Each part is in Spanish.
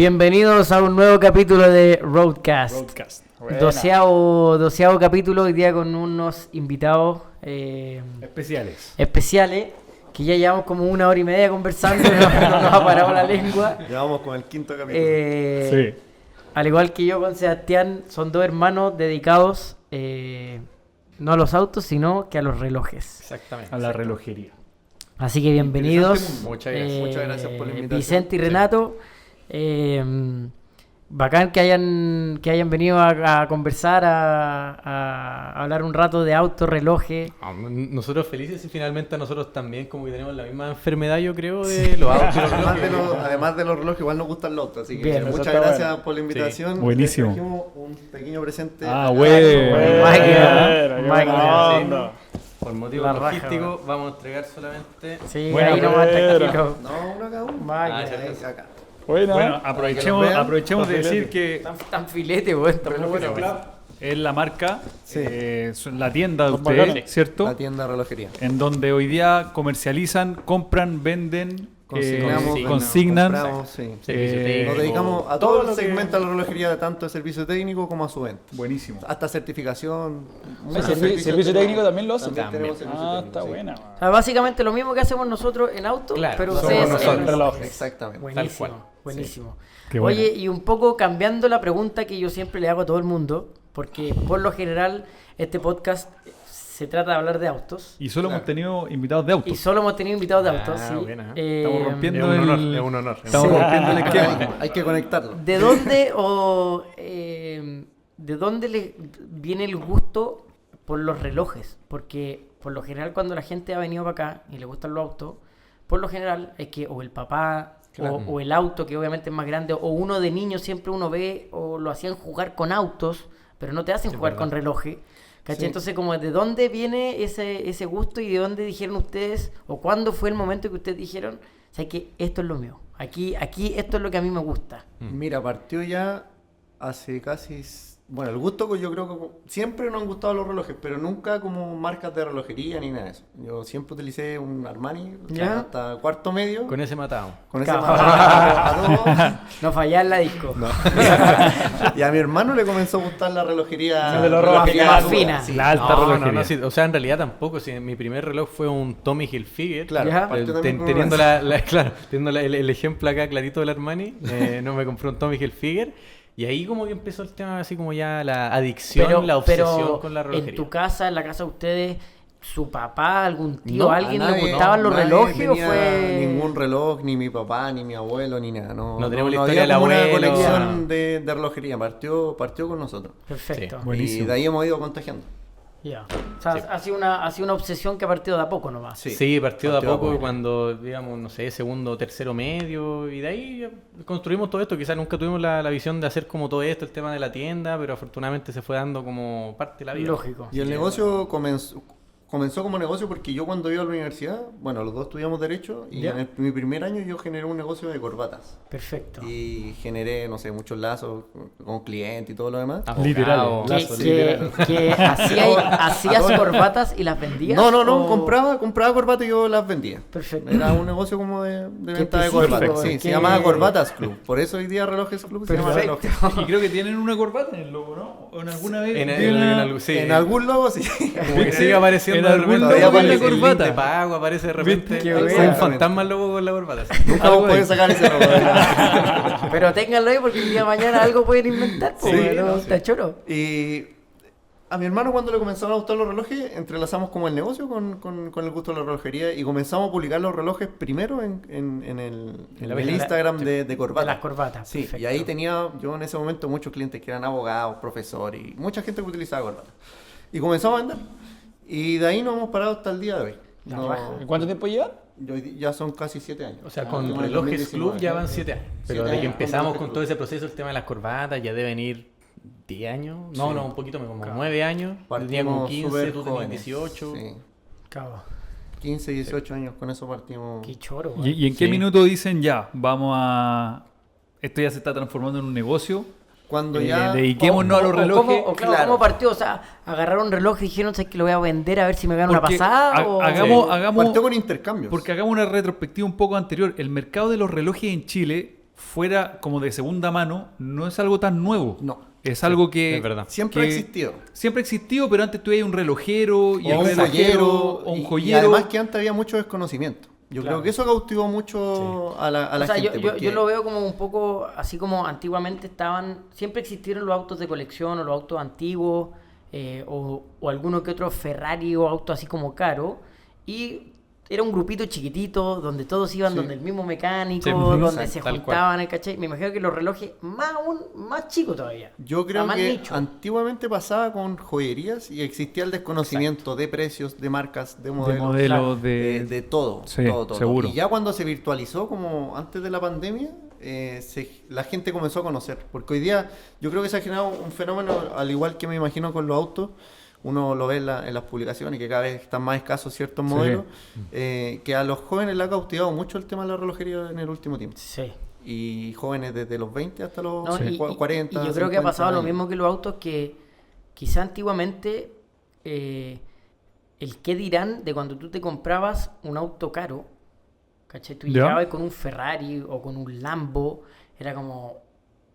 Bienvenidos a un nuevo capítulo de Roadcast. Buena. Doceavo capítulo, hoy día con unos invitados especiales, que ya llevamos como 1 hora y media conversando, no nos ha parado la lengua. Llevamos con el quinto capítulo. Sí. Al igual que yo con Sebastián, son dos hermanos dedicados no a los autos, sino que a los relojes. Exactamente. A la relojería. Así que bienvenidos. Muchas gracias. Muchas gracias por la invitación. Vicente y Renato. Bacán que hayan venido a conversar, a hablar un rato de autos, relojes. Nosotros felices y finalmente a nosotros también, como que tenemos la misma enfermedad, yo creo, de los autos. Además de los relojes, igual nos gustan los autos. Así que Bien, muchas eso está gracias bueno. por la invitación. Sí. Buenísimo. Les trajimos un pequeño presente. Máquina. Por motivos La raja, logísticos, vamos a entregar solamente. Sí, Buena, ahí nomás Pedro. tranquilo. No, uno cada uno. Máquina. Ahí, acá. Bueno, aprovechemos de Los decir que Tan filete, weón. Tan Relojero. bueno. es la marca, Sí. la tienda de Los ustedes, bacanes. ¿cierto? La tienda de relojería. En donde hoy día comercializan, compran, venden, consignan. Compramos, sí. Servicio técnico. Nos dedicamos a todo el segmento de la relojería, tanto de servicio técnico como a su venta. Buenísimo. Hasta certificación. muchos ¿Servicio técnico también lo hacen? También tenemos servicio Ah, técnico, está sí. buena. O sea, básicamente lo mismo que hacemos nosotros en auto, Claro, pero somos ustedes nosotros. en Relojes. Exactamente. Buenísimo, Tal cual. buenísimo. Qué bueno. Oye, y un poco cambiando la pregunta que yo siempre le hago a todo el mundo, porque por lo general este podcast se trata de hablar de autos Y solo hemos tenido invitados de y autos. solo hemos tenido invitados de autos. Ah, sí. buena. Estamos rompiendo Es un honor, el... es un honor. Estamos Sí. rompiendo el esquema. Hay que conectarlo. ¿De dónde le viene el gusto por los relojes? Porque por lo general cuando la gente ha venido para acá y le gustan los autos, por lo general es que o el papá o el auto, que obviamente es más grande, o uno de niño siempre uno ve o lo hacían jugar con autos, pero no te hacen jugar con relojes. ¿Cachai? Sí. Entonces, como ¿de dónde viene ese gusto y de dónde dijeron ustedes, o cuándo fue el momento que ustedes dijeron, o sea, que esto es lo mío, aquí esto es lo que a mí me gusta? Mira, partió ya hace casi... Bueno, el gusto yo creo que siempre nos han gustado los relojes, pero nunca como marcas de relojería ni nada de eso. Yo siempre utilicé un Armani ¿Ya? hasta cuarto medio. Con ese matamos. Con ese Cabrón. a No fallar en la disco. todos. Y a mi hermano le comenzó a gustar la relojería. Sí, de los relojería más dura. fina. Sí. La alta relojería. Sí, o sea, en realidad tampoco. Sí, mi primer reloj fue un Tommy Hilfiger. Claro, Ya. partió también con Teniendo, una- teniendo el ejemplo acá clarito del Armani, no me compré un Tommy Hilfiger. Y ahí como que empezó el tema así como ya la adicción, la obsesión con la relojería. en tu casa, en la casa de ustedes, su papá, algún tío, No, alguien a le nadie, gustaban los nadie relojes o tenía fue ningún reloj, ni mi papá, ni mi abuelo, ni nada. No tenemos la había historia del como una abuelo. colección de relojería. Partió con nosotros. perfecto? Sí. Buenísimo. Y de ahí hemos ido contagiando. Ya. O sea, Sí. ha sido una obsesión que ha partido de a poco nomás. Sí, partió de a partió de a poco poco. cuando, digamos, no sé, segundo o tercero medio, y de ahí ya construimos todo esto. Quizás nunca tuvimos la visión de hacer como todo esto, el tema de la tienda, pero afortunadamente se fue dando como parte de la vida. Lógico. Y el negocio comenzó como negocio porque yo cuando iba a la universidad, bueno, los dos estudiamos Derecho, y Ya. en mi primer año yo generé un negocio de corbatas. Perfecto. Y generé, no sé, muchos lazos con clientes y todo lo demás. Literal, ¿Que, lazos, que hacías corbatas y las vendías? No, o- compraba corbatas y yo las vendía. Perfecto. Era un negocio como de venta de específico, corbatas. Sí, qué- se llamaba Corbatas Club. Por eso hoy día Relojes Club se llama Perfecto. Relojes. Y creo que tienen una corbata en el logo, ¿no? ¿O en alguna vez? Sí, En algún logo sí. como que sigue apareciendo En de algún repente. logo el de link corbata. de pago aparece de repente. ¿Viste? Qué Como bueno. un fantasma el logo con la corbata. Nunca vamos a poder sacar ese logo. Pero ténganlo ahí porque el día de mañana algo pueden inventar. Sí, ¿no? no, Está choro. Y a mi hermano cuando le comenzaron a gustar los relojes, entrelazamos como el negocio con el gusto de la relojería y comenzamos a publicar los relojes primero en la el Instagram de corbatas. De las corbatas. Sí, perfecto. y ahí tenía yo en ese momento muchos clientes que eran abogados, profesores y mucha gente que utilizaba corbatas. Y comenzamos a vender. Y de ahí nos hemos parado hasta el día de hoy. La No, raja. ¿Cuánto tiempo llevan? ya son casi 7 años. O sea, Ah, con en el Relojes 2019. Club ya van 7 años. Pero 7 de que años con empezamos Relojes con Club. todo ese proceso, el tema de las corbatas, ya deben ir 10 años. No, Sí. no, un poquito, como 9 años. Yo tenía como Partimos 15, súper tú tenías jóvenes. 18. Sí. Cabo. 15, 18 años, con eso partimos. Qué choro. ¿Y en qué Sí. minuto dicen ya, vamos a... Esto ya se está transformando en un negocio? Cuando ya... Dediquémonos a los relojes. Claro, ¿cómo partió? O sea, agarraron un reloj y dijeron, ¿sabes que lo voy a vender a ver si me gano una Porque pasada? o... hagamos, Partió con intercambios. porque hagamos una retrospectiva un poco anterior. El mercado de los relojes en Chile fuera como de segunda mano no es algo tan nuevo. No. Es algo que... es verdad. Siempre ha existido. Siempre ha existido, pero antes tú veías un relojero y O el un relojero joyero. o un Y joyero. además que antes había mucho desconocimiento. Yo Claro. creo que eso cautivó mucho a la O sea, gente. yo porque- lo veo como un poco así como antiguamente siempre existieron los autos de colección o los autos antiguos o alguno que otro Ferrari o auto así como caro y era un grupito chiquitito donde todos iban Sí. donde el mismo mecánico, Sí, donde exacto, se tal juntaban, ¿cachai? Me imagino que los relojes más chicos todavía. Yo creo más que nicho. antiguamente pasaba con joyerías y existía el desconocimiento de precios, de marcas, de de modelos, modelos, de todo, Sí, todo. seguro. Y ya cuando se virtualizó, como antes de la pandemia, la gente comenzó a conocer. Porque hoy día yo creo que se ha generado un fenómeno, al igual que me imagino con los autos, uno lo ve en las publicaciones, que cada vez están más escasos ciertos Sí. modelos, que a los jóvenes le ha cautivado mucho el tema de la relojería en el último tiempo. Sí. Y jóvenes desde los 20 hasta los No, y 40. y yo creo que ha 50 pasado lo años. mismo que los autos, que quizá antiguamente el qué dirán de cuando tú te comprabas un auto caro, ¿cachai? Tú Ya. llegabas con un Ferrari o con un Lambo, era como...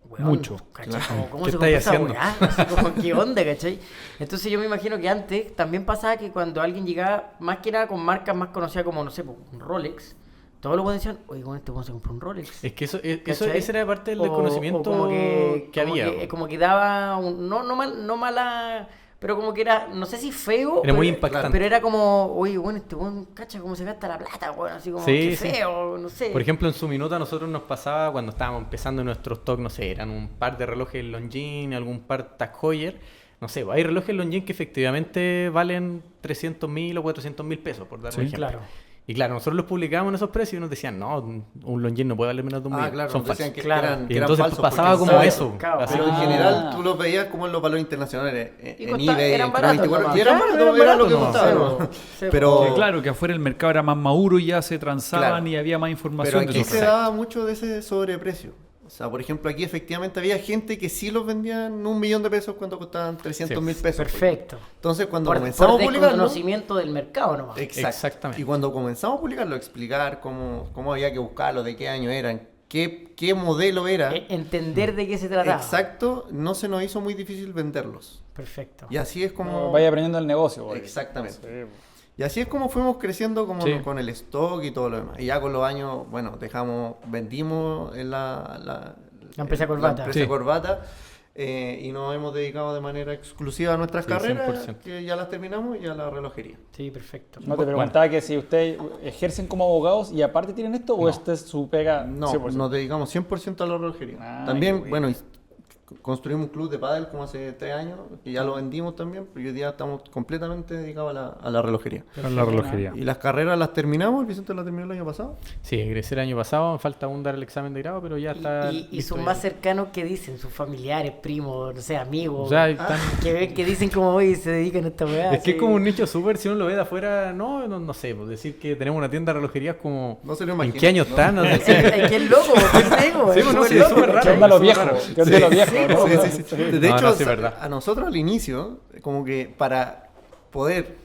weón, Mucho. ¿cachai? Como, ¿cómo ¿Qué se compró estáis esa haciendo? weá? Así como, ¿qué onda, cachai? Entonces yo me imagino que antes también pasaba que cuando alguien llegaba, más que nada con marcas más conocidas como, no sé, pues, un Rolex, todos los buenos decían, oye, con este weón se compró un Rolex. Es que eso ¿Cachai? esa era parte del O- desconocimiento o como que había. como que daba no mala, pero como que era, no sé si feo, Era muy pero- impactante. pero era como, oye, bueno, este buen cacha cómo se gasta la plata, bueno, así como Sí, que sí. feo, no sé. Por ejemplo, en su minuto a nosotros nos pasaba cuando estábamos empezando nuestro stock, no sé, eran un par de relojes Longines, algún par Tag Heuer, no sé, hay relojes Longines que efectivamente valen 300.000 o 400.000 pesos, por dar un Sí. ejemplo. Claro. Y claro, nosotros los publicábamos en esos precios y nos decían, no, un Longines no puede valer menos de un millón, Claro, son nos falsos. decían que Claro. eran, Y que eran entonces falsos pasaba porque como saben. eso. Claro. así Pero en Ah. general tú los veías como en los valores internacionales, Y en costa- eBay, eran en baratos 24, nomás. y eran Claro, baratos, eran era lo que baratos costaban. nomás. Sí, Pero, Que claro, que afuera el mercado era más maduro y ya se transaban Claro. y había más pero información de aquí eso. se daba mucho de ese sobreprecio. O sea, por ejemplo, aquí efectivamente había gente que sí los vendían $1.000.000 cuando costaban 300.000 pesos. Perfecto. Entonces, cuando Por comenzamos a publicarlo... desconocimiento del mercado nomás. Exactamente. Y cuando comenzamos a publicarlo, explicar cómo había que buscarlo, de qué año eran, qué modelo era, Entender de qué se trataba. exacto, no se nos hizo muy difícil venderlos. Perfecto. Y así es como... Vaya aprendiendo el negocio. güey. Exactamente. Y así es como fuimos creciendo como Sí. con el stock y todo lo demás. Y ya con los años, bueno, vendimos la empresa Corbata. la empresa Sí. Corbata, y nos hemos dedicado de manera exclusiva a nuestras Sí, carreras, 100%. que ya las terminamos, y a la relojería. Sí, perfecto. No te preguntaba que si ustedes ejercen como abogados y aparte tienen esto o esta es su pega. No, 100%? nos dedicamos 100% a la relojería. Ah, También, qué bueno, construimos un club de pádel como hace 3 años, que ya lo vendimos también, pero hoy día estamos completamente dedicados a la relojería. Con la relojería. Y las carreras las terminamos, el Vicente las terminó el año pasado. Sí, egresé el año pasado, me falta aún dar el examen de grado, pero ya está. Y listo sus ya. más cercanos, ¿qué dicen? Sus familiares, primos, no sé, amigos. O sea, están- que ven que dicen como hoy se dedican a esta weá. es que es así. como un nicho súper, si uno lo ve de afuera, no sé, pues decir que tenemos una tienda de relojería es como... No se lo ¿En imagina. qué año ¿no? están? No sé. Es que es loco, es ciego, Sí, es pues, no, súper sí, es loco, súper raro. ¿Qué ¿cachai? onda los Súper viejos? raro. ¿Qué onda los viejos? ¿no? Sí, sí, sí. De No, hecho, no, sí, es verdad. a nosotros al inicio, como que para poder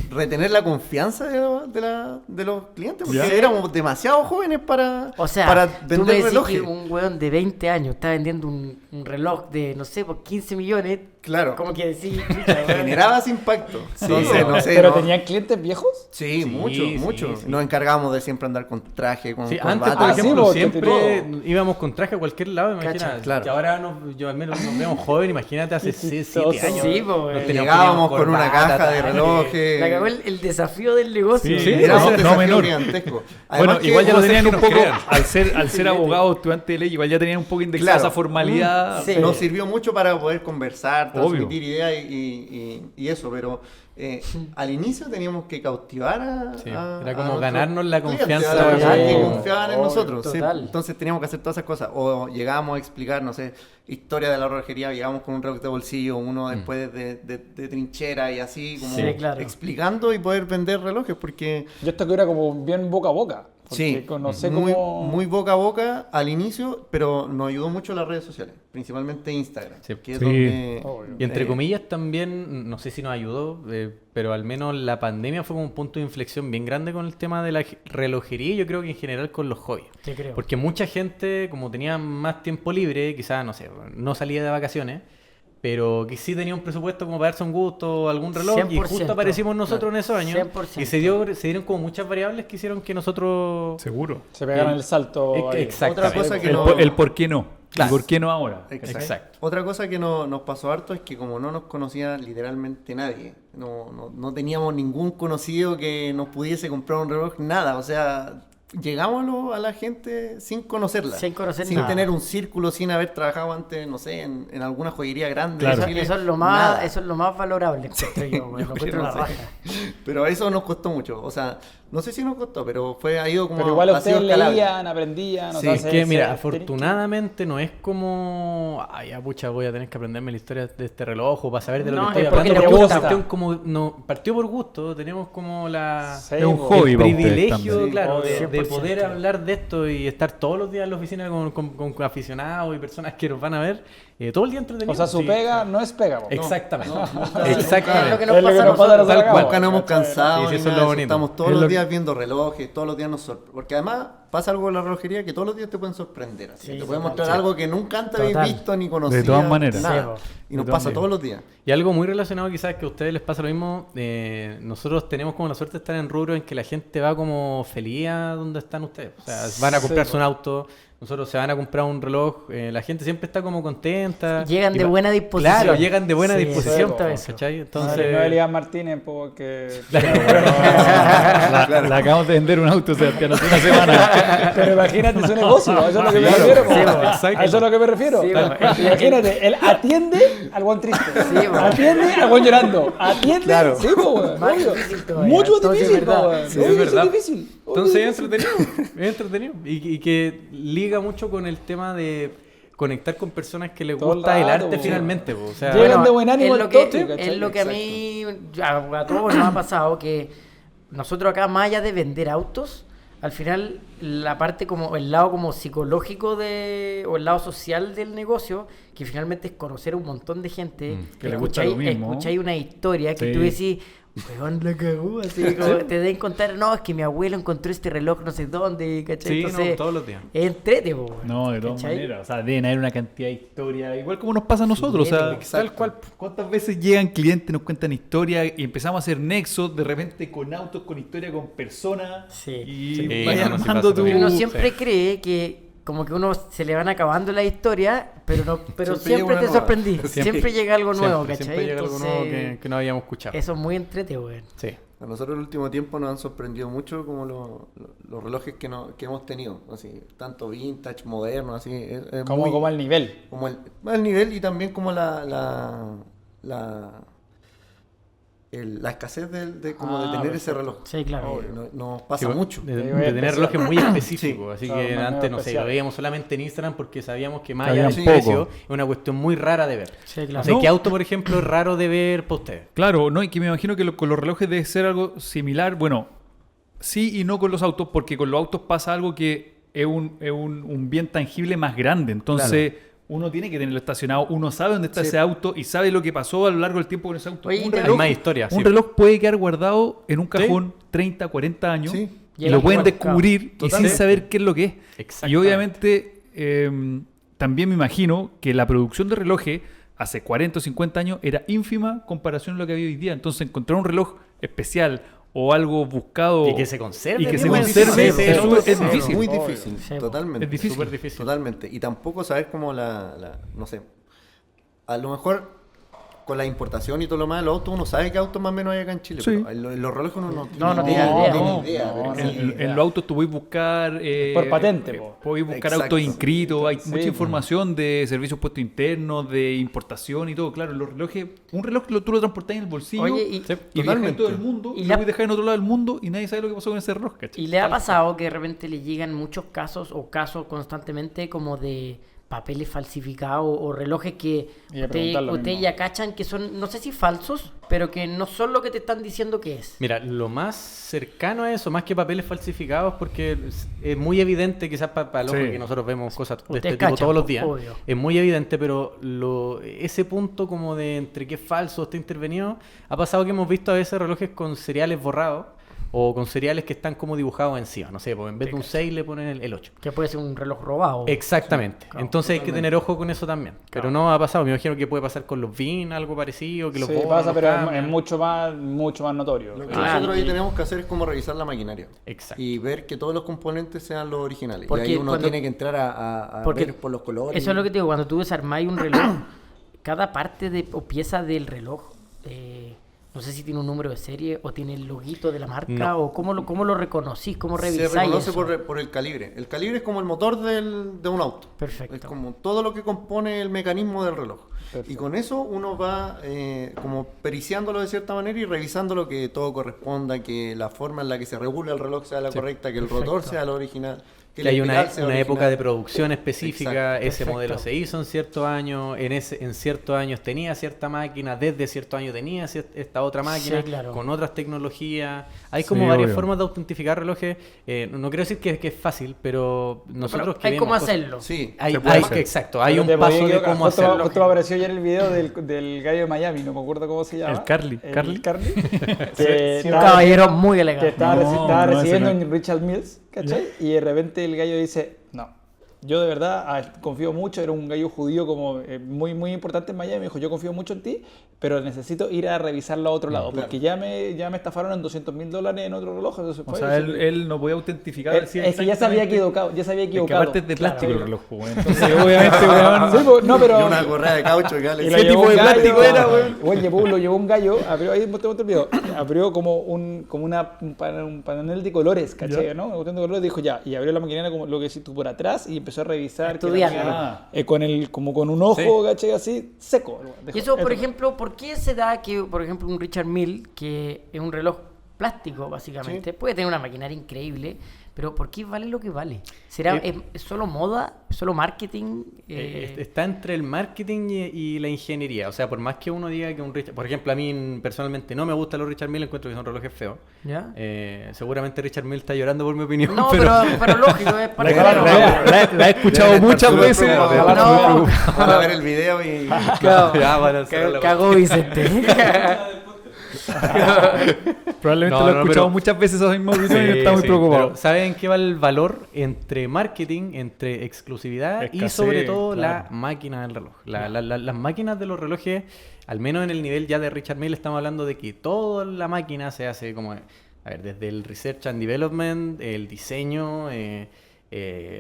retener la confianza de los clientes, porque Ya. éramos demasiado jóvenes para O sea, para tú me vender decís relojes. que un weón de 20 años está vendiendo un reloj de, no sé, por 15 millones. Claro. Como que decís, pucha, weón. Generabas impacto. Entonces, no sé. ¿Pero ¿no? tenían clientes viejos? Sí, Sí, mucho, sí, mucho. sí. Nos encargábamos de siempre andar con traje, con Sí, corbata. antes, por Ah, sí, ejemplo, porque siempre todo. íbamos con traje a cualquier lado, Cacha, imagina. claro. Que ahora yo al menos nos vemos jóvenes, imagínate hace Qué 7 chistoso. años. Sí, po, Nos weón. teníamos- Llegábamos con una corbata, caja de traje. relojes. La cagó el desafío del negocio. Sí, Era no, un no desafío menor. gigantesco. Bueno, Además que igual ya lo vos tenían sabés un que poco, nos al ser abogados, estudiantes de ley, igual ya tenían un poco indexada Claro. esa formalidad. Sí. Nos sirvió mucho para poder conversar, Obvio. transmitir ideas y eso, pero al inicio teníamos que cautivar Sí, a era como nuestros ganarnos la clientes, confianza a la verdad de- que confiaban en Obvio, nosotros. Sí. total. Entonces teníamos que hacer todas esas cosas. O llegábamos a explicar, no sé, historia de la relojería, llegábamos con un reloj de bolsillo, uno después de trinchera y así, como Sí, claro. explicando y poder vender relojes, porque Yo esto que era como bien boca a boca. Sí, no sé muy, cómo... muy boca a boca al inicio, pero nos ayudó mucho las redes sociales, principalmente Instagram. Sí. Que es Sí. donde, Y entre comillas también, no sé si nos ayudó, pero al menos la pandemia fue como un punto de inflexión bien grande con el tema de la relojería y yo creo que en general con los hobbies. Sí, creo. Porque mucha gente, como tenía más tiempo libre, quizás, no sé, no salía de vacaciones, pero que sí tenía un presupuesto como para darse un gusto, algún reloj, y 100%. justo aparecimos nosotros en esos años. 100%. Y se dieron como muchas variables que hicieron que nosotros... Seguro. Se pegaron el salto ahí. Exactamente. Otra cosa que El, no- el por qué no. Claro. El por qué no ahora. Exacto. Otra cosa que nos pasó harto es que como no nos conocía literalmente nadie, no teníamos ningún conocido que nos pudiese comprar un reloj, nada, o sea, llegamos a la gente sin conocerla, Sin conocer sin nada. tener un círculo, sin haber trabajado antes, no sé, en alguna joyería grande Claro. de Chile, Eso es lo nada. más, eso es lo más valorable, encuentro yo, güey. Lo encuentro no la sé. raja. Pero eso nos costó mucho, o sea, no sé si nos costó, pero ha ido como Pero igual ha sido ustedes escalable. leían, aprendían. o Sí, sea, es Que mira, afortunadamente no es como, ay, ya pucha, voy a tener que aprenderme la historia de este reloj o para saber de lo No, que es estoy porque hablando. te Porque gusta. una cuestión como, no, partió por gusto, tenemos como la... Sí, Es un po. hobby el para ustedes privilegio, también. claro, de 100%. poder hablar de esto y estar todos los días en la oficina con aficionados y personas que nos van a ver todo el día entretenidos. O sea, su Sí. pega no es pega, po. Exactamente. No, nunca- Es lo Exactamente. que nos Es lo que pasa a nos pasa a nosotros. nosotros acá, Nunca nos hemos ¿cachai? cansado, Sí, sí, ni eso es nada lo de bonito. estamos todos Es los lo días viendo relojes, todos los días porque además pasa algo con la relojería que todos los días te pueden sorprender, así, Sí, te sí, pueden mostrar sí. algo que nunca antes habéis Total. visto ni conocido. De todas maneras. nada. Sí, po. Y nos De todas pasa todos los días. Y algo muy relacionado quizás que a ustedes les pasa lo mismo, nosotros tenemos como la suerte de estar en rubro en que la gente va como feliz a donde están ustedes. O sea, van a comprarse un auto, nosotros se van a comprar un reloj, la gente siempre está como contenta. Llegan Y de va- buena disposición. Claro, llegan de buena Sí, disposición, cierto po, eso. ¿cachai? Entonces, Entonces... no Elías Martínez, porque... Le acabamos de vender un auto, Sebastián, hace una semana. Pero imagínate su negocio, a eso es lo que me Claro. refiero. po. Sí, po. A eso es lo que me refiero. Sí, po. Imagínate, él atiende al buen triste. Sí, po. Atiende al buen llorando. Atiende. Claro. Sí, po, weón, Más obvio. difícil todavía. Mucho más Entonces, difícil, ¿verdad? po, weón. Sí, Obvio, es sí, verdad. difícil. Obvio, Entonces es difícil. entretenido, es entretenido. Y que liga mucho con el tema de conectar con personas que les Todo el gusta el rato, arte po. finalmente. Po. O sea, Llegan de buen ánimo es al lo que, toque, ¿cachai? es lo que a mí, a todos nos ha pasado, que nosotros acá, más allá de vender autos, al final la parte como, el lado como psicológico o el lado social del negocio, que finalmente es conocer a un montón de gente, que le gusta lo mismo. escucháis una historia que Sí. tú decís, weón, la cagó, así como te den contar, no, es que mi abuelo encontró este reloj no sé dónde, ¿cachai? sí, Entonces, no, todos los días. entrete, po, weón, No, de todas ¿cachai? maneras. O sea, deben haber una cantidad de historias, igual como nos pasa a nosotros. O sea, Exacto. tal cual. ¿Cuántas veces llegan clientes, nos cuentan historias y empezamos a hacer nexos de repente con autos, con historia, con personas? Sí. Y Sí, vayan no, sí armando pasa tu... Y también. uno siempre cree que como que uno se le van acabando la historia, pero no, pero Siempre llega siempre una te nueva. sorprendí. Siempre llega algo nuevo, Siempre, ¿cachai? siempre llega algo nuevo Entonces, que no habíamos escuchado. eso es muy entrete, weón. Sí. A nosotros el último tiempo nos han sorprendido mucho como los relojes que hemos tenido, así, tanto vintage, moderno, así, es muy- Como al nivel. como el nivel y también como la escasez como de Ah, tener ese reloj. Sí, claro. Nos pasa Sí, mucho. De, Sí, de muy tener especial. relojes muy específicos. Así Claro, que más antes, no sé, especial. lo veíamos solamente en Instagram porque sabíamos que más Que allá del habían precio poco. es una cuestión muy rara de ver. Sí, No claro. sé, No. ¿qué auto, por ejemplo, es raro de ver para ustedes? Claro, no, y que me imagino que con los relojes debe ser algo similar. Bueno, sí y no con los autos, porque con los autos pasa algo que es un bien tangible más grande. Entonces, uno tiene que tenerlo estacionado, uno sabe dónde está Sí. ese auto y sabe lo que pasó a lo largo del tiempo con ese auto. Oye, un hay Hay más historias. un sí. reloj puede quedar guardado en un cajón 30, 40 años Sí. y Llega lo aquí pueden marcado. descubrir y Total. sin Sí. saber qué es lo que es. Y Exactamente. obviamente también me imagino que la producción de relojes hace 40 o 50 años era ínfima comparación a lo que había hoy día. Entonces encontrar un reloj especial o algo buscado Y que se conserve. y que bien, se bueno, conserve, sí, sí, eso sí, es sí, difícil. Muy Obvio. difícil, Sí, totalmente. Es difícil. Súper difícil. Totalmente. Y tampoco saber cómo no sé, a lo mejor con la importación y todo lo más, los autos uno sabe qué autos más o menos hay acá en Chile, Sí. pero en los relojes uno no tiene No idea. tiene idea. tiene No, idea, no, pero no. sí. En los autos tú puedes buscar Por patente, po. podéis buscar Exacto. autos inscritos, hay Sí, mucha po. información de servicios puestos internos, de importación y todo. Claro, los relojes, un reloj tú lo transportás en el bolsillo Oye, y viajas en totalmente. todo el mundo Y y la- lo puedes dejar en otro lado del mundo y nadie sabe lo que pasó con ese reloj, ¿cachai? ¿Y le ha pasado que de repente le llegan muchos casos o casos constantemente como de papeles falsificados o relojes que Iba a preguntar lo ustedes mismo. ya cachan que son, no sé si falsos, pero que no son lo que te están diciendo que es? Mira, lo más cercano a eso, más que papeles falsificados, porque es muy evidente, quizás para los Sí. que nosotros vemos cosas de Ustedes este tipo cachan, todos los po, días, obvio. es muy evidente, pero ese punto como de entre qué es falso o está intervenido, ha pasado que hemos visto a veces relojes con seriales borrados o con seriales que están como dibujados encima, no sé, pues en vez de un 6 le ponen el 8. Que puede ser un reloj robado. Exactamente. claro, Entonces hay que tener ojo con eso también. Pero no ha pasado. Me imagino que puede pasar con los VIN, algo parecido, que los Sí, borran, pasa, los pero cambian. es mucho más notorio. Lo que Claro. nosotros ahí tenemos que hacer es como revisar la maquinaria. Exacto. Y ver que todos los componentes sean los originales. Porque y ahí uno cuando- tiene que entrar a porque ver por los colores. Eso es lo que te digo, cuando tú desarmáis un reloj, cada parte o pieza del reloj, no sé si tiene un número de serie o tiene el loguito de la marca No. o cómo lo reconocís, cómo Se revisáis reconoce eso. por el calibre. El calibre es como el motor de un auto. Perfecto. Es como todo lo que compone el mecanismo del reloj. Perfecto. Y con eso uno va como periciándolo de cierta manera y revisándolo que todo corresponda, que la forma en la que se regula el reloj sea la correcta, que el rotor perfecto. sea lo original. Que hay el una espiral sea época original. de producción específica, Exacto. ese Perfecto. modelo se hizo en cierto año, en ciertos años tenía cierta máquina, desde cierto año tenía esta otra máquina, Sí, claro. con otras tecnologías. Hay Sí, como varias obvio. formas de autentificar relojes. No quiero decir que es fácil, pero nosotros Pero que hay vemos cómo cosas- hacerlo. Sí, Hay, Se puede hay- hacer. exacto, hay Pero un te paso podía de equivocar. cómo Justo hacerlo. me apareció ayer el video del gallo de Miami, no me acuerdo cómo se llama. El Carly. El Carly. Un estaba- caballero muy que elegante. estaba, No, estaba no, ese recibiendo no. en Richard Mills, ¿cachai? Y de repente el gallo dice, no, yo de verdad confío mucho, era un gallo judío como muy, muy importante en Miami, me dijo, yo confío mucho en ti, pero necesito ir a revisarlo a otro lado, claro. porque ya me estafaron en $200,000 en otro reloj. Entonces O fue, sea, dice, él no podía autentificar. es que ya se había equivocado, Es que aparte es de Claro. plástico el reloj, pues, weón. Entonces, obviamente, weón. Sí, pues, no, pero... Y una correa de caucho que Y vale lo ¿Qué llevó tipo de un gallo, plástico era, weón? Lo llevó un gallo, abrió, ahí te muestro el video, abrió como un panel de colores, ¿cachai? Ya. ¿No? Un botón de colores, dijo ya, y abrió la maquinaria como lo que decís tú por atrás y empezó a revisar. que la Estudiar. maquinaria, como con un ojo, ¿cachai? Así, seco. Y eso, por ejemplo, ¿por qué se da que, por ejemplo, un Richard Mille, que es un reloj plástico, básicamente, puede tener una maquinaria increíble, pero ¿por qué vale lo que vale? ¿Será es solo moda, solo marketing? Está entre el marketing y la ingeniería. O sea, por más que uno diga que un Richard... Por ejemplo, a mí personalmente no me gustan los Richard Mille, encuentro que son relojes feos. ¿Ya? Seguramente Richard Mille está llorando por mi opinión. No, pero... pero lógico, es para Claro, que claro. La he escuchado Debe estar muchas súper veces. preocupado. No, Van a ver el video y... Claro. Ya, van a cerrar la Cagó Vicente. Probablemente No, lo he no, escuchado pero- muchas veces esa misma opinión y Sí, está muy sí, preocupado. pero ¿saben qué va el valor entre marketing, entre exclusividad y Escasez, sobre todo claro. la máquina del reloj? Las máquinas de los relojes, al menos en el nivel ya de Richard Mille, estamos hablando de que toda la máquina se hace como, a ver, desde el research and development, el diseño,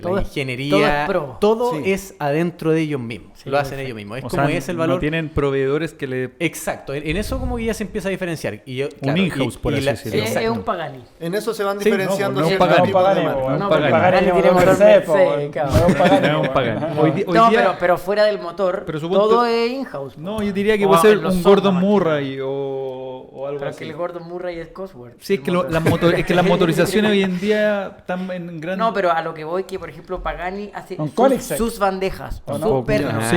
Todo la es- ingeniería, todo es pro. todo Sí. es adentro de ellos mismos, Sí, lo hacen perfecto. ellos mismos. Es O como sea, es el no valor. tienen proveedores que le... Exacto, en eso como que ya se empieza a diferenciar. Y yo, claro, in-house, por así la- decirlo. Es exacto. un Pagani. En eso se van Sí, diferenciando no, no, ciertos Pagani. tipos de Pagani, marcas. weón. No, Pagani. Pagani tiene tiene motor motor Mercedes, Mercedes, cabrón. no, Pagani, No, weón. Pagani. No. Hoy No, día- pero fuera del motor, Pero suponte- todo es in-house. No, yo diría que O puede ser los un son Gordon la máquina. Murray o algo Pero así. que el Gordon Murray es Cosworth. Sí, es que, es que las motorizaciones hoy en día están en gran... No, pero a lo que voy que, por ejemplo, Pagani hace Un Koenigsegg. sus bandejas, ¿O no? sus pernos, Sí.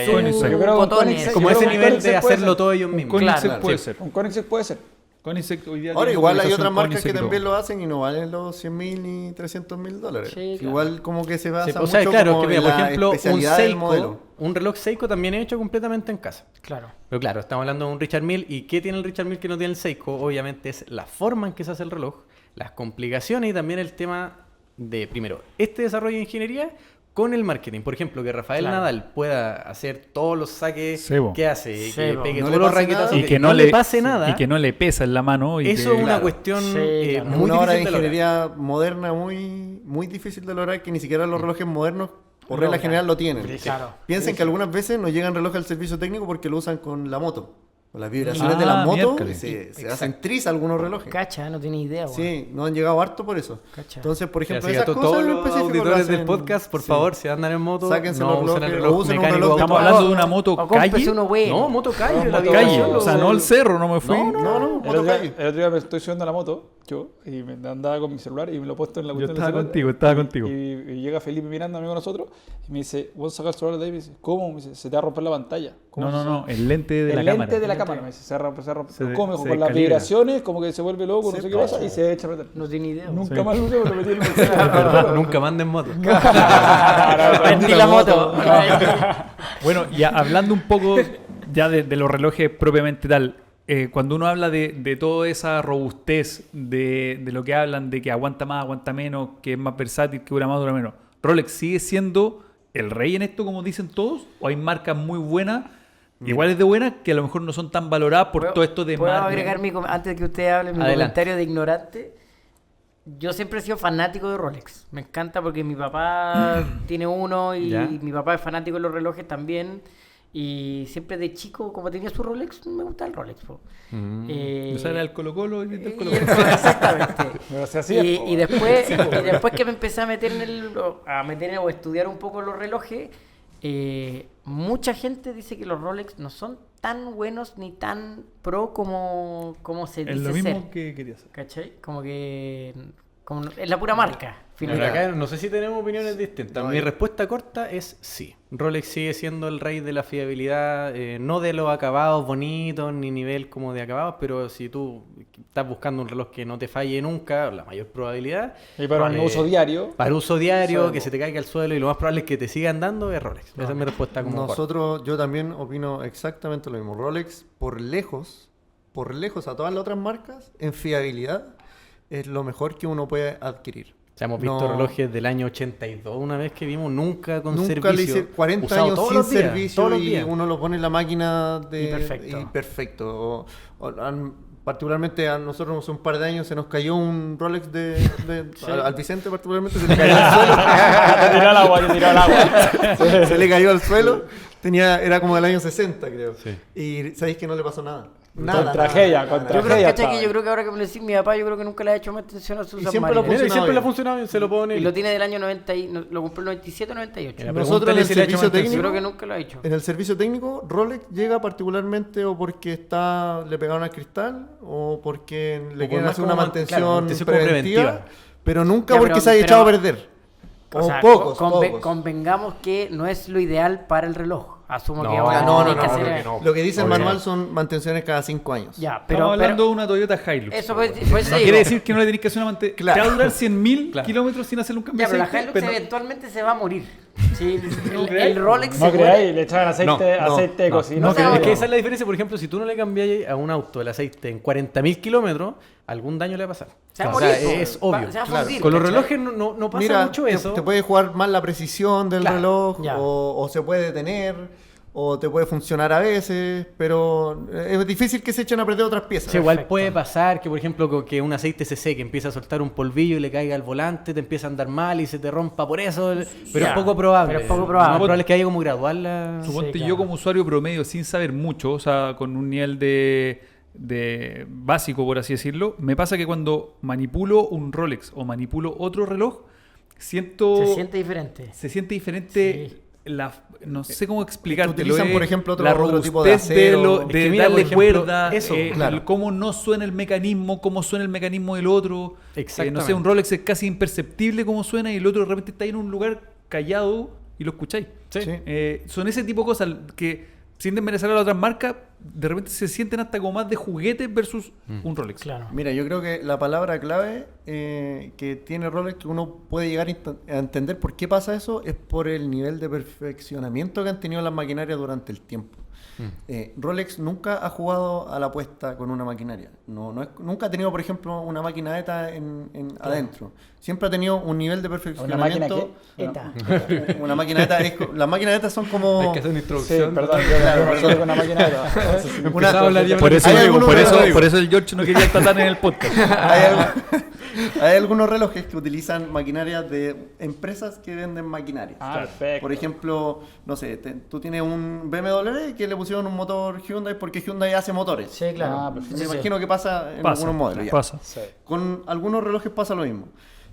sus Koenigsegg. Yo creo que un botones. Koenigsegg- Como Yo ese creo que un nivel de Koenigsegg puede hacerlo ser. todo ellos Un mismos. Koenigsegg Claro, puede sí. ser. Un Koenigsegg puede ser. Koenigsegg hoy día Ahora, tiene igual hay motorización otras marcas que Koenigsegg también todo. lo hacen y no valen los 100.000 ni 300.000 dólares. Sí, claro. Igual como que se basa Sí, o sea, mucho claro, como que mira, en por la ejemplo, un especialidad del Seiko, modelo. un reloj Seiko también es hecho completamente en casa. Claro. Pero claro, estamos hablando de un Richard Mille. ¿Y qué tiene el Richard Mille que no tiene el Seiko? Obviamente es la forma en que se hace el reloj, las complicaciones y también el tema de, primero, este desarrollo de ingeniería con el marketing. Por ejemplo, que Rafael Claro. Nadal pueda hacer todos los saques Sí, bo. que hace, Sí, que bo. pegue No todos le los pase raquetazos, nada. Y que no le le pase nada. Y que no le pesa en la mano. Y Eso que- es una claro. cuestión Sí, claro. muy Una hora de difícil de lograr. ingeniería moderna muy difícil de lograr que ni siquiera los relojes modernos por regla Logran. general lo tienen. Claro. Piensen que algunas veces no llegan relojes al servicio técnico porque lo usan con la moto. Con las vibraciones de las motos miércoles. se hacen tris algunos relojes. Cacha, no tiene idea, weón. Sí, no han llegado harto por eso. Cacha. Entonces, por ejemplo, Así que esas a cosas todos en los específico lo auditores del hacen- podcast, por sí. favor, si andan en moto, Sáquense no los usen el relojes, reloj o usen un mecánico. reloj de Estamos todas. hablando de una moto O cómprese calle. uno bueno. No, moto calle, No, la moto vibración, calle, lo- O sea, no el cerro, no me fui. No, El otro, día, calle. el otro día me estoy subiendo a la moto, yo, y me andaba con mi celular y me lo he puesto en la Yo cuestión del estaba celular. contigo. Y llega Felipe Miranda, amigo de nosotros, y me dice, ¿vos sacas el celular de ahí? Me dice, ¿cómo? Me dice, se te va a romper la pantalla. ¿Cómo No, se- el lente de el la lente cámara. de la cámara, me dice, se rompe. Se- ¿Cómo? Me dijo, se con las descalibra. vibraciones, como que se vuelve loco, no sé qué pasa, y se echa a perder. No tiene idea. Nunca Sí. más lo usé, me lo metí en el Es verdad, nunca manden moto. Vendí la moto. Bueno, y hablando un poco ya de los relojes propiamente tal, cuando uno habla de toda esa robustez de lo que hablan, de que aguanta más, aguanta menos, que es más versátil, que dura más, dura menos, ¿Rolex sigue siendo el rey en esto, como dicen todos? ¿O hay marcas muy buenas, iguales de buenas, que a lo mejor no son tan valoradas por todo esto de ¿Puedo marca? agregar antes de que usted hable mi Adelante. comentario de ignorante? Yo siempre he sido fanático de Rolex. Me encanta porque mi papá tiene uno y ¿Ya? mi papá es fanático de los relojes también. Y siempre de chico, como tenía su Rolex, me gusta el Rolex. Po. O sea, era el Colo-Colo y el y Colo-Colo. exactamente. Pero se hacía, Y, po, y después que me empecé a meter o estudiar un poco los relojes, mucha gente dice que los Rolex no son tan buenos ni tan pro como se dice Es lo mismo ser. que quería hacer. ¿Cachai? Es la pura marca. Pero finalmente. acá no sé si tenemos opiniones distintas. No, Mi yo- respuesta corta es sí. Rolex sigue siendo el rey de la fiabilidad, no de los acabados bonitos ni nivel como de acabados, pero si tú estás buscando un reloj que no te falle nunca, la mayor probabilidad. Y para un eh, uso diario. Para uso diario, Suelo. que se te caiga al suelo y lo más probable es que te sigan dando es Rolex. Esa es mi respuesta como corta. Nosotros, yo también opino exactamente lo mismo. Rolex, por lejos a todas las otras marcas, en fiabilidad, es lo mejor que uno puede adquirir. O sea, hemos visto No. relojes del año 82 una vez que vimos, nunca con Nunca servicio. le hice 40 usado años todos sin los días, servicio todos los y días. uno lo pone en la máquina Y perfecto. y perfecto. Particularmente a nosotros hace un par de años se nos cayó un Rolex al Vicente particularmente se le cayó al suelo. Te tiró al agua. Se le cayó al suelo. Era como del año 60, creo. Sí. Y sabéis que no le pasó nada. Con tragedia, con Yo creo, tragedia. ¿cachai? Que estaba. yo creo que ahora que me lo decís, mi papá, yo creo que nunca le ha hecho más atención a sus Y siempre lo submarinos. Mira, y siempre le ha bien. funcionado y se lo pone. Y lo tiene del año 90, lo compró el 97 o 98. Mira, Nosotros pregúntale en el si le ha hecho servicio mantención. Yo técnico, creo que nunca lo ha hecho. en el servicio técnico, Rolex llega particularmente o porque le pegaron al cristal o porque le por quieren más hacer una como mantención mantención como preventiva, preventiva. pero nunca Ya, porque pero- se haya pero- echado a perder. O sea, pocos. convengamos que no es lo ideal para el reloj. Asumo No, que ahora no, tiene no, que no, hacer- creo que no. Lo que dice el Obvio. manual son mantenciones cada 5 años. Ya, Estamos pero hablando de una Toyota Hilux. eso pues No quiere decir que no le tenés que hacer una mantención. Claro. Te va a durar 100.000 Claro. kilómetros sin hacerle un cambio Ya, pero de la aceite, Hilux pero- eventualmente se va a morir. Sí, creáis? el Rolex No se muere. creáis, le echaban aceite, No, no, aceite de no, cocina. no, Es que no. esa es la diferencia, por ejemplo, si tú no le cambias a un auto el aceite en 40.000 kilómetros, algún daño le va a pasar. Se va a O sea, morir, po. es obvio. Se va a Claro. fundir, Con los ¿cachai? relojes no pasa Mira, mucho te, eso. te puede jugar mal la precisión del Claro, reloj ya. o se puede detener o te puede funcionar a veces, pero es difícil que se echen a perder otras piezas. Sí, igual Perfecto. puede pasar que, por ejemplo, que un aceite se seque, empieza a soltar un polvillo y le caiga al volante, te empieza a andar mal y se te rompa por eso. Pero Ya, es poco probable. pero es poco probable. Lo más probable es que haya como gradual la... Suponte Sí, yo claro. como usuario promedio, sin saber mucho, o sea, con un nivel de básico, por así decirlo, me pasa que cuando manipulo un Rolex o manipulo otro reloj, siento... Se siente diferente. se siente diferente Sí. no sé cómo explicártelo. Utilizan, por ejemplo, otro la tipo de robustez acero. de Es que mira, por darle ejemplo, cuerda, eso, claro. cómo no suena el mecanismo, cómo suena el mecanismo del otro. No sé, Exactamente. un Rolex es casi imperceptible cómo suena y el otro de repente está ahí en un lugar callado y lo escucháis. Sí. Sí. Son ese tipo de cosas que, sin desmerecer a las otras marcas, de repente se sienten hasta como más de juguetes versus un Rolex. Claro. Mira, yo creo que la palabra clave que tiene Rolex, que uno puede llegar a entender por qué pasa eso, es por el nivel de perfeccionamiento que han tenido las maquinarias durante el tiempo. Rolex nunca ha jugado a la apuesta con una maquinaria. Nunca ha tenido, por ejemplo, una máquina ETA adentro. Siempre ha tenido un nivel de ¿Una máquina perfeccionamiento. qué? ETA. Una máquina ETA. Las máquinas ETA son como... Hay que hacer una Sí, introducción. perdón, yo me estoy con una máquina de Una- a hablar ya- Por eso, Hay algunos por que eso, lo digo. por eso el George no quería estar tan en el podcast. hay, Hay algunos relojes que utilizan maquinarias de empresas que venden maquinaria. Perfecto. Por ejemplo, no sé, tú tienes un BMW que le pusieron un motor Hyundai porque Hyundai hace motores. Sí, claro. perfecto. Me imagino que pasa en algunos modelos. Ya. Pasa. Sí. Con algunos relojes pasa lo mismo.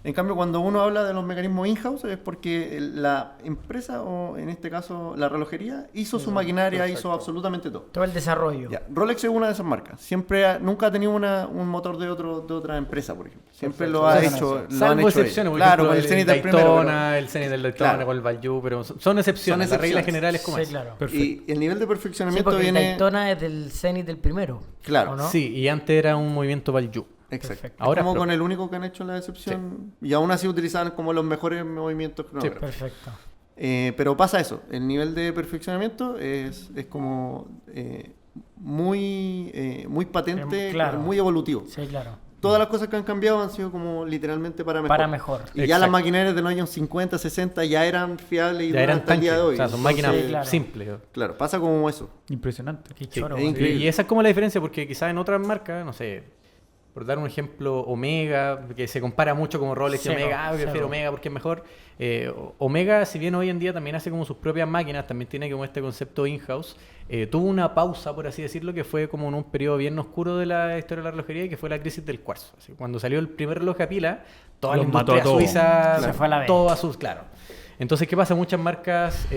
En cambio, cuando uno habla de los mecanismos in-house es porque la empresa, o en este caso la relojería, hizo su maquinaria, hizo absolutamente todo. Todo el desarrollo. Ya, Rolex es una de esas marcas. Nunca ha tenido un motor de otra empresa, por ejemplo. Siempre lo ha hecho. Lo han Salvo hecho excepciones, por claro, ejemplo, con el Zenith del primero. Daytona, el Zenith del Daytona, Claro. con el Value, pero son excepciones. Son La regla excepciones. general es como Sí, es. claro. Y el nivel de Sí, perfeccionamiento porque el viene. Daytona es del Zenith del primero. Claro. ¿o no? Sí, y antes era un movimiento Value. Exacto. Perfecto. Ahora, Como pero- con el único que han hecho la excepción. Y aún así utilizaban como los mejores movimientos cronógrafos. Perfecto. Pero pasa eso, el nivel de perfeccionamiento es como muy patente, Claro. muy evolutivo. Sí, claro. Todas las cosas que han cambiado han sido como literalmente para mejor. Para mejor. Y ya Exacto. las maquinarias de los años 50, 60 ya eran fiables y Ya duran eran hasta el día de tanques. hoy. O sea, son Entonces, máquinas claro. simples. Claro, pasa como eso. Impresionante. Qué Sí, choro. es weón. increíble. Y esa es como la diferencia, porque quizás en otras marcas, no sé, por dar un ejemplo, Omega, que se compara mucho como Rolex y Cero, Omega, prefiero cero. Omega porque es mejor. Omega, si bien hoy en día también hace como sus propias máquinas, también tiene como este concepto in-house, tuvo una pausa, por así decirlo, que fue como en un periodo bien oscuro de la historia de la relojería, que fue la crisis del cuarzo. Así, cuando salió el primer reloj a pila, toda la Los mató a industria todos. suiza Se fue a la vez. todo a sus, claro. Entonces, ¿qué pasa? Muchas marcas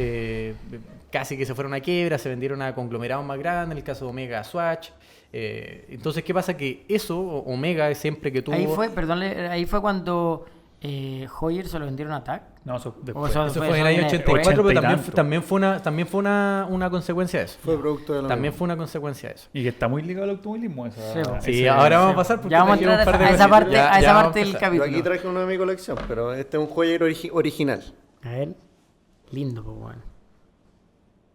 casi que se fueron a quiebra, se vendieron a conglomerados más grandes, en el caso de Omega, Swatch. Entonces, ¿qué pasa? Que eso, Omega, siempre que tuvo... Ahí fue cuando Heuer se lo vendieron a TAC. No, eso O después. sea, Eso Fue- fue en el año son 84, pero 80 y también, tanto. también fue una consecuencia de eso. Fue producto de lo También mismo. fue una consecuencia de eso. Y que está muy ligado al automovilismo. Esa, Sí, po. Sí, ese- ahora vamos a pasar porque Ya vamos a trajimos entrar un par de a esa cositas. parte, Ya- a ya esa vamos parte a del empezar. Yo capítulo. aquí traje uno de mi colección, pero este es un joyer original. A ver. Lindo, pues, bueno.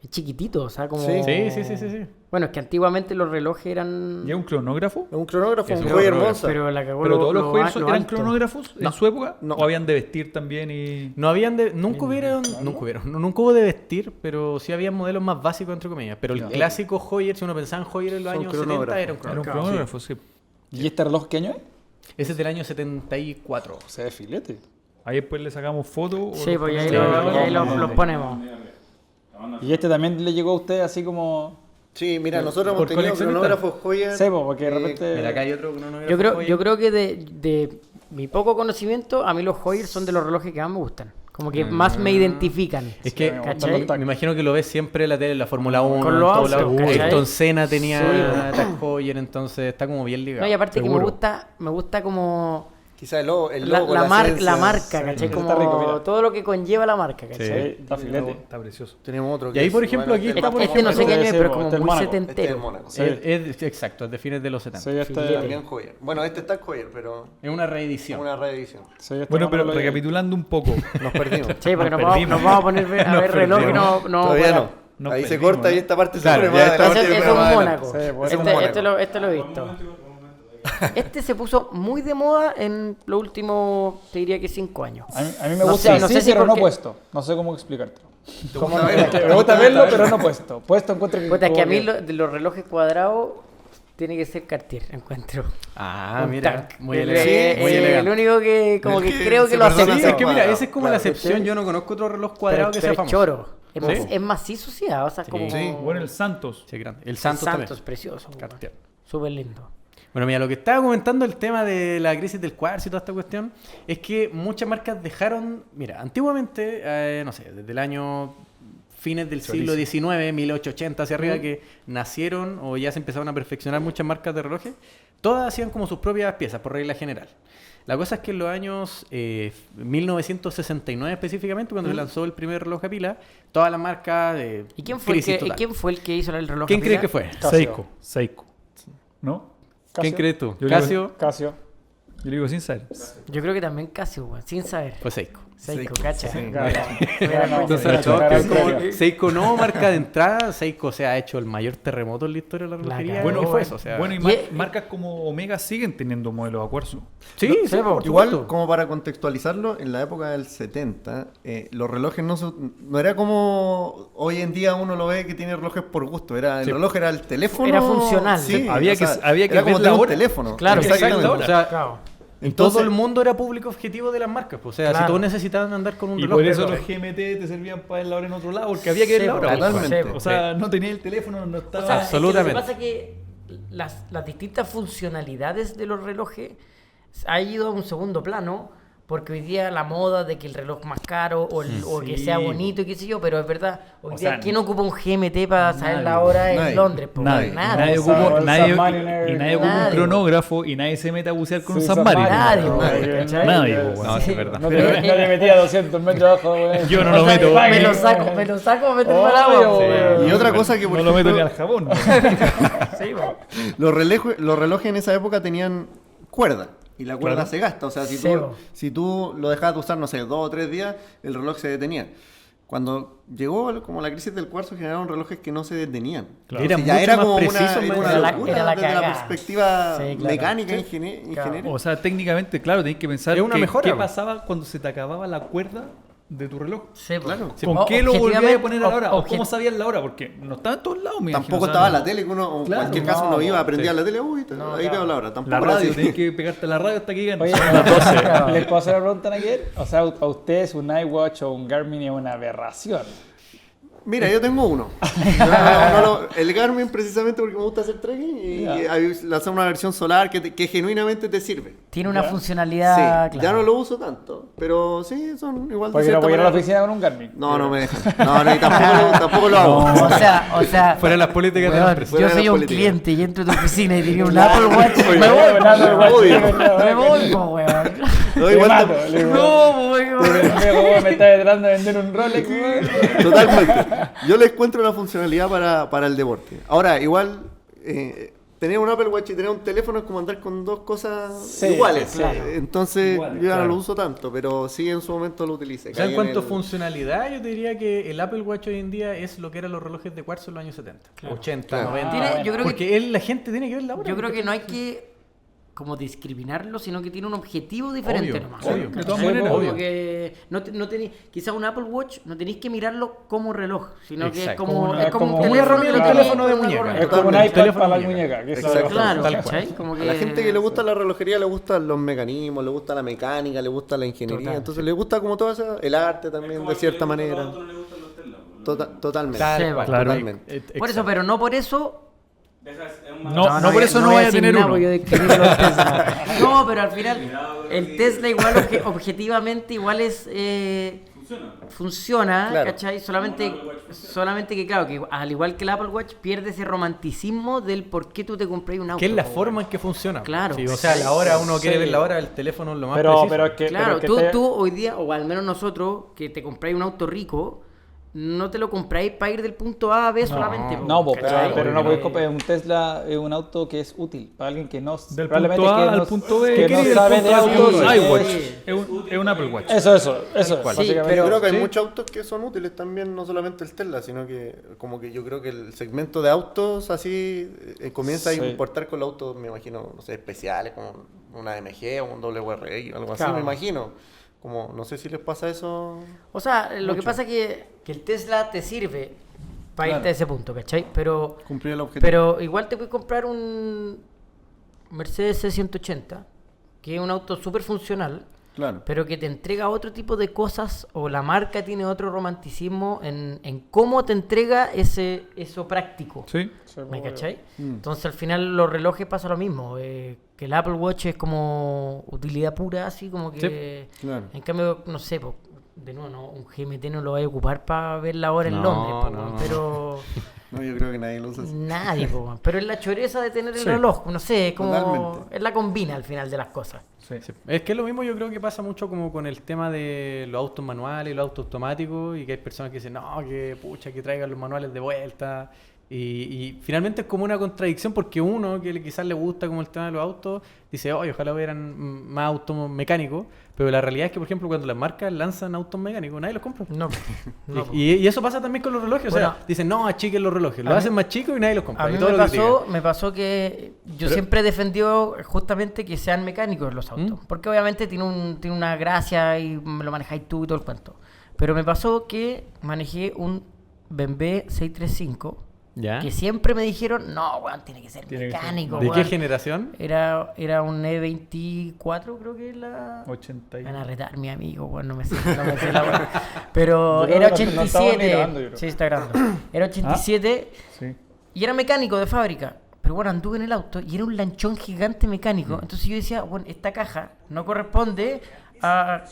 Es chiquitito, o sea, como... Sí. Sí. Bueno, es que antiguamente los relojes eran... ¿Y es un cronógrafo? Es un cronógrafo, Es un un joyer cronógrafo, Monza. Pero la cagó ¿Pero lo- todos los lo juegos a- lo eran alto. cronógrafos en No, su época? no. ¿O habían de vestir también y...? No habían nunca hubo de vestir, pero sí había modelos más básicos, entre comillas. Pero el clásico Heuer, si uno pensaba en Heuer en los Son años 70, era un Era un cronógrafo. cronógrafo, sí. ¿Y este reloj qué año es? Ese es del año 74. O sea, de filete. Ahí después le sacamos fotos. Sí, pues ahí, ponemos- ahí los ponemos. ¿Y este también le llegó a usted así como...? Sí, mira, nosotros Por hemos tenido coleccionista. cronógrafos joyer. Sí, pues, porque de repente... Mira, acá hay otro cronógrafo. Yo creo que de mi poco conocimiento, a mí los Heuer son de los relojes que más me gustan. Como que más me identifican. Es que me gustan ¿cachai? los tac. me imagino que lo ves siempre en la tele, en la Fórmula 1, Con en los todos autos, lados. ¿cachai? Ayrton Senna tenía Sí. Tag Heuer, entonces está como bien ligado. No, y aparte que Seguro. me gusta como Quizá el logo, la esencia. marca, Sí, ¿cachai? está Como rico, mira. todo lo que conlleva la marca, ¿cachai? Sí, está filete. Está precioso. Tenemos otro. Y ahí, es- por ejemplo, aquí este está, es por más Este no sé qué famoso. año es, Sí, pero po, como este es muy Mónaco. Este es setentero. Mónaco. Sí. Exacto, es de fines de los 70. Sí, este... Filete. También joyer. Bueno, este está joyer, pero Es una reedición. una reedición. Sí, este Bueno, no pero lo leí. recapitulando un poco. Nos perdimos. Sí, porque Nos nos perdimos. vamos a poner a Nos ver reloj y perdimos. no Todavía para. no. Nos Ahí se perdimos, corta ¿no? y esta parte se Claro, pone ya más esta adelante. Ese es pero un más Mónaco. adelante. Sí, pues, Es un Este Mónaco. lo he visto. Este se puso muy de moda en los últimos, te diría que 5 años. A mí me No gusta sé, no así, sé si pero no porque- puesto. No sé cómo explicártelo. ¿Cómo la ves? Me gusta verlo, pero no puesto. Puesto encuentro que... Puta, es que a como mí de los relojes cuadrados tiene que ser Cartier, encuentro. Ah, Un mira, Tank. muy El- elegante. Muy el elegante. único que como El que que creo se que lo perdona acepta. Sí, es que mira, cuadrado. esa es como Claro, la excepción. ¿cachai? Yo no conozco otro reloj cuadrado que sea pero es famoso. choro. Es, Sí. es macizo, sí, o sea, como... Sí. Bueno, el Santos. Sí, grande. El El Santos, Santos, también. precioso. Cartier. Súper lindo. Bueno, mira, lo que estaba comentando el tema de la crisis del cuarzo y toda esta cuestión es que muchas marcas dejaron, mira, antiguamente, no sé, desde el año fines del siglo XIX, 1880 hacia arriba, que nacieron o ya se empezaron a perfeccionar muchas marcas de relojes, todas hacían como sus propias piezas, por regla general. La cosa es que en los años 1969 específicamente, cuando se lanzó el primer reloj a pila, todas las marcas de ¿Y quién fue, crisis total. ¿quién fue el que hizo el reloj? ¿Quién a crees pila? que fue? Casio. Seiko. ¿No? ¿Quién Casio. crees tú? Yo digo- ¿Casio? Casio. Yo le digo sin saber. Yo creo que también Casio, weón, sin saber. Fue Seiko. Seiko, cacha. Mira, no, Entonces, mira, todo- cara, es como- serio. Seiko no marca de entrada, Seiko se ha hecho el mayor terremoto en la historia de la La relojería. cagó, Bueno, y fue eso, o sea, bueno, y Y- marcas como Omega siguen teniendo modelos a cuarzo. sí, sí, po. por Igual, supuesto. como para contextualizarlo, en la época del 70, los relojes no era como hoy en día uno lo ve que tiene relojes por gusto. El reloj era el teléfono. Era funcional. Sí, Había o sea, que era como ver la tener un hora. teléfono. Claro, exactamente. exacto. O sea, Claro. Entonces, todo el mundo era público objetivo de las marcas. Pues. O sea, Claro. si todos necesitaban andar con un Y reloj. por eso pero- los GMT te servían para ver la hora en otro lado, porque había que ver la hora. totalmente. O sea, no tenía el teléfono, no estaba... O sea, Absolutamente. es que lo que pasa es que las distintas funcionalidades de los relojes ha ido a un segundo plano, porque hoy día la moda de que el reloj más caro o que Sí. sea bonito y qué sé yo, pero es verdad, hoy O día sea, ¿quién ocupa un GMT para saber nadie, la hora nadie, en Londres? Po? nadie. Nadie Esa ocupó, bolsa nadie, Mariner, y nadie ocupó un nadie. cronógrafo y nadie se mete a bucear con Sí, un submarino. Nadie, Nadie, ¿cachai? Nadie, po, No, weón. sí, es verdad. No te metía 200 metros abajo, güey. Yo no O lo sea, meto. me lo saco, me meto al agua. Obvio, po, weón. Y otra cosa que, por no lo meto ni ejemplo, al jabón. Sí, po. los relojes en esa época tenían cuerda. Y la cuerda Claro. se gasta. O sea, Sí, bo. si tú lo dejabas de usar, no sé, 2 o 3 días, el reloj se detenía. Cuando llegó como la crisis del cuarzo, generaron relojes que no se detenían. Claro. Entonces, Era ya era mucho como más una, preciso, era más- una Era la- locura era la desde la cagada. perspectiva Sí, claro. mecánica Sí. ingeniera. Claro. O sea, técnicamente, claro, tenés que pensar Es una mejora, qué po. pasaba cuando se te acababa la cuerda de tu reloj. Sí, po. Claro. ¿Con O- qué lo volvías a poner a la hora? ¿O objet- cómo sabías la hora? Porque no estaba en todos lados, me Tampoco imagino, o sea, estaba no- la tele, que uno, o en Claro, cualquier caso, no, uno iba, sí. prendía la tele, uy, No, ahí claro. veo la hora. Tampoco La era radio, así. tenés que pegarte a la radio hasta que lleguen Oye, las 12. ¿les puedo hacer una pregunta, Naquiel? O sea, a ustedes un iWatch o un Garmin es una aberración. Mira, yo tengo uno. El Garmin precisamente porque me gusta hacer trekking y Ya. hay lanzar una versión solar que genuinamente te sirve. Tiene una Ya. funcionalidad. Sí, ya claro. no lo uso tanto, pero sí, son igual de Porque no cierta voy a ir a la manera. oficina con un Garmin. No, no me dejan. No, y tampoco lo hago. O sea, Fuera de las políticas de la weón, empresa. Fuera yo de soy las un políticas. cliente y entro a tu oficina y tenía un Apple Watch. Me voy, Un Apple Watch, obvio. me voy, po, weón. No, Le igual mato, le digo, No, po, weón. me está tratando de vender un Rolex, güey. Totalmente. Yo le encuentro la funcionalidad para el deporte. Ahora, igual, tener un Apple Watch y tener un teléfono es como andar con dos cosas Sí, iguales. claro. Entonces, Iguales, yo ya no claro. lo uso tanto, pero sí en su momento lo utilicé. O sea, en Caí cuanto a el- funcionalidad, yo te diría que el Apple Watch hoy en día es lo que eran los relojes de cuarzo en los años 70, 80, Claro. 90. Tiene- yo creo que- Porque la gente tiene que ver la hora. Yo creo que no hay que como discriminarlo, sino que tiene un objetivo diferente Obvio, nomás. obvio, de todas Sí, maneras. Como obvio. que no tenéis, quizás un Apple Watch no tenéis que mirarlo como reloj, sino que es Exacto. como, Como una- es como como un una teléfono, herramienta, que un lo teléfono de tenéis muñeca. con una Es correa. como un Totalmente. iPad Teléfono para la muñeca. muñeca. Que eso Exacto. es Claro, Tal ¿cachai? cual. Como A la gente que le gusta la relojería, le gustan los mecanismos, le gusta la mecánica, le gusta la ingeniería. Total. Entonces le gusta como todo eso, el arte también, de cierta manera. Totalmente. Sí, va. Claro. Totalmente. Por eso, pero no por eso. No, por eso no voy voy a decir tener nada, uno. porque yo describí los Tesla. No, pero al final el Tesla igual objetivamente igual es funciona, Claro. ¿cachai? Solamente que claro, que al igual que el Apple Watch pierde ese romanticismo del por qué tú te compré un auto. Que es la po, forma en que funciona. Claro. Sí, o sea, la hora, uno quiere Sí. ver la hora, el teléfono es lo más Pero preciso. es que. Claro, pero que tú hoy día, o al menos nosotros, que te compráis un auto rico, no te lo compráis para ir del punto A a B solamente. po, No, ¿cachai? pero no Obvio. podéis comprar un Tesla, es un auto que es útil para alguien que no Del probablemente punto A que al no, punto B. que ¿Qué no queréis? sabe Del de punto A al autos. punto B. iWatch. Sí. Es un Apple Watch. Eso, cual. básicamente. pero- Yo creo que hay sí. muchos autos que son útiles también, no solamente el Tesla, sino que como que yo creo que el segmento de autos así comienza Sí. a importar con los autos, me imagino, no sé, especiales, como una MG o un WRX o algo así, Claro. me imagino. Como, no sé si les pasa eso. O sea, lo que Mucho. pasa es que el Tesla te sirve para Claro. irte a ese punto, ¿cachai? Pero Cumplir el objetivo. igual te puedes comprar un Mercedes C180, que es un auto súper funcional, Claro. pero que te entrega otro tipo de cosas, o la marca tiene otro romanticismo en cómo te entrega eso práctico. Sí. ¿Me cachai? Mm. Entonces al final los relojes pasa lo mismo, que el Apple Watch es como utilidad pura, así como que... Claro. En cambio, no sé, po, de nuevo, no, un GMT no lo va a ocupar para ver la hora en No, Londres, po, no, no. pero No, yo creo que nadie lo usa así. nadie, po, pero es la choreza de tener el Sí. reloj, no sé, es como... Totalmente. Es la combina al final de las cosas. Sí. Sí. Es que es lo mismo, yo creo que pasa mucho como con el tema de los autos manuales y los autos automáticos, y que hay personas que dicen, no, que pucha, que traigan los manuales de vuelta. Y finalmente es como una contradicción porque uno que quizás le gusta como el tema de los autos, dice, oye, ojalá hubieran más autos mecánicos, pero la realidad es que, por ejemplo, cuando las marcas lanzan autos mecánicos, nadie los compra. No, no, po. Y eso pasa también con los relojes, o Bueno, sea, dicen, no, achiquen los relojes, a lo mí- hacen más chicos y nadie los compra. A y mí todo lo critican. me pasó que yo Pero- siempre he defendido justamente que sean mecánicos los autos. Porque obviamente tiene una gracia y me lo manejáis tú y todo el cuento. Pero me pasó que manejé un BMW 635 ¿Ya? que siempre me dijeron, no, weón, tiene que ser Tiene que ser- mecánico, ¿De qué weón". generación? Era un E24, creo que es la... 80 y... Van a retar mi amigo, weón, no me sé la weón. Pero Yo creo era que no estamos ni 87. grabando, yo creo. Sí, está grabando. Era 87 Sí. y era mecánico de fábrica. Pero bueno, anduve en el auto y era un lanchón gigante mecánico. Entonces yo decía, bueno, esta caja no corresponde a...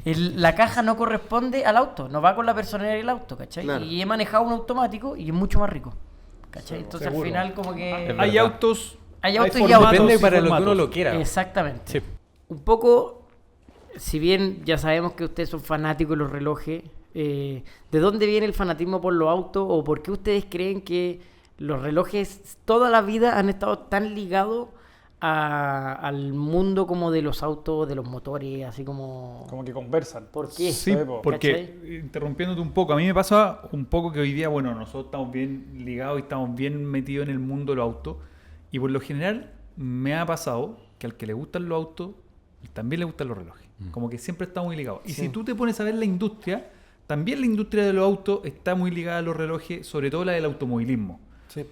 La caja no corresponde al auto, no va con la personalidad del auto, ¿cachai? Claro. Y he manejado un automático y es mucho más rico, ¿cachai? Entonces seguro. al final como que... Es Hay verdad. autos... Hay autos y formatos autos. Depende y para lo que uno formatos. lo quiera. Exactamente. Sí. Un poco, si bien ya sabemos que ustedes son fanáticos de los relojes, ¿de dónde viene el fanatismo por los autos o por qué ustedes creen que los relojes toda la vida han estado tan ligados al mundo como de los autos, de los motores, así como... Como que conversan. ¿Por qué? Sí, Pepo, porque interrumpiéndote un poco, a mí me pasa un poco que hoy día, bueno, nosotros estamos bien ligados y estamos bien metidos en el mundo de los autos y por lo general me ha pasado que al que le gustan los autos también le gustan los relojes, como que siempre está muy ligado. Y si tú te pones a ver la industria, también la industria de los autos está muy ligada a los relojes, sobre todo la del automovilismo. Sí.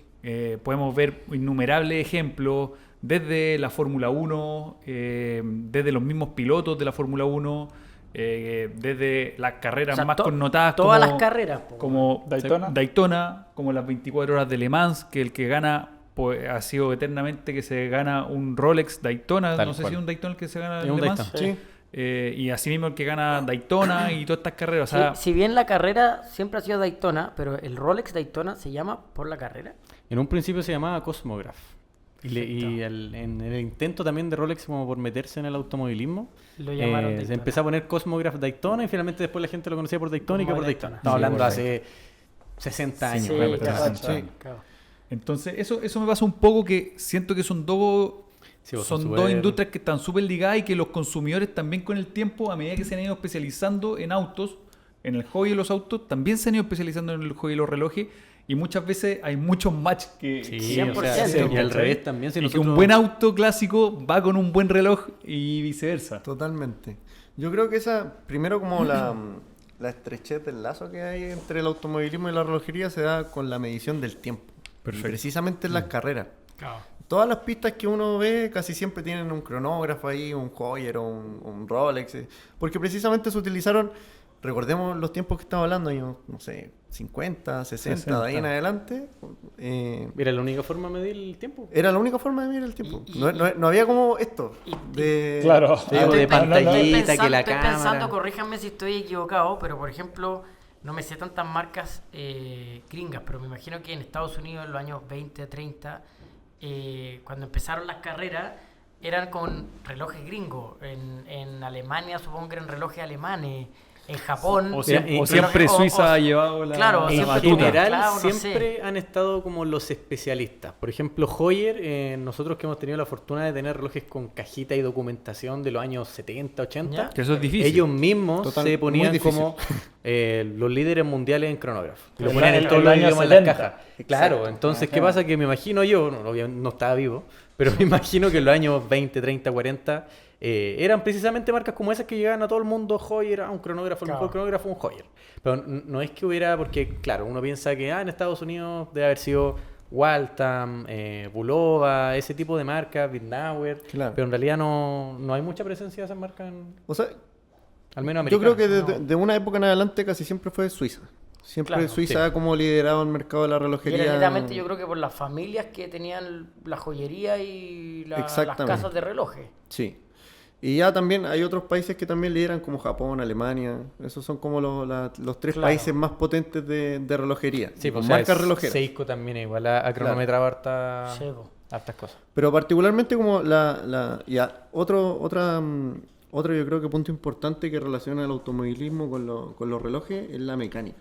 Podemos ver innumerables ejemplos desde la Fórmula 1, desde los mismos pilotos de la Fórmula 1, desde las carreras O sea, más connotadas todas como, las carreras, po. como Daytona. como las 24 horas de Le Mans, que el que gana pues, ha sido eternamente que se gana un Rolex Daytona, Tal no sé cual. si es un Daytona el que se gana Es el un Le Mans. Daytona. Sí. Y así mismo el que gana Daytona y todas estas carreras. O sea, Si bien la carrera siempre ha sido Daytona, pero el Rolex Daytona se llama por la carrera. En un principio se llamaba Cosmograph. En el intento también de Rolex como por meterse en el automovilismo, Lo llamaron se Daytona. empezó a poner Cosmograph Daytona y finalmente después la gente lo conocía por Daytona y que Como por Daytona. Daytona. Estamos Sí, hablando por hace 60 años. Sí, realmente, claro, 60 sí. años. claro. entonces eso me pasa un poco que siento que son dos... Sí, vos son son dos súper- industrias que están súper ligadas y que los consumidores también con el tiempo, a medida que se han ido especializando en autos, en el hobby de los autos, también se han ido especializando en el hobby de los relojes y muchas veces hay muchos match que... Sí, que- o sea, 100%, y al ¿cachai? revés también. Si y que nosotros- un buen auto clásico va con un buen reloj y viceversa. Totalmente. Yo creo que esa, primero como la estrechez del lazo que hay entre el automovilismo y la relojería se da con la medición del tiempo. Perfecto. Y precisamente en las carreras. Todas las pistas que uno ve casi siempre tienen un cronógrafo ahí, un Heuer o un Rolex. Porque precisamente se utilizaron, recordemos los tiempos que estamos hablando, años, no sé, 50, 60, de ahí en 60. adelante. Mira, la única forma de medir el tiempo. Era la única forma de medir el tiempo. Y- No había como esto. De, Claro. Sí, o de pantallita, que la estoy cámara. pensando, corríjanme si estoy equivocado, pero por ejemplo, no me sé tantas marcas gringas, pero me imagino que en Estados Unidos en los años 20, 30, cuando empezaron las carreras, eran con relojes gringos. En Alemania supongo que eran relojes alemanes. En Japón. O Mira, siempre o- Suiza o- ha llevado la, claro, la En siempre batuta. general, Claro, no siempre han estado como los especialistas. Por ejemplo, Heuer, nosotros que hemos tenido la fortuna de tener relojes con cajita y documentación de los años 70, 80, Ya. Que eso es difícil. ellos mismos Total, se muy ponían difícil. como los líderes mundiales en cronógrafo. Y lo En ponían la- en todos en los el año idiomas en las 70. cajas. Claro, Exacto. entonces, ¿qué Ajá. pasa? Que me imagino yo, no estaba vivo, pero me imagino que en los años 20, 30, 40 eran precisamente marcas como esas que llegaban a todo el mundo. Heuer, un cronógrafo, el Claro. mejor cronógrafo, un Heuer. Pero no es que hubiera, porque claro, uno piensa que en Estados Unidos debe haber sido Waltham, Bulova, ese tipo de marcas, Bitnauer, Claro. pero en realidad no hay mucha presencia de esas marcas, O sea, al menos yo creo americanas. que de una época en adelante casi siempre fue Suiza. Siempre Claro, Suiza sí. ha como liderado el mercado de la Y relojería. era netamente, yo creo que por las familias que tenían la joyería y las Exactamente. casas de relojes. Sí. Y ya también hay otros países que también lideran, como Japón, Alemania. Esos son como los tres Claro. países más potentes de relojería. Sí, con pues, o sea, marcas relojeras. Seiko también igual a cronometraba hartas cosas. Pero particularmente como otro yo creo que punto importante que relaciona el automovilismo con los relojes es la mecánica.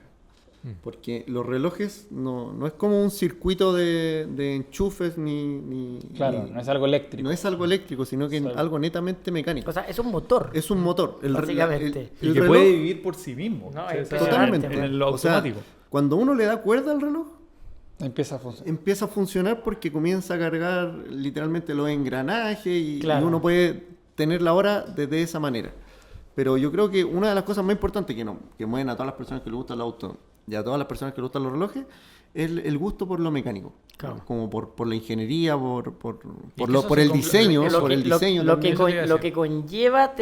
Porque los relojes no es como un circuito de enchufes ni Claro, no es algo eléctrico. no es algo eléctrico, sino que es Claro. algo netamente mecánico. O sea, es un motor. Es un motor. Básicamente. Y el que reloj- puede vivir por sí mismo. No, O sea, es Totalmente. En lo O sea, automático. cuando uno le da cuerda al reloj, Empieza a funcionar. empieza a funcionar porque comienza a cargar literalmente los engranajes y Claro. uno puede tener la hora desde esa manera. Pero yo creo que una de las cosas más importantes que mueven a todas las personas que les gusta el auto y a todas las personas que le gustan los relojes, es el gusto por lo mecánico. Claro. Como por la ingeniería, por que eso por se el diseño, Lo por que- el diseño. lo que también. Eso te iba a lo decir. que conlleva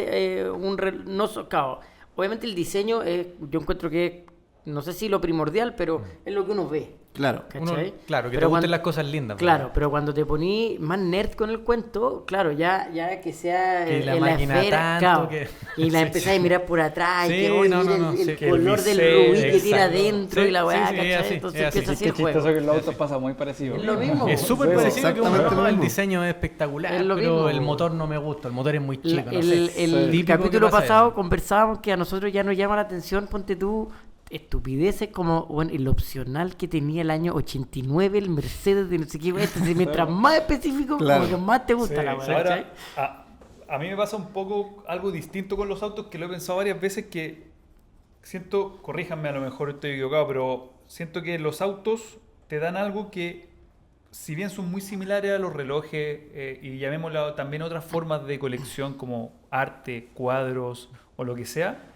no claro, obviamente el diseño yo encuentro que no sé si lo primordial, pero es lo que uno ve. Claro. Uno- ¿Cachai? claro, que Pero te gusten cuando- las cosas lindas. Claro, pero cuando te poní más nerd con el cuento, claro, ya que sea Que la en máquina esfera, tanto claro, que- y la Sí, empezás a mirar por atrás, Sí, y que oye, no, mira no, el sí, que el color del diseño, rubí que tira exacto. adentro Sí, y la weá, sí, sí, ¿cachai? es así, Entonces es así. empieza así Qué el juego. chistoso que los autos pasa muy parecido. Es lo mismo. Es súper Sí, parecido que un exactamente reloj, lo el mismo. diseño es espectacular, Es lo pero mismo. el motor no me gusta, el motor es muy chico, no El sé. el Típico que capítulo pasa pasado eso. conversábamos que a nosotros ya nos llama la atención, ponte tú, estupideces como bueno, el opcional que tenía el año 89, el Mercedes de no sé qué, entonces, mientras más específico, Claro. como que más te gusta Sí, la weá, ahora, ¿cachai? a mí me pasa un poco algo distinto con los autos, que lo he pensado varias veces, que siento, corríjanme, a lo mejor estoy equivocado, pero siento que los autos te dan algo que, si bien son muy similares a los relojes, y llamémoslo también otras formas de colección como arte, cuadros o lo que sea,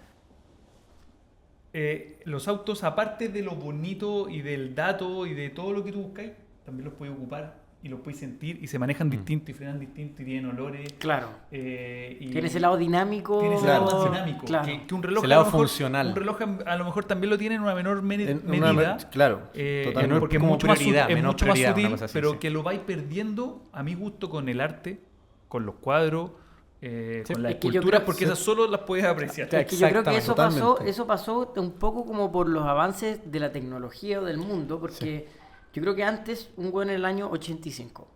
los autos, aparte de lo bonito y del dato y de todo lo que tú buscáis, también los puedes ocupar y los puedes sentir y se manejan distinto y frenan distinto y tienen olores. Claro. Y Tiene ese lado dinámico. tiene ese lado más dinámico. Claro. Que un reloj, Ese lado a lo mejor, funcional. Un reloj a lo mejor también lo tiene en una menor En una medida. claro, Porque totalmente. es como mucho más, prioridad, es menor mucho más prioridad, una sutil, cosa así, pero sí. que lo vais perdiendo, a mi gusto, con el arte, con los cuadros, con las es que yo esculturas, creo- porque esas solo las puedes apreciar. Es que yo creo que Exactamente. eso pasó un poco como por los avances de la tecnología o del mundo, porque yo creo que antes, un güey en el año 85,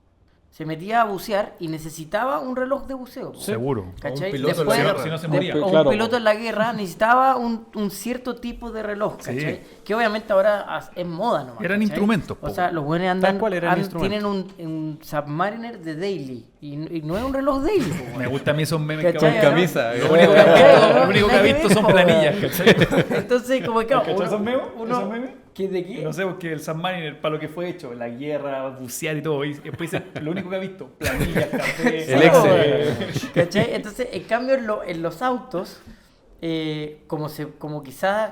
se metía a bucear y necesitaba un reloj de buceo. po. Seguro. ¿Cachai? O un piloto en la Después, guerra. Si no se moría. o un Claro, piloto po. en la guerra necesitaba un cierto tipo de reloj, Sí. ¿cachai? Que obviamente ahora es moda nomás. Eran ¿cachai? instrumentos, O po. sea, los buenos andan, cual eran instrumentos. tienen un Submariner de Daily y no es un reloj Daily. po, Me weón. gustan a mí esos memes que ¿Cachai? van Con camisa, Lo único, ¿Cachai? lo único que Nada ha que visto ver, son po, planillas, weón. ¿cachai? Entonces, como que ¿Cachai esos memes? ¿Esos memes? ¿Qué de qué? No sé, porque el Submariner, para lo que fue hecho, la guerra, bucear y todo, y después dice, lo único que ha visto, planillas, café, El Excel. ¿Cachai? Entonces, en cambio, en los autos, como quizás,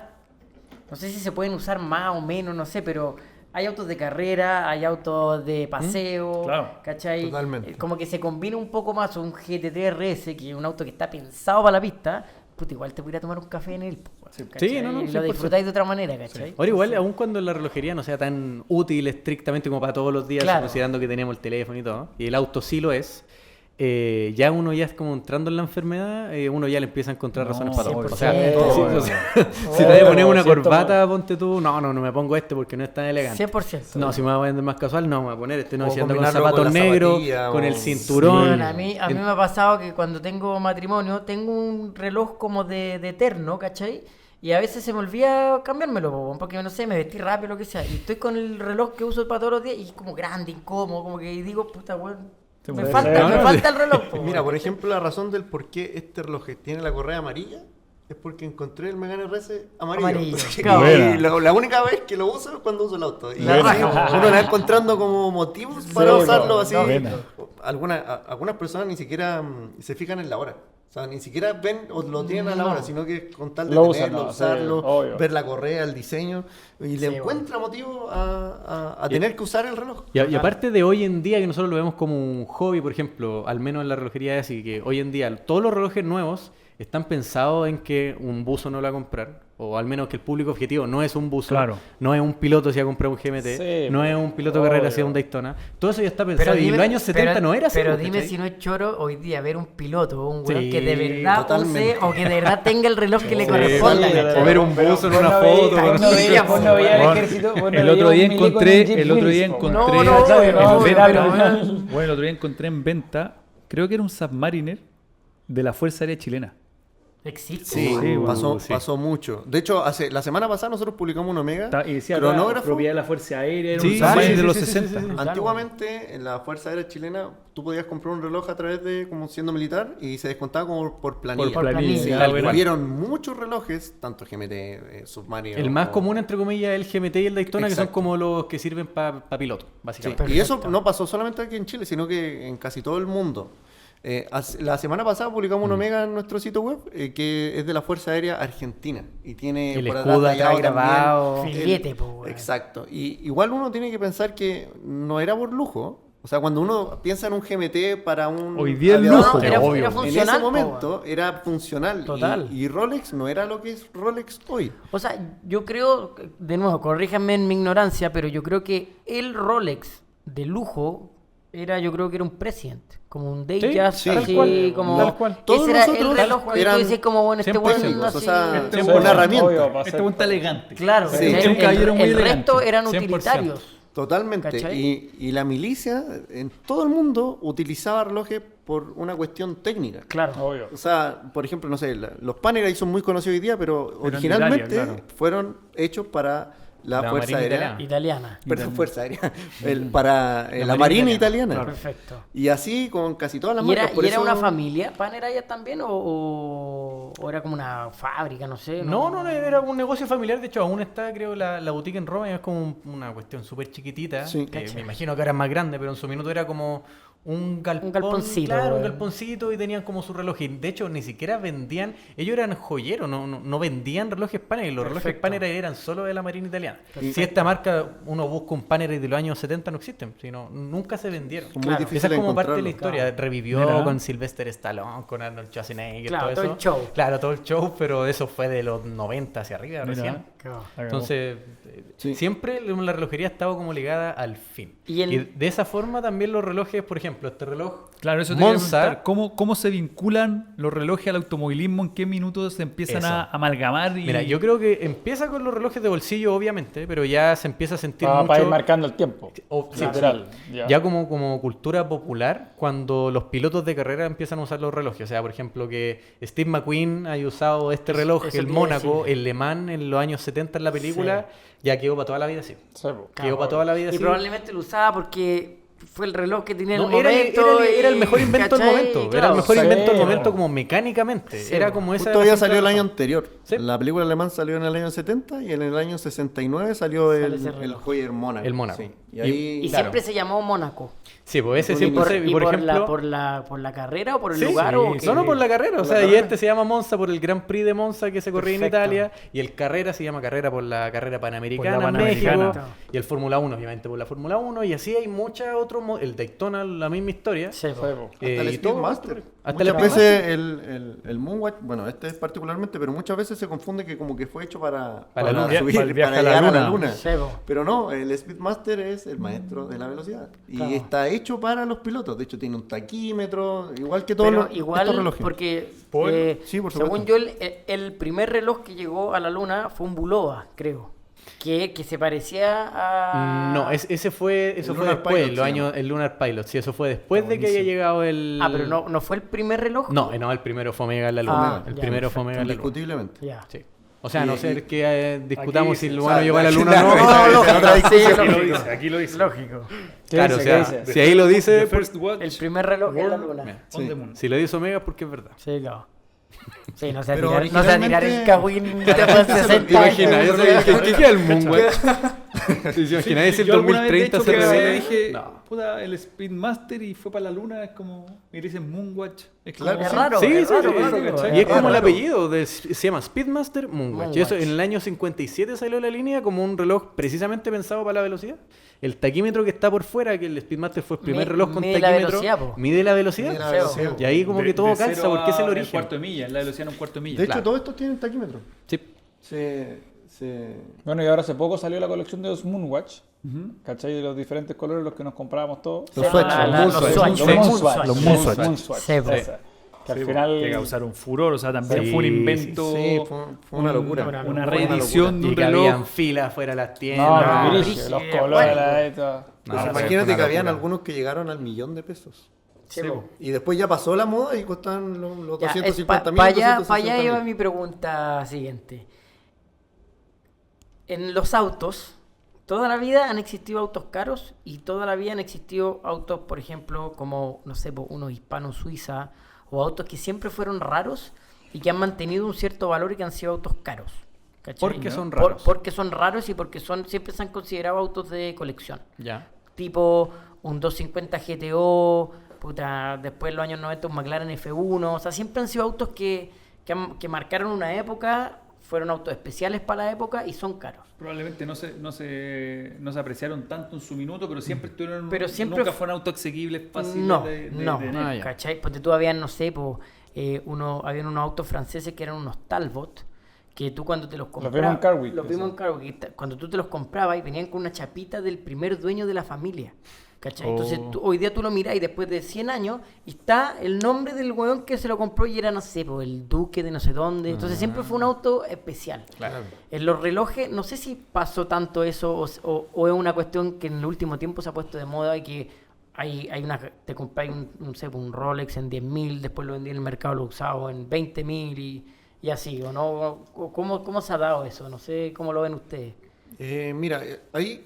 no sé si se pueden usar más o menos, no sé, pero hay autos de carrera, hay autos de paseo, Claro. ¿cachai? Totalmente. Como que se combina un poco más un GT3 RS, que es un auto que está pensado para la pista, puta, igual te podría tomar un café en él, ¿cachai? Sí, no, no, Y lo 100%. disfrutáis de otra manera, ¿cachai? Ahora igual, aun cuando la relojería no sea tan útil estrictamente como para todos los días, Claro. considerando que tenemos el teléfono y todo, y el auto sí lo es, ya uno ya es como entrando en la enfermedad, uno ya le empieza a encontrar No, razones para todo. O 100%. sea, Todo, sí, bueno. o sea, si te vas a poner una Siento corbata, ponte tú, no me pongo este porque no es tan elegante. 100%. No, si me voy a vender más casual, no, me voy a poner este, no, O si ando con combinarlo con zapatos la negros, zapatilla, con el o- cinturón. Bueno, a mí me ha pasado que cuando tengo matrimonio, tengo un reloj como de terno, ¿cachai? Y a veces se me olvida cambiármelo, po, porque no sé, me vestí rápido, lo que sea. Y estoy con el reloj que uso para todos los días y es como grande, incómodo, como que digo, puta, weón, Sí, me puede falta, ser. me falta el reloj. po, Mira, weón. por ejemplo, la razón del por qué este reloj tiene la correa amarilla es porque encontré el Megane RS amarillo. Amarillo, Y claro. la única vez que lo uso es cuando uso el auto. Y La así raja. uno va encontrando como motivos para Sí, usarlo no, así. no, buena. Algunas personas ni siquiera se fijan en la hora. O sea, ni siquiera ven o lo tienen a la No. hora, sino que con tal de Lo usan, tenerlo, no, sí, usarlo, obvio. ver la correa, el diseño, y le Sí, encuentra motivo a tener que usar el reloj. Y aparte de hoy en día, que nosotros lo vemos como un hobby, por ejemplo, al menos en la relojería es así, que hoy en día todos los relojes nuevos están pensados en que un buzo no lo va a comprar, o al menos que el público objetivo no es un buzo, Claro. no es un piloto si va a comprar un GMT, Sí, no es un piloto de carrera si va a un obvio. Daytona. Todo eso ya está pensado. Y en los años 70 no era así. Pero pues, dime ¿cachai? si no es choro hoy día ver un piloto, un weón Sí, que de verdad totalmente. use o que de verdad tenga el reloj que le Sí, corresponda, sí, ¿cachai? O ver un buzo en una foto. Vos con no veías, guías, vos no veías el Bueno, ejército. vos no el veías otro un día milico en un encontré, Jeep el otro día Willys, po. encontré, No, no, ¿cachai? obvio, No, obvio, pero- pero, bueno, el otro día encontré en venta, creo que era un Submariner de la Fuerza Aérea Chilena. Existe. Sí, Sí, pasó, sí. pasó mucho. De hecho, la semana pasada nosotros publicamos un Omega Y decía acá, cronógrafo. propiedad de la Fuerza Aérea, era Sí, un sí, Submariner sí, de sí, los sí, sí, 60. sí, sí. Antiguamente, en la Fuerza Aérea Chilena, tú podías comprar un reloj a través de, como siendo militar, y se descontaba como por planilla. Por planilla. planilla. Ah, bueno. Hubieron muchos relojes, tanto GMT, Submariner. El más o- común, entre comillas, es el GMT y el Daytona, que son Exacto. como los que sirven para piloto, Sí, básicamente. y eso no pasó solamente aquí en Chile, sino que en casi todo el mundo. La semana pasada publicamos un Omega en nuestro sitio web que es de la Fuerza Aérea Argentina y tiene El por escudo atrás tallado grabado. también Filete, po, weón. Exacto. Y igual uno tiene que pensar que no era por lujo. O sea, cuando uno piensa en un GMT para un Hoy día es aviador, lujo, era, obvio. era en funcional, ese po, momento weón. era funcional. Total. Y Rolex no era lo que es Rolex hoy. O sea, yo creo, de nuevo, corríjanme en mi ignorancia, pero yo creo que el Rolex de lujo yo creo que era un President, como un Datejust, sí, así tal cual, como... tal cual. Todos Ese era el nosotros reloj que tú eran dices como, bueno, este 100%, weón o así... sea, Este una weón, herramienta. obvio, para Este hacer- weón está elegante. Claro, Sí. ¿cachai? Es un caballero muy el elegante. resto eran 100%. utilitarios. Totalmente. ¿Cachai? Y la milicia en todo el mundo utilizaba relojes por una cuestión técnica. Claro. Obvio. O sea, por ejemplo, no sé, los Panerai son muy conocidos hoy día, pero Eran de originalmente Italia, claro. fueron hechos para la La Fuerza Marina Aérea. italiana. Italiana. Perdón, Fuerza Aérea. Para la Marina Marina italiana, italiana. Perfecto. Y así con casi todas las ¿Y marcas. era, por y era eso- una familia Panerai también o era como una fábrica, no sé? No, era un negocio familiar. De hecho, aún está, creo, la boutique en Roma. Y es como una cuestión súper chiquitita. Sí. que Cacha. me imagino que ahora es más grande, pero en su minuto era como un galpón. Un galponcito, Claro, un güey. galponcito y tenían como su reloj. Y de hecho, ni siquiera vendían. Ellos eran joyeros, no vendían relojes Panerai. Los relojes Perfecto. Panerai eran solo de la Marina italiana. Perfecto. Si esta marca, uno busca un Panerai de los años 70, no existen. Sino, nunca se vendieron. Muy Claro. difícil Esa es como parte de la encontrarlo. historia. Revivió Mira. con Sylvester Stallone, con Arnold Schwarzenegger, Claro, todo todo eso. el show. Claro, todo el show, pero eso fue de los 90 hacia arriba Mira. recién. Claro. Entonces, Sí. siempre la relojería ha estado como ligada al fin. Y Y, el- de esa forma también los relojes, por ejemplo, este reloj Claro, eso te quería Monza. preguntar. ¿Cómo se vinculan los relojes al automovilismo? ¿En qué minutos se empiezan Eso. a amalgamar? Y... Mira, yo creo que empieza con los relojes de bolsillo, obviamente, pero ya se empieza a sentir Para mucho... ir marcando el tiempo. Sí, Literal. Ya como cultura popular, cuando los pilotos de carrera empiezan a usar los relojes. O sea, por ejemplo, que Steve McQueen haya usado este reloj, eso el te iba a Mónaco, decir. el Le Mans en los años 70 en la película, ya quedó para toda la vida así. Sí, po. Quedó para toda la vida Y así. probablemente lo usaba porque fue el reloj que tenía en No, el era, momento. era el mejor invento del ¿cachai? momento. Era Claro. el mejor Sí, invento del po. momento como mecánicamente. Sí, Era po. como esa. Justo ya la salió el razón. año anterior. Sí. La película alemán salió en el año 70 y en el año 69 salió Sale el ese reloj. Heuer Mónaco. El Mónaco. Sí. Y Y- ahí... Y Claro. siempre se llamó Mónaco. Sí, pues ese Por- siempre. Por, se- y por por, ejemplo. por la carrera o por el Sí, lugar. sí, o sí. qué? No, no, por la carrera. O Por sea, la y carrera. este se llama Monza por el Gran Prix de Monza que se corría en Perfecto. Italia. Y el carrera se llama carrera por la carrera panamericana, Por la en México. Panamericana. Y el Fórmula 1, obviamente, por la Fórmula 1. Y así hay muchas otros. El Daytona, la misma historia. Sí, po. Sí, po. Hasta el y todo- Speedmaster. hasta el Muchas Speedmaster. veces el Moonwatch, bueno, este es particularmente, pero muchas veces se confunde que como que fue hecho para Para la luna. subir, Para el viaje para a la llegar a la luna. luna. Sí, po. Pero no, el Speedmaster es el maestro de la velocidad. Y Claro. está hecho para los pilotos. De hecho, tiene un taquímetro, igual que todos Pero estos igual, relojes. porque Sí, por según supuesto. yo, el primer reloj que llegó a la luna fue un Bulova, creo. Que se parecía a... No, eso fue Lunar después, Pilot los se años, el Lunar Pilot. Sí, eso fue después de que haya llegado el. Ah, pero no fue el primer reloj. No, el primero fue Omega en la luna. Ah, el ya, primero fue Omega en la luna. Indiscutiblemente. Ya. Sí. O sea, a no Y- ser que discutamos aquí si el dice, humano o sea, llegó a la aquí luna la- o no. no, lógico, otra sí, discusión. lógico. Aquí lo dice. Lógico. ¿Qué Claro, dice? o ¿Qué sea, dice? si ahí lo dice, The first watch El primer reloj en la luna. Mira, on Sí. the moon. si lo dice Omega es porque es verdad. Sí, claro. Sí, no sé Pero tirar, no sé tirar el originalmente- cagüín de hace 60 años. ¿Qué queda el Moonwatch? ¿Te imaginas si el Yo alguna vez, de 2030 hecho, se que revela? le dije, No. puta, el Speedmaster y fue para la luna, es como, y le dicen Moonwatch. Es como, Claro, Es sí. raro, Sí, es sí, raro, sí, raro, sí, ¿cachai? Y es como el raro. apellido, se llama Speedmaster Moonwatch. Y eso Moonwatch. en el año 57 salió la línea como un reloj precisamente pensado para la velocidad. El taquímetro que está por fuera, que el Speedmaster fue el primer reloj con Mide la taquímetro, velocidad, po. mide la velocidad. Mide la velocidad. Y ahí como que todo calza cero porque es el a origen. cuarto de milla, la velocidad en un cuarto de milla. De hecho, Claro. todos estos tienen taquímetro. Sí. Bueno, y ahora hace poco salió la colección de los Moonwatch. ¿Cachai? De los diferentes colores, los que nos comprábamos todos. Los Sí, Swatch, la- los la- Moonwatch. los Swatch, Los sí. Moonwatch. Los Moonwatch. Moonwatch. Sí, po. Esa. Que al Sí, final... que causaron furor, o sea, también Sí, fue un invento, Sí, fue una locura. una una locura. reedición de Y un que habían reloj. filas fuera de las No, tiendas. no, no, brígido, los brígido, colores, bueno. la esto. Pues No, imagínate fue que una habían locura. algunos que llegaron al $1.000.000. Sí, Sí, po. po. Y después ya pasó la moda y costaban los Ya, 250.000. para allá 260.000. iba mi pregunta siguiente. En los autos, toda la vida han existido autos caros y toda la vida han existido autos, por ejemplo, como, no sé, unos hispano-suiza o autos que siempre fueron raros y que han mantenido un cierto valor y que han sido autos caros. ¿cachai? Porque son raros. Porque son raros y porque siempre se han considerado autos de colección. Ya. Tipo un 250 GTO puta, después en los años 90 un McLaren F1, o sea, siempre han sido autos que marcaron una época, fueron autos especiales para la época y son caros. Probablemente no se apreciaron tanto en su minuto, pero siempre estuvieron, Pero siempre nunca fueron autos asequibles, fáciles No, de ya. ¿cachai? Porque todavía, no sé, habían unos autos franceses que eran unos Talbot, que tú cuando te los comprabas... vimos en Car Week, Los vimos eso. en Car Week. Cuando tú te los comprabas y venían con una chapita del primer dueño de la familia. ¿Cachai? Entonces hoy día tú lo mirás y después de 100 años y está el nombre del weón que se lo compró y era, no sé, el duque de no sé dónde. Entonces siempre fue un auto especial. Claro. En los relojes, no sé si pasó tanto eso o es una cuestión que en el último tiempo se ha puesto de moda y que te compráis un Rolex en 10.000, después lo vendí en el mercado lo usado en 20.000 y así, ¿o no? ¿Cómo se ha dado eso? No sé cómo lo ven ustedes. Mira, hay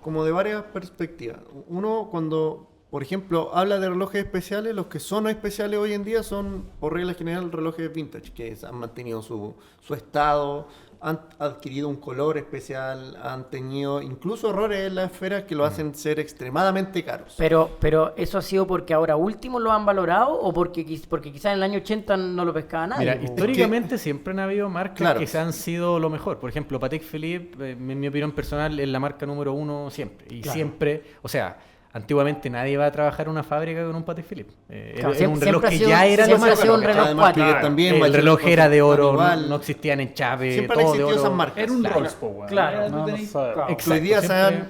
como de varias perspectivas. Uno, cuando, por ejemplo, habla de relojes especiales, los que son especiales hoy en día son, por regla general, relojes vintage, que han mantenido su estado, han adquirido un color especial, han tenido incluso errores en la esfera que lo hacen ser extremadamente caros. Pero ¿eso ha sido porque ahora último lo han valorado o porque quizás en el año 80 no lo pescaba nadie? Mira, po? históricamente siempre han habido marcas Claro. que se han sido lo mejor. Por ejemplo, Patek Philippe, en mi opinión personal, es la marca número 1 siempre. Y Claro. siempre, o sea, antiguamente nadie va a trabajar en una fábrica con un Patek Philippe. Claro, Era un reloj siempre ha que sido- ya era lo siempre ha más sido un caro. reloj Además, cuatro. Piguet también, El Vallejo reloj era de oro, igual. no existían enchapes, Siempre han todo de existido oro. esas marcas. Era un Claro. Rolls, po, weón. Claro, Era- tú no, tenés- no sabe. Claro. Que hoy día se siempre- han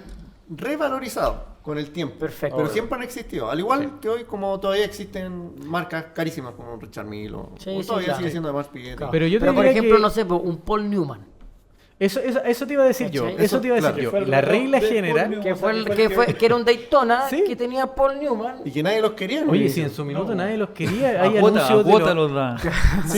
revalorizado con el tiempo. Perfecto. Pero siempre han existido. Al igual que hoy, como todavía existen marcas carísimas como Richard Mille o Sí, sí, todavía claro. sigue siendo además Piguet. Claro. Pero yo te por diría ejemplo, que- no sé, un Paul Newman. Eso te iba a decir yo. ¿Cachai? Eso te iba a decir Claro. yo. Fue el La reloj regla de general. Paul Que era un Daytona Sí. que tenía Paul Newman. Y que nadie los quería. ¿no? Oye, si en su minuto nadie los quería, hay A cuota anuncios de los los, da.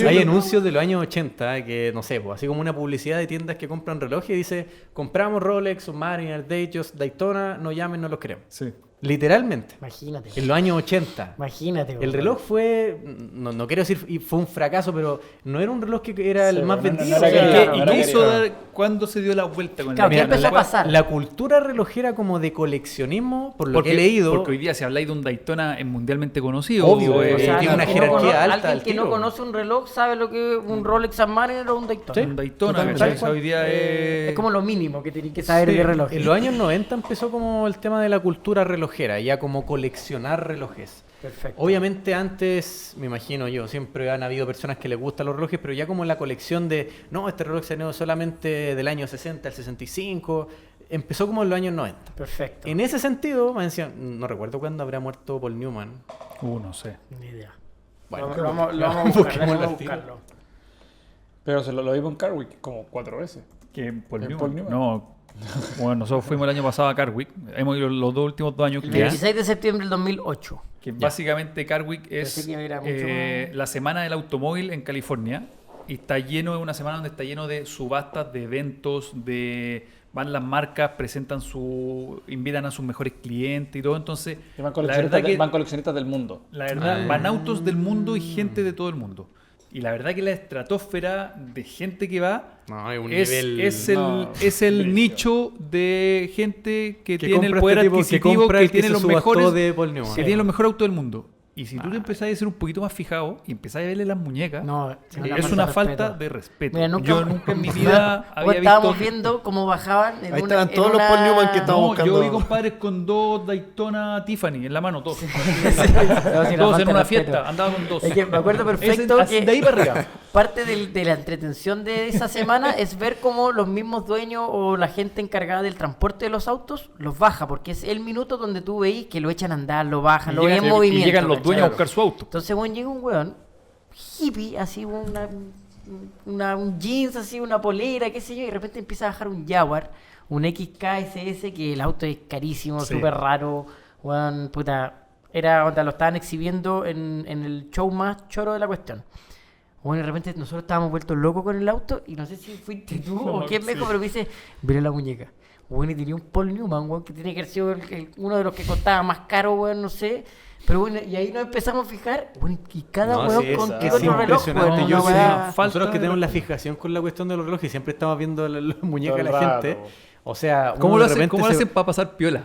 hay anuncios de los años 80 que, no sé, pues, así como una publicidad de tiendas que compran relojes y dice, compramos Rolex, Submariner, Datejust, Daytona, no llamen, no los queremos. Sí. Literalmente. Imagínate. En los años 80. Imagínate. El weón. reloj fue, no quiero decir y fue un fracaso, pero no era un reloj que era Sí, el más no, no, vendido. no era o sea, querido, ¿Y no era qué hizo querido. dar cuándo se dio la vuelta con Claro, el ¿qué empezó a pasar? La cultura relojera como de coleccionismo, por lo Porque que he leído, Porque hoy día si habláis de un Daytona es mundialmente conocido. Obvio, es- O sea, tiene una alguien que no jerarquía cono- alta Alguien al que no tiro. conoce un reloj sabe lo que es un Rolex Submariner o un Daytona. Sí. un Daytona, Totalmente. ¿cachai? Tal cual. Hoy día Es como lo mínimo que tienen que saber Sí, de reloj. en los años 90 empezó como el tema de la cultura relojera, ya como coleccionar relojes. Perfecto. Obviamente antes, me imagino yo, siempre han habido personas que les gustan los relojes, pero ya como la colección de, no, este reloj se ha solamente del año 60 al 65, empezó como en los años 90. Perfecto. En ese sentido, me decían, no recuerdo cuándo habrá muerto Paul Newman. no sé. Ni idea. Bueno, lo vamos a buscar, busquémoslo déjame al tiro. buscarlo. Pero lo vimos en Car Week como 4 veces. ¿Que Paul ¿En Newman? Paul Newman? No. Bueno, nosotros fuimos el año pasado a Carwick. Hemos ido los dos últimos 2 años El que 26 de septiembre del 2008. que básicamente Carwick Pensé es que era mucho la semana del automóvil en California y está lleno, es una semana donde está lleno de subastas, de eventos, van las marcas, invitan a sus mejores clientes y todo, entonces Y van la verdad que van coleccionistas del mundo. la verdad van autos del mundo y gente de todo el mundo. Y la verdad que la estratosfera de gente que va No, es un es, nivel... es el, no, es el brígido. nicho de gente que tiene compra el poder este tipo, adquisitivo, compra que el tiene se los subastó mejores de Paul Newman. que tiene los mejores autos del mundo. Y si tú te empezás a ser un poquito más fijado y empezás a verle las muñecas, No, es una falta de respeto. Mira, nunca, Yo nunca en mi vida o había estábamos visto... viendo cómo bajaban en Ahí una, estaban en todos los una- Paul Newman que estaban No, buscando. yo vi compadres con 2 Daytona Tiffany en la mano, todos. No, si era Todos falta en de una respeto. fiesta, andaba con 2. Es que me acuerdo perfecto que de ahí para arriba. parte de la entretención de esa semana es ver cómo los mismos dueños o la gente encargada del transporte de los autos los baja, porque es el minuto donde tú veis que lo echan a andar, lo bajan, lo ven en movimiento. Y llegan los ¿cachai? dueños a buscar su auto. Entonces, bueno, llega un weón hippie, así un jeans, así una polera, qué sé yo, y de repente empieza a bajar un Jaguar, un XKSS, que el auto es carísimo, Sí. súper raro, weón, puta, era onda, lo estaban exhibiendo en el show más choro de la cuestión. Bueno, y de repente nosotros estábamos vueltos locos con el auto, y no sé si fuiste tú o quién me dijo, pero me dice, mira la muñeca. Bueno, y tenía un Paul Newman, weón, que tiene que haber sido uno de los que costaba más caro, weón, no sé. Pero bueno, y ahí nos empezamos a fijar, bueno, y cada No, weón sí, con es qué otro reloj, impresionante. weón, Yo una sé, weá- nosotros que tenemos la fijación con la cuestión de los relojes, siempre estamos viendo la muñeca de Todo la el gente. rato. O sea, ¿Cómo uno lo de hacen, repente ¿cómo lo se- hacen para pasar piola?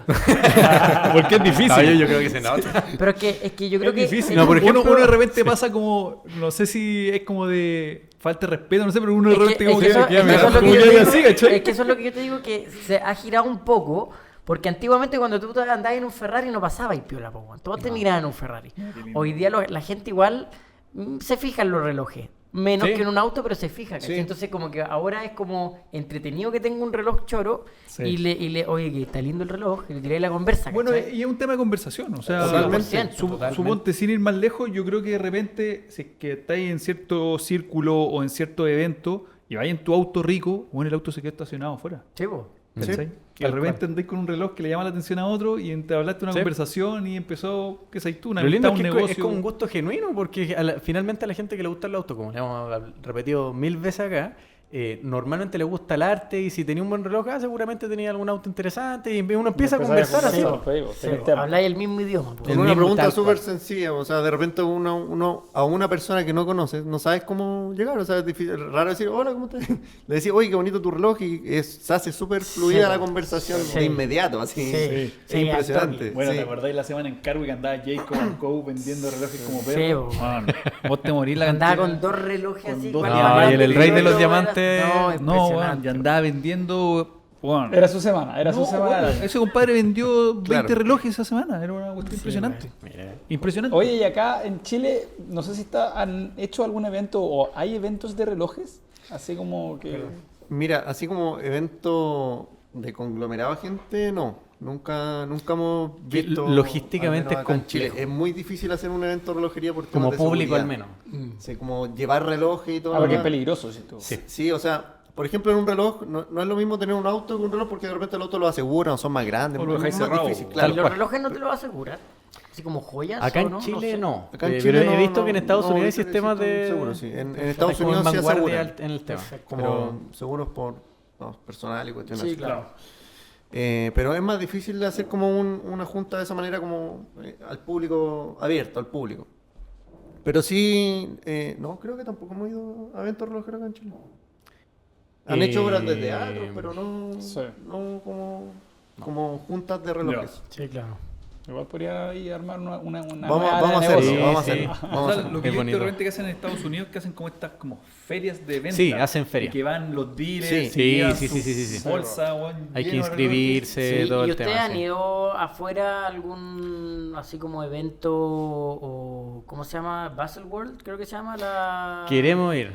Porque es difícil. No, yo creo que se nota. Pero es que yo creo Es que... difícil. No, por uno, ejemplo- uno de repente pasa como, no sé si es como de falta de respeto, no sé, pero uno de repente como que eso es lo como que yo que te digo, así, ¿cachai? es que eso es lo que yo te digo, que se ha girado un poco, porque antiguamente cuando tú andabas en un Ferrari no pasaba y piola, po, weón. Todos te miraban en un Ferrari. Hoy día la gente igual se fija en los relojes. Menos Sí. que en un auto, pero se fija, ¿cachai? Sí. Entonces como que ahora es como entretenido que tenga un reloj choro Sí. y oye, que está lindo el reloj, y le tiré la conversa, Bueno, ¿cachai? y es un tema de conversación, o sea, Totalmente, suponte sin ir más lejos, yo creo que de repente, si es que estáis en cierto círculo o en cierto evento y vais en tu auto rico, bueno, el auto se queda estacionado afuera. Sí, po. ¿Cachai? Sí, De tal repente andáis con un reloj que le llama la atención a otro y te hablaste una Sí. conversación y empezó, qué sabes tú, una Lo lindo amistad, es un que es negocio. como un gusto genuino, porque finalmente a la gente que le gusta el auto, como le hemos repetido 1000 veces acá, normalmente le gusta el arte y si tenía un buen reloj, seguramente tenía algún auto interesante y uno empieza a conversar así. Sí, habláis el mismo idioma. po. Es una mismo pregunta tal súper cual. sencilla, o sea, de repente uno a una persona que no conoces, no sabes cómo llegar, o sea, es difícil, raro decir, hola, ¿cómo estás? Le decís, oye, qué bonito tu reloj, y se hace súper fluida la conversación Sí. de inmediato, así, Sí. es Sí, impresionante. Bueno, sí. ¿te acordáis la semana en Carwick andaba Jacob Co vendiendo relojes como Sí, perro? po. Man, vos te morís la Andaba cantidad. con dos relojes así. dos- igual No, más y el grandes, rey de pero los diamantes- No, weón, impresionante. y andaba vendiendo. Weón. Era su semana, era No, su semana. weón, ese compadre vendió 20 Claro. relojes esa semana. Era una cuestión impresionante. Mira. Impresionante. Oye, y acá en Chile, no sé si han hecho algún evento o hay eventos de relojes, así como que... Mira, así como evento de conglomerado de gente, no. Nunca hemos Que visto. logísticamente al menos es acá en Chile. complejo. Es muy difícil hacer un evento de relojería por Como temas de público seguridad. al menos. Sí, como llevar relojes y todo. Ah, lo porque es demás. peligroso, si tú. Sí, o sea, por ejemplo, en un reloj no es lo mismo tener un auto que un reloj porque de repente el auto lo aseguran o son más grandes. O lo es dejáis más cerrado. difícil, Y claro. los cual. relojes no te lo aseguran. Así como joyas. Acá o en no, Chile sé. no. Acá en Pero Chile he visto no, que en Estados no, Unidos hay yo creo que sistemas sí, de. seguro, sí. En Están Estados como Unidos sí vanguardia aseguran. en el tema. Como Pero- seguros por personal y cuestiones Sí, así. claro. Pero es más difícil de hacer como una junta de esa manera como al público, abierto al público. Pero sí, no, creo que tampoco hemos ido a eventos relojeros acá en Chile. Han hecho obras de teatro, pero no, Sí. no como juntas de relojes. Sí, claro. Igual podría ahí armar una Vamos, nueva vamos a área de hacerlo, negocio. vamos a Sí, hacerlo. sí. Vamos a O sea, hacerlo. lo que Es yo he visto bonito. de repente que hacen en Estados Unidos, que hacen como estas como ferias de venta. Sí, hacen feria. Y que van los dealers, Sí. y Sí, llevan sí, su sí, sí, sí. bolsa, weón, Hay que lleno de inscribirse, Sí, todo ¿y el ustedes tema. han sí. ido afuera a algún así como evento o cómo se llama? Baselworld, creo que se llama la... Queremos ir.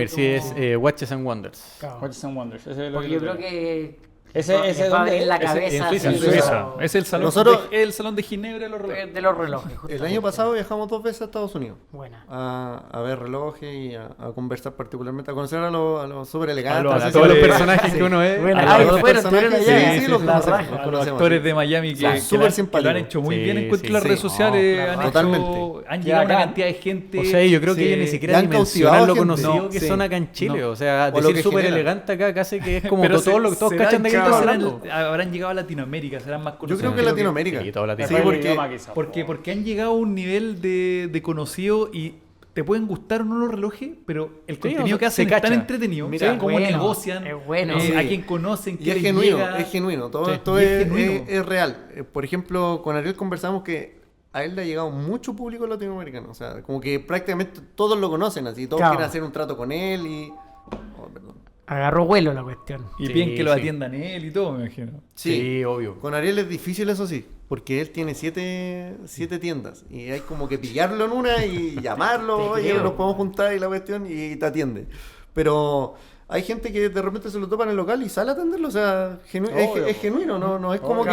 Sí, es Watches and Wonders. Claro. Watches and Wonders. Ese es lo Porque yo creo que Ese les va a ¿dónde abrir la es? cabeza en así, Suiza, En en Suiza. Es el salón, Nosotros- el salón de Ginebra de los relojes. de los relojes. El justamente. año pasado viajamos 2 veces a Estados Unidos. Buena. A ver relojes y a conversar particularmente, a conocer a los súper elegantes. A los así Todos los actores. personajes que uno ve. Bueno, A ah, los fueron, personajes, estuvieron allá. sí, Sí, los la conocemos, raja. los A los conocemos, actores sí. de Miami Son que súper lo han simpáticos. hecho muy Sí, bien. Encuentro sí, las sí. redes sociales No, han totalmente. hecho, han Ya llegado una acá. cantidad de gente. O sea, yo creo que se- ellos ni siquiera ya han dimensionan cautivado lo gente. conocido No, que sí. son acá en Chile. No. O sea, O lo decir que súper generan. elegante acá casi que es como Pero todos los todos ¿será cachan de qué que estamos serán- hablando. habrán llegado a Latinoamérica, serán más Yo conocidos. creo que Latinoamérica. Sí, toda Depende Sí, del porque idioma, quizá. Porque han llegado a un nivel de conocido y te pueden gustar o no los relojes, pero el contenido o sea, que hacen se es tan cacha. entretenido. Mira, o sea, cómo bueno, negocian, es bueno. Sí. a quién conocen, Y qué es les genuino, llega. es genuino. Todo, Sí, todo y es, genuino. es real. Por ejemplo, con Ariel conversamos que a él le ha llegado mucho público latinoamericano. O sea, como que prácticamente todos lo conocen así. Todos Claro. quieren hacer un trato con él y... Oh, perdón. Agarró vuelo la cuestión. Y Sí, bien que lo sí. atiendan él y todo, me imagino. Sí, obvio. Con Ariel es difícil eso sí, porque él tiene 7 tiendas y hay como que pillarlo en una y llamarlo, Te oye, creo. nos podemos juntar y la cuestión y te atiende. Pero hay gente que de repente se lo topa en el local y sale a atenderlo, o sea, Obvio. es genuino, no es como Obvio.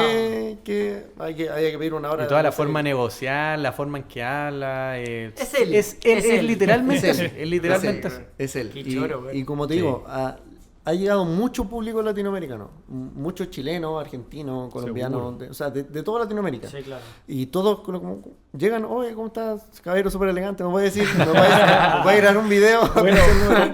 que haya que pedir una hora. Y toda la no sé. forma de negociar, la forma en que habla. Es él, Es es él. literalmente Es así. él, Es literalmente así. Es él. Qué Y, choro, güey. y como te digo, ha llegado mucho público latinoamericano, muchos chilenos, argentinos, colombianos, o sea, de toda Latinoamérica. Sí, claro. Y todos como llegan, oye, ¿cómo estás? Caballero súper elegante, ¿me puede decir? ¿Me puede grabar un video? Bueno,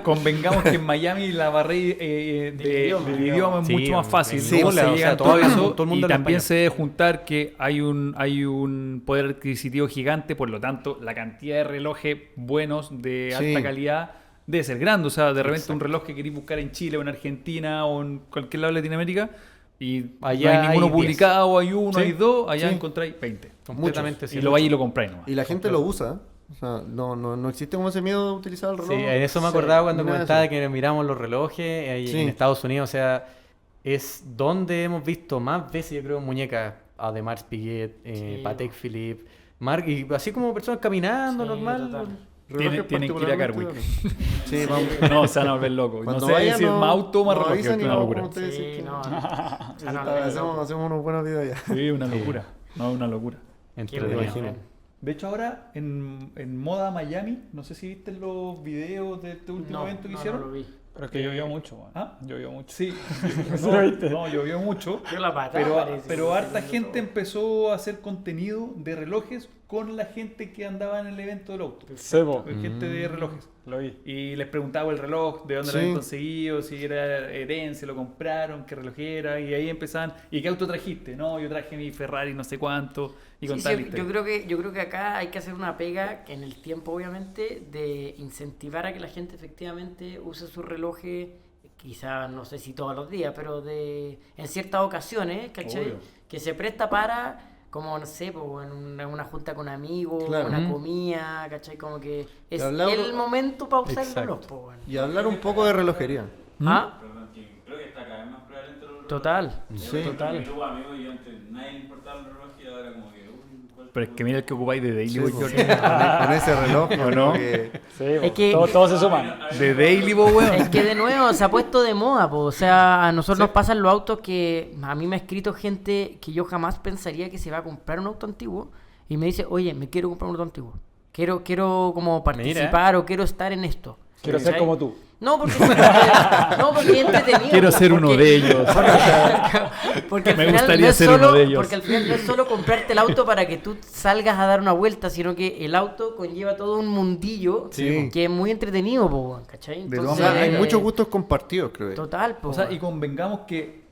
convengamos que en Miami la barrera del idioma es Sí, mucho más fácil. sí, ¿no? o sea, Se llegan todo eso, el mundo y habla también español. se debe juntar que hay un poder adquisitivo gigante, por lo tanto, la cantidad de relojes buenos de Sí. alta calidad debe ser grande. O sea, de repente un reloj que queréis buscar en Chile o en Argentina o en cualquier lado de Latinoamérica, Y Allá no hay ninguno hay 10. publicado, hay uno, Sí, hay dos, allá sí. encontráis 20. Completamente Y cierto. lo vais y lo compráis nomás. Y la gente lo usa. O sea, no existe como ese miedo de utilizar el reloj. Sí, en eso me Sí, acordaba cuando ni nada de comentaba eso. que miramos los relojes ahí Sí. en Estados Unidos. O sea, es donde hemos visto más veces, yo creo, muñecas de Marc Piguet, Sí, Patek Philippe, Marc, y así como personas caminando Sí, normal. total. Relojes Tienen que ir a Carwick. particularmente- Sí, vamos. No, se van a volver locos. No Cuando sé vayan, decir más auto o más nos reloj, avisan es y una vamos locura. con ustedes, Sí, sí, no. hacemos unos buenos videos ya. Sí, una locura. No, una locura. Entretenido. imagino. De hecho, ahora en Moda Miami, no sé si viste los videos de este último evento que hicieron. No lo vi. Pero es que llovió mucho, man. ¿Ah? Llovió mucho. Sí, ¿Sí lo viste? no, llovió mucho. Yo la patada Pero, parece, pero sí, harta sí, gente todo. empezó a hacer contenido de relojes con la gente que andaba en el evento del auto. Sebo, Gente de relojes. lo vi. Y les preguntaba el reloj, de dónde lo Sí. habían conseguido, si era herencia, lo compraron, qué reloj era, y ahí empezaban, ¿y qué auto trajiste? No, yo traje mi Ferrari no sé cuánto, y Sí, contar sí, la historia. yo creo que acá hay que hacer una pega en el tiempo, obviamente, de incentivar a que la gente efectivamente use sus relojes, quizás no sé si todos los días, pero en ciertas ocasiones, ¿cachai? Obvio. Que se presta para, como no sé, pues, en una junta con amigos, Claro. una comida, ¿cachai? Como que es hablamos- el momento para usar el Exacto. reloj, pues, bueno. Y hablar un poco de relojería. ¿Ah? Perdón, que creo que está cada vez más prevalente los Total, Sí. total. Mi grupo de amigos, yo antes nadie le importaba el reloj y ahora como que... ¿cuál Pero es que mira el que ocupáis de Daily, Sí, Boy, pues, Jordan. con ese reloj, ¿O no? que Sí, Es que- todos se suman. De Daily, po, weón. Es que de nuevo se ha puesto de moda, po. O sea, a nosotros nos pasan los autos que a mí me ha escrito gente que yo jamás pensaría que se va a comprar un auto antiguo y me dice, oye, me quiero comprar un auto antiguo. Quiero como participar o quiero estar en esto. Quiero ser ¿Cachai? como tú. No, porque es entretenido. Quiero ser uno porque- de ellos. Porque al Me final gustaría no es ser uno solo, de ellos. porque al final no es solo comprarte el auto para que tú salgas a dar una vuelta, sino que el auto conlleva todo un mundillo Sí. que es muy entretenido, po, ¿cachai? De o todas sea, hay maneras, muchos gustos compartidos, creo yo. Total, po. O sea, y convengamos que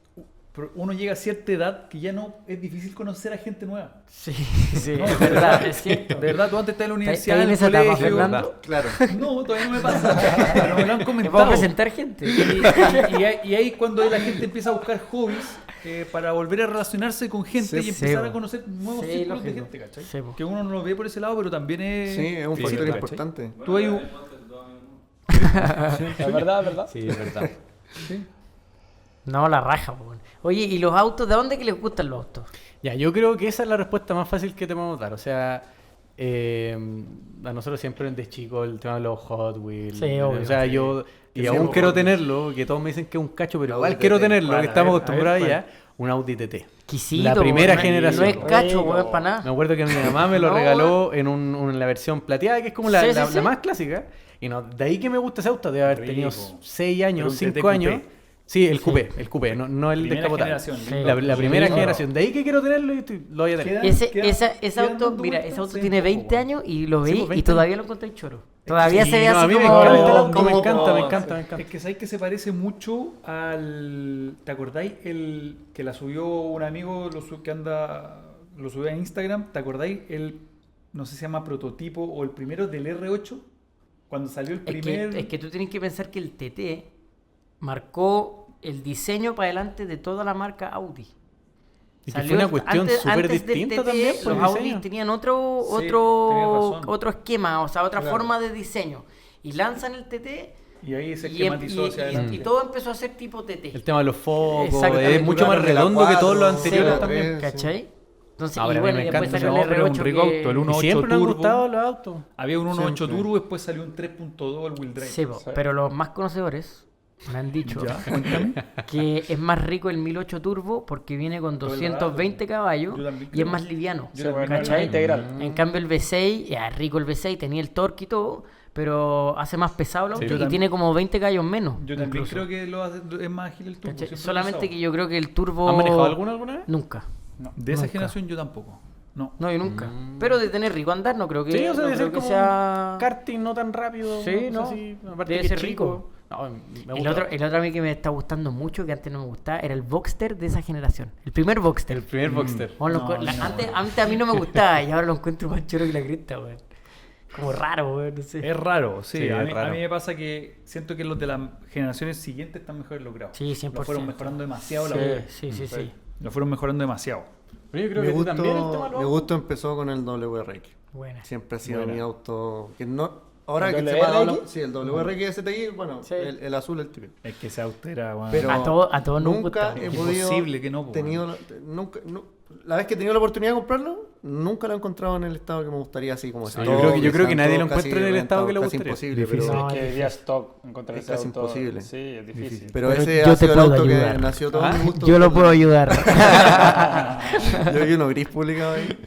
uno llega a cierta edad que ya no es difícil conocer a gente nueva. Sí, sí, No, es verdad, es cierto. De verdad, tú antes estás en la universidad, ¿Está en en el esa etapa, colegio. Fernando? Claro. No, todavía no me pasa. Pero me lo han Te comentado. puedo presentar gente. Y ahí cuando la gente empieza a buscar hobbies para volver a relacionarse con gente Sí, y sí, empezar bo. a conocer nuevos Sí, círculos de lógico. gente, ¿cachai? Sí, bo. Que uno no lo ve por ese lado, pero también es... Sí, es un factor ¿cachai? importante. Tú hay un... Es verdad, ¿verdad? Sí, es verdad. No, la raja, po. Oye, ¿y los autos? ¿De dónde que les gustan los autos? Ya, yo creo que esa es la respuesta más fácil que te podemos dar. O sea, a nosotros siempre desde chico el tema de los Hot Wheels. Sí, obvio. O sea, yo y Sí, aún sí, quiero Hot Wheels. tenerlo, que todos me dicen que es un cacho, pero Audi igual quiero TT. tenerlo, ¿Cuál? que estamos A ver, acostumbrados ¿cuál? ya, un Audi TT. Quisito, La po, primera no es- generación. No es cacho, Rico. weón, para Me nada. acuerdo que mi mamá me lo No, regaló en la versión plateada, que es como la, Sí, sí, la- sí. la más clásica. Y no, de ahí que me gusta ese auto, debe haber Rico. tenido 6 Pero años, un TT 5 años. coupé. Sí, el coupé, no el Primera descapotable. generación. Sí. La primera Sí, generación. De ahí que quiero tenerlo y lo voy a tener. Queda- Ese quedan auto, dando mira, vueltas, ese auto sí, tiene un poco, 20 weón. años y lo Sí, veí pues, y 20 todavía lo encontré choro. Todavía Sí, se ve no, así a mí me como... encanta el auto, como- me encanta, me No, encanta, me encanta. Es que sabéis que se parece mucho al... ¿Te acordáis el que la subió un amigo lo subió a Instagram? ¿Te acordáis el, no sé si se llama prototipo o el primero del R8? Cuando salió el primer... Es que tú tienes que pensar que el TT marcó el diseño para adelante de toda la marca Audi. Y que fue una cuestión súper antes del distinta TT, también por los el Audi diseño. tenían Sí, tenés razón. otro esquema, o sea, otra Claro. forma de diseño. Y lanzan el TT Y ahí se y, esquematizó hacia adelante. y todo empezó a ser tipo TT. El tema de los focos, Exactamente. es mucho más Claro, de la redondo que 4, todos los sí, anteriores la también. 3. ¿Cachai? Entonces, Ahora, y a mí bueno, me y después encanta salió ese el auto, era un R8 rico auto, el que... 1.8 Y siempre nos han turbo. gustado los autos. Había un 1.8 Siempre. turbo, después salió un 3.2 al wheel drive. Sí, po, pero los más conocedores me han dicho Ya, cuéntame. que es más rico el 1008 Turbo porque viene con Todo el 220 caballos Yo también y creo. es más liviano. Sí, bueno, ¿cachai? es integral. En cambio el V6, ya es rico el V6, tenía el torque y todo, pero hace más pesado el auto Sí, y yo también- tiene como 20 caballos menos. Yo también incluso. creo que es más ágil el turbo. ¿Cachai? siempre lo he Solamente usado. que yo creo que el turbo... ¿Han manejado alguna vez? Nunca. De esa Nunca. generación yo tampoco. No. No, yo nunca. Pero de tener rico andar no creo que, Sí, o sea, no debe creo ser que como sea... un karting no tan rápido. Sí, una cosa no. así, aparte Debe que ser es rico. chico. No, me El gusta. otro a mí que me está gustando mucho, que antes no me gustaba, era el Boxster de esa generación. El primer Boxster. El primer Boxster. Oh, No, no. antes a mí no me gustaba y ahora lo encuentro más choro que la cresta, weón. como raro, weón, no sé. Es raro, sí. Sí, a es mí, raro. a mí me pasa que siento que los de las generaciones siguientes están mejor logrados. Sí, 100%. Lo fueron mejorando demasiado. Sí. Lo fueron mejorando demasiado. Pero yo creo Mi que tú también el tema gusto, lo mi gusto empezó con el WRX. Buena. Siempre ha sido Buena. mi auto. Que no, ahora ¿El que se llama WRX? sí, el WRX STI, bueno, Sí. el azul, el típico. Es que ese auto era, bueno, Pero A todos nos nunca gusta. he Es podido. imposible que no, po, tenido, nunca, la vez que he tenido la oportunidad de comprarlo, nunca lo he encontrado en el estado que me gustaría, así como Sí, ese yo todo, creo que están nadie lo todos casi encuentra en el estado que le casi gustaría. imposible, Difícil. pero, No, Es que difícil. hoy día stock encontrar Es ese casi auto, imposible. Sí, es difícil. pero Pero ese yo ha te sido el puedo auto ayudar. que nació todo mi gusto. Yo lo puedo ayudar. Yo vi uno gris publicado ahí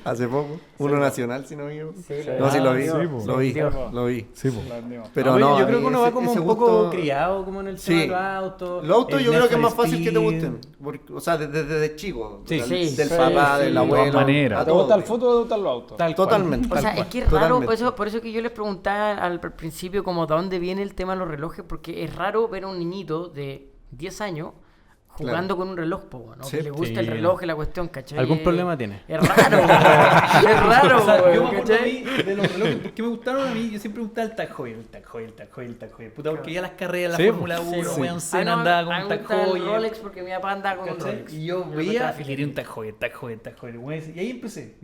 hace poco, uno nacional, si no me equivoco. No, sí lo vi, sí, po. lo vi, Sí, lo vi. Sí, po. La vendimos. Pero No, no, yo a creo mí que uno va ese- como ese un poco gusto- criado como en el Sí. tema de los autos. Los autos el yo creo Need que es más for fácil que te Speed. gusten. O sea, desde chico. Sí. Sí. Del Sí, papá, sí, del de abuelo. todas maneras. a ¿Te gusta el todos. fútbol o te gustan los autos? Tal cual. Totalmente. O sea, tal es que es cual, raro, totalmente. por eso que yo les preguntaba al principio como de dónde viene el tema de los relojes, porque es raro ver a un niñito de 10 años jugando con un reloj, po, ¿no? Sí. Que le gusta Sí, el reloj no. y la cuestión, ¿cachai? ¿Algún problema tiene? Es raro, weón. Es raro, O sea, yo weón, me acuerdo a ¿cachai? mí de los relojes, ¿por qué me gustaron a mí? Yo siempre me gustaba el Tag Heuer, el Tag Heuer, el Tag Heuer, el Tag Heuer. Puta, porque ya las carreras, Sí, la Fórmula sí, 1, sí. weón, Ah, Senna no, andaba a con mí un me Tag gusta el Heuer. Rolex porque mi papá andaba con un ¿Cachai? Rolex. Y yo Me veía gustaba y Philippe. quería un Tag Heuer, Tag Heuer, Tag Heuer, weón. Y ahí empecé.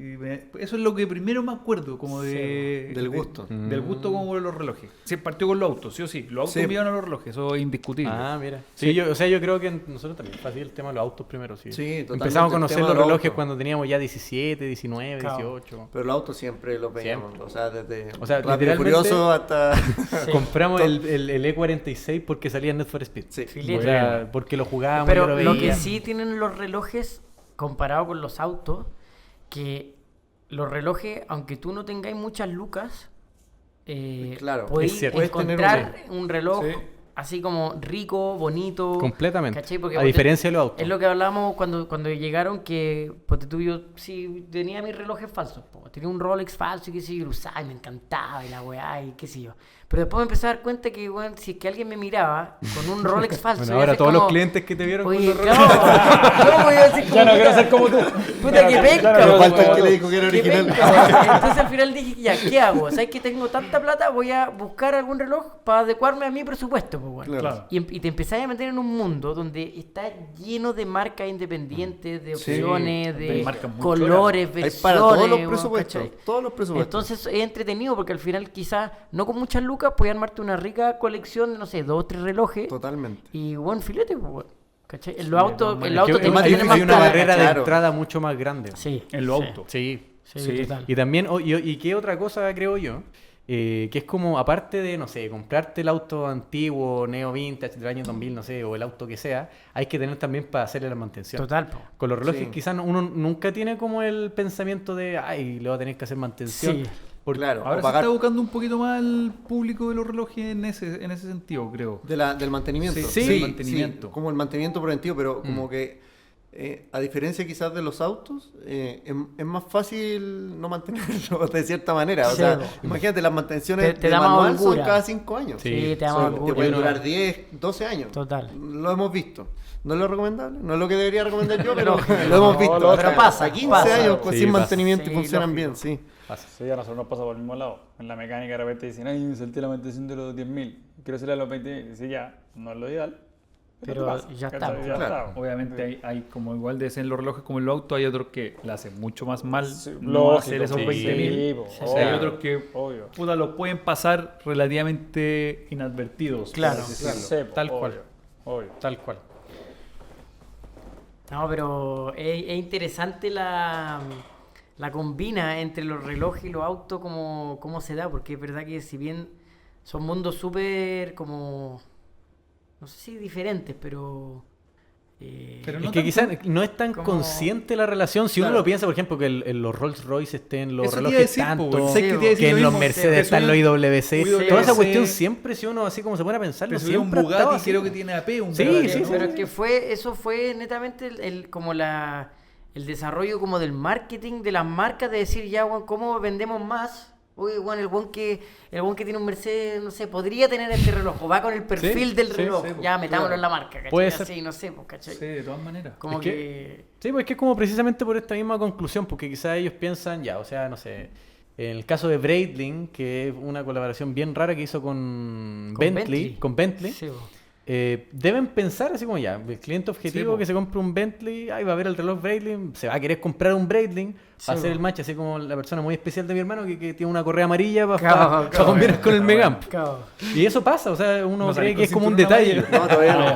Eso es lo que primero me acuerdo, como de... Del gusto. Del gusto como de los relojes. Sí, partió con los autos, sí o sí. Los autos Sí. me iban a los relojes, eso es indiscutible. Ah, mira. Sí, yo creo que nosotros también fue así el tema de los autos primero, sí. Sí, totalmente, Empezamos a el conocer tema los de los relojes autos. cuando teníamos ya 17, 19, Claro. 18. Pero los autos siempre los veíamos. Siempre. O sea, desde O sea, Rápido y literalmente- Furioso hasta. Compramos el E46 porque salía en Need for Speed. Sí. Filete. O sea, porque lo jugábamos, Pero yo lo lo que veía. sí tienen los relojes, comparado con los autos, que los relojes, aunque tú no tengáis muchas lucas, Claro, podéis es cierto. Puedes tener encontrar un reloj Sí. así como rico, bonito. Completamente. ¿Cachai? Porque A ponte- diferencia de los autos. Es lo que hablábamos cuando llegaron, que ponte tú, yo sí tenía mis relojes falsos. Po. Tenía un Rolex falso y qué sé yo, lo usaba y me encantaba y la weá y qué sé yo. Pero después me empecé a dar cuenta que, bueno, si es que alguien me miraba con un Rolex falso... Bueno, iba a ahora ser todos como, los clientes que te vieron con Oye, los no, relojes. yo voy a decir como Ya no quiero puta, ser como tú. puta que penca, no quiero po, ser Falta el como que tú. le dijo que era qué original. penca. Entonces al final dije, ya, ¿qué hago? ¿Sabes que tengo tanta plata? Voy a buscar algún reloj para adecuarme a mi presupuesto, pues, bueno. Claro. Y te empezás a meter en un mundo donde está lleno de marcas independientes, de Sí, opciones, hay de marcas muy colores, Hay versiones. para todos los weón, presupuestos. ¿cachai? Todos los presupuestos. Entonces es entretenido porque al final quizás no con muchas lucas puedes armarte una rica colección de, no sé, 2 o 3 relojes Totalmente. y buen filete, pues, weón. ¿Cachai? En los autos, bueno, en los Es autos que tenés hay, que tener hay más una plata, barrera de claro. entrada mucho más grande. Sí. En los sí. autos. Sí. Sí, Sí. total. Y también, y qué otra cosa creo yo, que es como, aparte de, no sé, comprarte el auto antiguo, neo vintage del año 2000, no sé, o el auto que sea, hay que tener también para hacerle la mantención. Total, po. Con los relojes Sí. quizás uno nunca tiene como el pensamiento de, ay, le voy a tener que hacer mantención. Sí. Porque- Claro. Ahora o se pagar está buscando un poquito más el público de los relojes en ese sentido, creo. del mantenimiento. Sí, del mantenimiento. como el mantenimiento preventivo, pero como que a diferencia quizás de los autos, es más fácil no mantenerlo de cierta manera. O Sí, sea, po. imagínate, las mantenciones Te de da más manual son holgura. cada 5 años. Sí, Sí, te da Son- más que orgullo. pueden durar 10, 12 años. Total. Lo hemos visto. No es lo recomendable, no es lo que debería recomendar yo, pero lo hemos visto. lo- O sea, pero pasa, 15 pasa. años pues, Sí, sin pasa. mantenimiento y Sí, funcionan lógico. bien, sí. Sí, a nosotros nos pasa por el mismo lado. En la mecánica de repente dicen, ay, me salté la mantención de los 10.000. Quiero hacerle a los 20.000. Sí, ya, no es lo ideal. Pero te pasa, ya ¿cachai? está, Ya claro. está. Obviamente hay como igual de ser en los relojes como en los autos, hay otros que le hacen mucho más mal Sí, no lógico, hacer esos sí. 20.000. po, Sí, O sea, hay obvio, otros que obvio. puta, los pueden pasar relativamente inadvertidos. por Claro. así decirlo. Sí, po, Tal obvio, cual. obvio. Tal cual. No, pero es interesante la combina entre los relojes y los autos, cómo se da, porque es verdad que si bien son mundos súper como, no sé si diferentes, pero... Pero Es no que tanto- quizás no es tan como- consciente la relación. Si uno Claro. lo piensa, por ejemplo, que en los Rolls Royce estén los Eso te iba a relojes decir, po, tanto, ¿sabes qué te iba a decir que lo en los mismo? Mercedes Te están los subí- IWC. IWC. Toda esa cuestión siempre, si uno así como se pone a pensarlo, Te subí un siempre ha estado Bugatti, así. creo que tiene AP, un Sí, Ferrari, sí, ¿no? sí. Pero es que eso fue netamente el desarrollo como del marketing de las marcas, de decir ya, weón, ¿cómo vendemos más? Oye, weón, el weón que tiene un Mercedes, no sé, podría tener este reloj, o va con el perfil Sí, del sí, reloj, sí, ya metámoslo claro. en la marca, ¿cachai? Puede ser. Así, no sé, pues, ¿cachai? Sí, de todas maneras. Como Es que... Sí, pues es que es como precisamente por esta misma conclusión, porque quizás ellos piensan, ya, o sea, no sé, En el caso de Breitling, que es una colaboración bien rara que hizo con Bentley. Sí, bo. Deben pensar así como ya, el cliente objetivo Sí, po. que se compre un Bentley, ahí va a ver el reloj Breitling, se va a querer comprar un Breitling, Sí, va a hacer po. el match, así como la persona muy especial de mi hermano que tiene una correa amarilla para Claro, combinar con el Megamp. Claro. Y eso pasa, o sea, uno No cree salís que es con como un cinturón detalle. amarillo. No,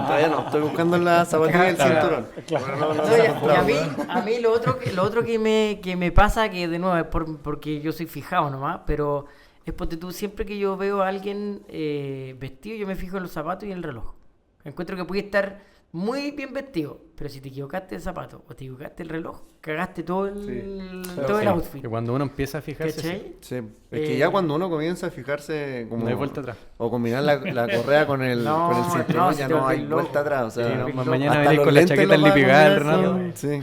todavía no. Estoy buscando la zapatilla del cinturón. Bueno, no No, se ha y encontrado. a mí lo otro que me pasa, que de nuevo es porque yo soy fijado nomás, pero es porque tú siempre que yo veo a alguien vestido, yo me fijo en los zapatos y en el reloj. Encuentro que puede estar muy bien vestido, pero si te equivocaste el zapato o te equivocaste el reloj, cagaste todo todo el Sí, outfit. que cuando uno empieza a fijarse, sí, ¿Cachai? Sí, es que ya cuando uno comienza a fijarse como... no hay vuelta atrás. O combinar la correa con el No, cinturón, no, ya si te no hay volvés vuelta loco. atrás. O sea, Sí, no, loco. mañana hasta venís los con la lentes chaqueta los va a Lipigal, combinar Renato. con- Sí.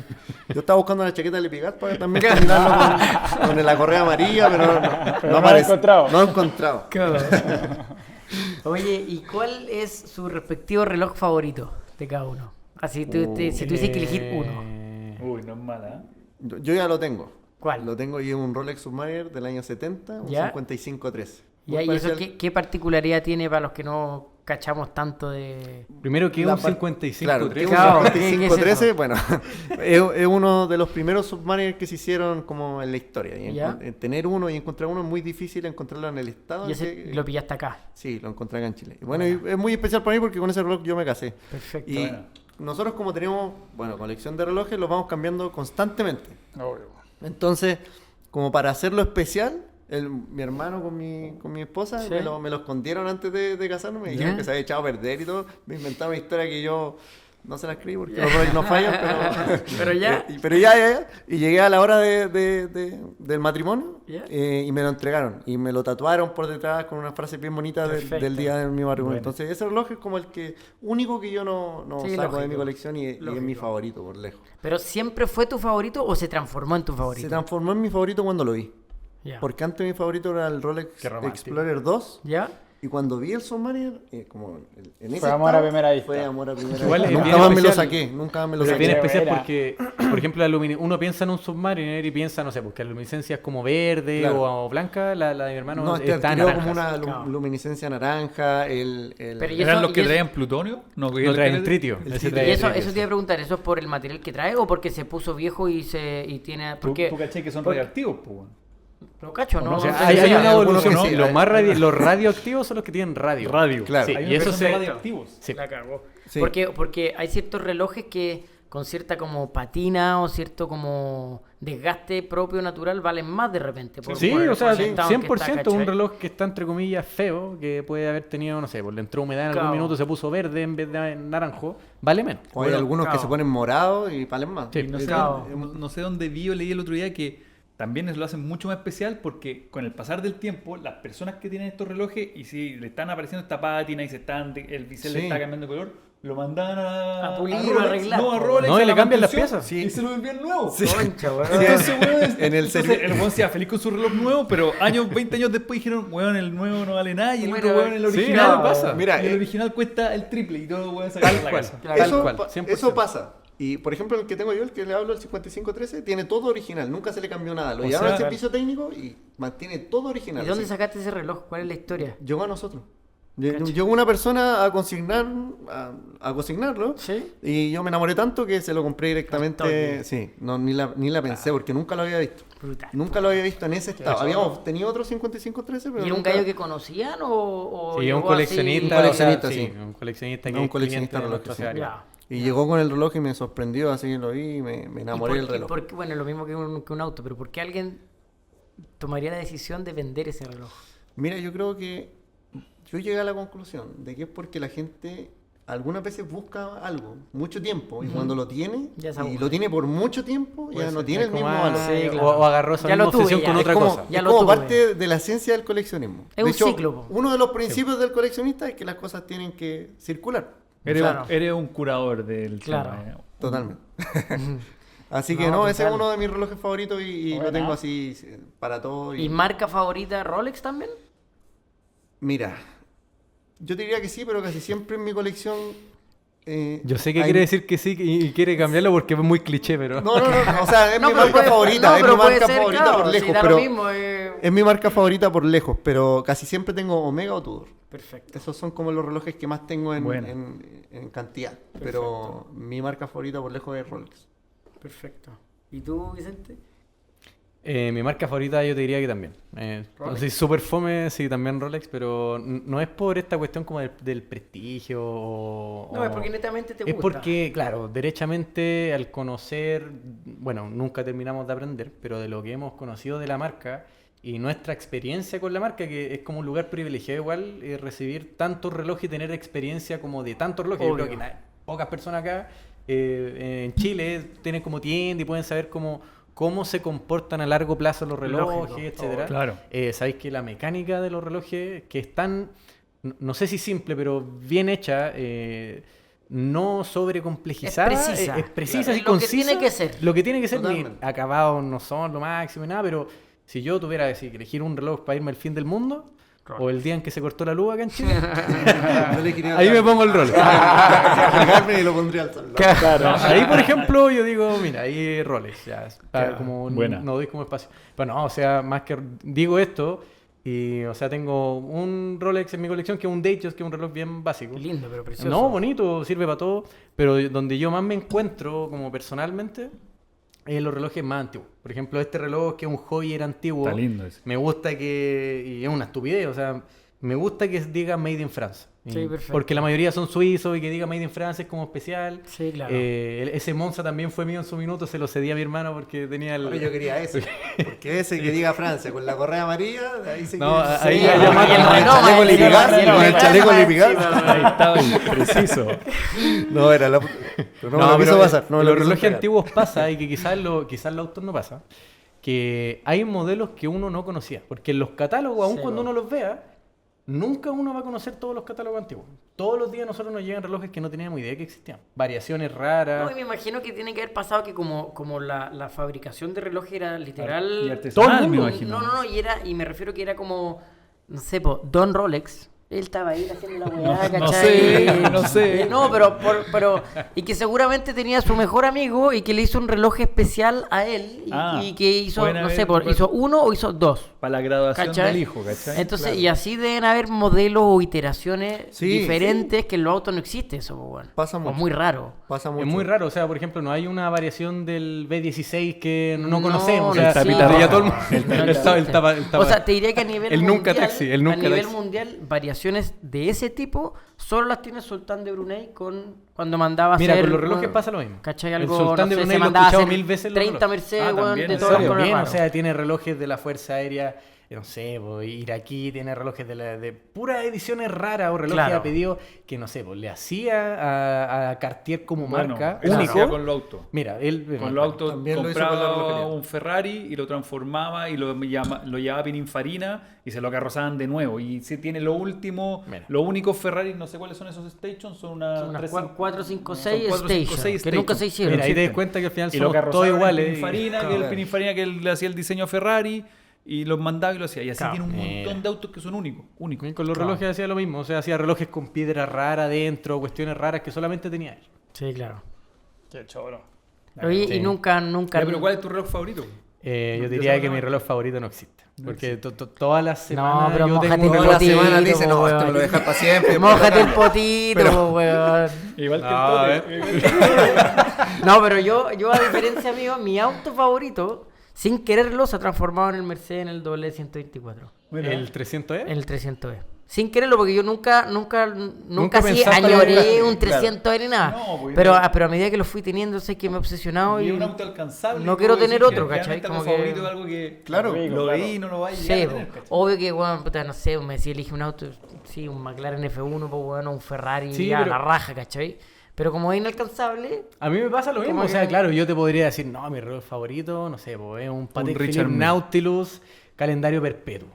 Yo estaba buscando la chaqueta Lipigal para también combinarlo con la correa amarilla, pero Pero no no lo he aparece. encontrado. No lo he encontrado. Oye, ¿y cuál es su respectivo reloj favorito de cada uno? Así, si tuviese que elegir uno. Uy, no es mala, ¿eh? Yo ya lo tengo. ¿Cuál? Lo tengo y es un Rolex Submariner del año 70, un ¿Ya? 5513. ¿Y eso qué particularidad tiene para los que no cachamos tanto de...? Primero que La un par- 55 Claro, que 3. un Claro, 5513, ¿qué es bueno, es uno de los primeros Submariner que se hicieron como en la historia. Y ¿Ya? tener uno y encontrar uno es muy difícil encontrarlo en el estado. Y en ese que- lo pillaste acá. Sí, lo encontré acá en Chile. Y bueno, y es muy especial para mí porque con ese reloj yo me casé. Perfecto. Y nosotros como tenemos, bueno, colección de relojes, los vamos cambiando constantemente. Entonces, como para hacerlo especial, mi hermano con mi esposa Sí. me lo escondieron antes de casarnos, me dijeron ¿Ya? que se había echado a perder y todo. Me inventaron una historia que yo no se la escribí porque los Rolex no fallan, pero... Pero ya. Pero ya. Y llegué a la hora del matrimonio ¿Ya? y me lo entregaron. Y me lo tatuaron por detrás con una frase bien bonita del Perfecto. día de mi matrimonio. Bueno. Entonces ese reloj es como el único que yo no Sí, saco de lógico. mi colección y es mi Lógico. favorito por lejos. ¿Pero siempre fue tu favorito o se transformó en tu favorito? Se transformó en mi favorito cuando lo vi. Ya. Porque antes mi favorito era el Rolex Qué romántico. Explorer 2. ¿Ya? Y cuando vi el Submariner, como en ese Fue amor a estado, primera vista. Fue amor a primera Igual vista. es Nunca bien más me lo especial. saqué. Nunca más me lo Pero es saqué. bien Qué especial buena. porque, por ejemplo, uno piensa en un Submariner y piensa, no sé, porque la luminiscencia es como verde Claro. o blanca, la de mi hermano No, este está adquirió naranja. como una Claro. luminiscencia naranja. Pero y ¿Eran eso- los que y eso- traían plutonio? No, No traen el tritio. el ese tritio. trae Y eso, tritio, eso te iba a preguntar, ¿eso es por el material que trae o porque se puso viejo y tiene... ¿Tú Porque, caché que son porque- radioactivos, pues? Pero cacho, ¿no? no, O sea, no, hay hay una algunos evolución, que sí, los hay- más los radioactivos son los que tienen radio. Radio. Claro. Sí, Hay y unos eso que son se... radioactivos. Sí. La cagó. Sí. Porque hay ciertos relojes que con cierta como patina o cierto como desgaste propio natural valen más de repente. Sí, por el o sea, estado en que 100% está, un ¿cachai? reloj que está entre comillas feo, que puede haber tenido, no sé, pues le entró humedad en Claro. algún minuto, se puso verde en vez de naranjo, vale menos. O hay Bueno, algunos que claro. se ponen morados y valen más. Sí. Y no sé, Claro. no sé dónde vi o leí el otro día que también lo hacen mucho más especial porque con el pasar del tiempo, las personas que tienen estos relojes y si le están apareciendo esta pátina y el bisel le Sí. está cambiando de color, lo mandan A pulir, Rolex, a arreglar, no, a po. Rolex, No, y a le la cambian las mantención, piezas. y se lo envían nuevo. Concha, weón. Entonces, weón, En el entonces, el weón se iba feliz con su reloj nuevo, pero 20 años después dijeron, weón, el nuevo no vale nada y el Bueno, otro weón, el sí, original no, pasa. Mira, y el original cuesta el triple y todo, weón, sacar Tal la cual. casa. Claro. Eso, cual, pa- 100%. eso pasa. Y por ejemplo, el que tengo yo, el que le hablo, el 5513, tiene todo original, nunca se le cambió nada. Lo O llevaron sea, al servicio técnico y mantiene todo original. ¿Y dónde así. sacaste ese reloj? ¿Cuál es la historia? Llegó a nosotros. Cacha. Llegó una persona a consignarlo ¿Sí? y yo me enamoré tanto que se lo compré directamente. toque. Sí, no, ni la pensé porque nunca lo había visto. Brutal. Nunca lo había visto en ese estado. Habíamos tenido otro 5513, pero ¿Y era un nunca- gallo que conocían o Sí, llegó un coleccionista. Un coleccionista, sí. sí. Un coleccionista No, que un es coleccionista cliente de reloj, nuestro sí. así? área. Ya. Y llegó con el reloj y me sorprendió, así que lo vi y me enamoré ¿Y del reloj. por qué? Bueno, lo mismo que un auto, pero ¿por qué alguien tomaría la decisión de vender ese reloj? Mira, yo creo que yo llegué a la conclusión de que es porque la gente algunas veces busca algo mucho tiempo y cuando lo tiene Ya se y aburre. lo tiene por mucho tiempo ya no tiene el mismo Como, valor. Sí, claro. o agarró esa Ya lo misma tuve, obsesión ya. con Es otra como, cosa. Ya es lo como tuve. parte de la esencia del coleccionismo. Es de un hecho, ciclo, po. uno de los principios del coleccionista es que las cosas tienen que circular. Claro. Eres un curador del Claro. tema. Totalmente. Así que No, no, ese es total. uno de mis relojes favoritos y lo Buena. tengo así para todo. ¿Y marca favorita Rolex también? Mira, yo te diría que sí, pero casi siempre en mi colección Yo sé que hay- quiere decir que sí y quiere cambiarlo porque es muy cliché, pero... No, o sea, es No, mi pero marca puede- favorita, no, es pero mi puede marca ser, favorita claro, por si lejos, da pero lo mismo, es mi marca favorita por lejos, pero casi siempre tengo Omega o Tudor. Perfecto. Esos son como los relojes que más tengo Buena. en cantidad, pero mi marca favorita por lejos es Rolex. Perfecto. ¿Y tú, Vicente? Mi marca favorita yo te diría que también. No sé, súper fome, sí, también Rolex, pero no es por esta cuestión como del prestigio No, es porque netamente te Es gusta. porque, claro, derechamente al conocer, bueno, nunca terminamos de aprender, pero de lo que hemos conocido de la marca y nuestra experiencia con la marca, que es como un lugar privilegiado igual, recibir tantos relojes y tener experiencia como de tantos relojes. Yo Obvio. creo que pocas personas acá en Chile tienen como tienda y pueden saber cómo se comportan a largo plazo los relojes, Lógico, etcétera. Claro. Sabéis que la mecánica de los relojes, que es tan, no sé si simple, pero bien hecha, no sobrecomplejizada, Es precisa. es precisa Claro. y Lo que concisa. tiene que ser. Lo que tiene que ser, ni Totalmente. acabados no son lo máximo y nada, pero si yo tuviera que elegir un reloj para irme al fin del mundo, o el día en que se cortó la luz acá en Chile, ahí me pongo el rol. Y lo pondría al sol. No, ahí, por ejemplo, yo digo, mira, ahí Rolex, ya, como buena. no doy como espacio. Pero no, o sea, más que digo esto, y, o sea, tengo un Rolex en mi colección que es un Datejust, que es un reloj bien básico. Qué lindo, pero precioso. No, bonito, sirve para todo, pero donde yo más me encuentro como personalmente es los relojes más antiguos. Por ejemplo, este reloj que es un Heuer antiguo, Está lindo ese. me gusta y es una estupidez, o sea, me gusta que diga Made in France. Sí, perfecto. Porque la mayoría son suizos y que diga Made in France es como especial. Sí, claro. Ese Monza también fue mío en su minuto, se lo cedí a mi hermano porque tenía el... Oye, yo quería ese, porque ese que diga Francia con la correa amarilla, ahí se No, quiere- ahí Sí, ya con más el que el chaleco Renault, Lipigas, el con el Renault, chaleco el Lipigas. Ahí estaba el preciso. No, era la... Pero no me lo quiso pasar. No me lo los quiso relojes entregar. antiguos pasa y que quizás los autos no pasa, que hay modelos que uno no conocía, porque en los catálogos, aun Sí, cuando bo. uno los vea, nunca uno va a conocer todos los catálogos antiguos. Todos los días a nosotros nos llegan relojes que no teníamos idea que existían. Variaciones raras. No, y me imagino que tiene que haber pasado que como la fabricación de relojes era literal... Y artesanal, todo el me mundo. imagino. No, y me refiero que era como, no sé, Don Rolex. Él estaba ahí haciendo la weá, No ¿cachai? no sé. No, pero y que seguramente tenía a su mejor amigo y que le hizo un reloj especial a él y que hizo, pueden no haber- sé, hizo uno o hizo dos. Para la graduación ¿Cachai? del hijo, ¿cachai? Entonces, Claro. y así deben haber modelos o iteraciones Sí, diferentes que en los autos no existe eso, pues, bueno. Pasa O mucho. muy raro. Pasa mucho. Es muy raro, o sea, por ejemplo, no hay una variación del B16 que no No, conocemos. no O sea, existe. ya todo el mundo. No existe. O sea, te diría que a nivel el mundial, nunca taxi, el nunca a nivel taxi. mundial, variaciones de ese tipo solo las tiene Sultán de Brunei cuando mandaba a Mira, hacer... con los relojes pasa lo mismo. ¿Cachai? El Algo, Sultán no de sé, Brunei se lo he mandaba a escuchado hacer 1000 veces en los 30 relojes. Mercedes, weón, también, de ¿en todos serio? colores Bien, o raros. sea, tiene relojes de la Fuerza Aérea, no sé, iraquí, tiene relojes de puras ediciones raras o relojes Claro. a pedido que, no sé, le hacía a Cartier como Bueno, marca eso único. hacía con los autos. Mira, él... Con los autos También lo hizo con la compraba relojería. un Ferrari y lo transformaba y lo llevaba a Pininfarina y se lo carrozaban de nuevo. Y si tiene lo último, Mira. los únicos Ferrari, no sé cuáles son esos stations, son una Son unas 3, 4, 5, son 6 4, 5, Station, 6 que nunca se Station. hicieron. Mira, ahí te das existen. cuenta que al final Y lo somos todos carrozaban iguales. en Pininfarina, que el Claro. Pininfarina que él le hacía el diseño a Ferrari y los mandaba y lo hacía. Y así Claro. tiene un Mira. montón de autos que son únicos. Y con los relojes hacía lo mismo, o sea, hacía relojes con piedra rara adentro, cuestiones raras que solamente tenía él. Sí, claro. Qué choro. Oye, sí. y nunca... Ya, pero ¿cuál es tu reloj favorito? Yo Yo diría sé que no. mi reloj favorito no existe. Porque todas las semanas pero yo mójate tengo el un Toda la potito, semana dice, po, no, este weón. me lo dejas para siempre. Mójate el potito, Pero- weón. Igual que No, el Tote. No, pero yo a diferencia mío, mi auto favorito, sin quererlo, se ha transformado en el Mercedes en el W124. Bueno, el 300E. En el 300E. Sin quererlo, porque yo nunca así pensaste añoré en un 300E ni nada. No, porque pero, no. pero a medida que lo fui teniendo, sé que me he obsesionado y y... es un auto alcanzable. no y quiero puedo tener decir otro, que ¿cachai? realmente Como algo que- favorito es algo que Claro. lo veí y no lo vayas a Sí, llegar a po. tener, ¿cachai? Obvio que, weón, puta, no sé, me decía elige un auto, sí, un McLaren F1, pues, weón, o un Ferrari, Sí, ya, pero- la raja, ¿cachai? Pero como es inalcanzable, A mí me pasa lo mismo, Como o sea, que- claro, yo te podría decir, no, mi reloj favorito, no sé, pues, es un Patek Richard Philippe Mille. Nautilus calendario perpetuo.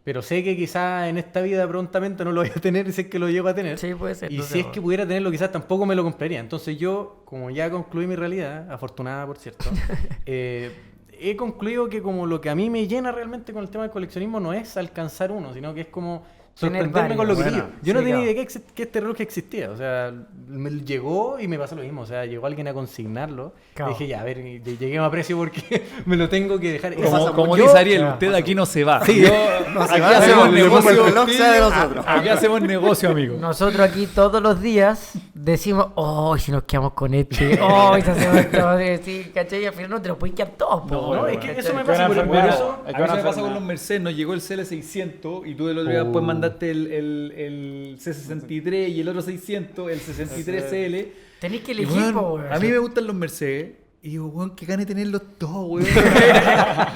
Pero sé que quizás en esta vida prontamente no lo voy a tener y sé que lo llego a tener. sí, puede ser. Y no si sé, es que pudiera tenerlo, quizás tampoco me lo compraría. Entonces yo, como ya concluí mi realidad, afortunada por cierto, he concluido que como lo que a mí me llena realmente con el tema del coleccionismo no es alcanzar uno, sino que es como sorprenderme con lo que varios. digo. Yo no Sí, tenía claro. idea que este reloj existía. O sea, me llegó y me pasó lo mismo. O sea, llegó alguien a consignarlo. Claro. Y dije, ya, a ver, llegué a precio porque me lo tengo que dejar. Como Yo- dice Ariel, claro, usted aquí no se va. Sí, No se aquí va, hacemos le pongo el negocio. reloj sea de nosotros. Aquí hacemos negocio, amigo. Nosotros aquí todos los días decimos, oh, si nos quedamos con este, oh, y se hacemos esto, sí, ¿cachai? Y al final no te lo puedes quedar todo, po, no, weón, es que ¿cachai? eso me Es pasa una por enfermedad. eso. Es A que mí se una me pasa con enfermedad. los Mercedes, nos llegó el CL600 y tú el otro día después mandaste el C63 y el otro 600, el 63CL. Tenés que Y, elegir, weón, po, weón. a mí me gustan los Mercedes. Y digo, weón, que gane tenerlos todos, weón.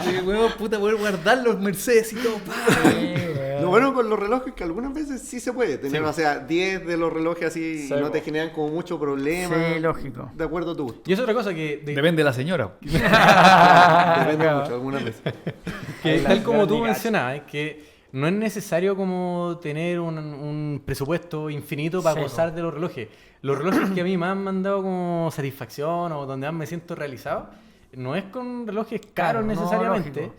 Y digo, weón, puta, poder guardar los Mercedes y todo. pa. Sí, weón. Lo bueno con los relojes es que algunas veces sí se puede tener, o sea, 10 de los relojes así Sí, no te po. generan como mucho problema. Sí, lógico. De acuerdo a tu gusto. Y es otra cosa que, Depende de la señora. Depende mucho, algunas veces. que La tal como gran tú Nicache. mencionabas, es que no es necesario como tener un presupuesto infinito para Sí, gozar de los relojes. Los relojes que a mí me han mandado como satisfacción o donde más me siento realizado, no es con relojes caros Claro, no, necesariamente. lógico.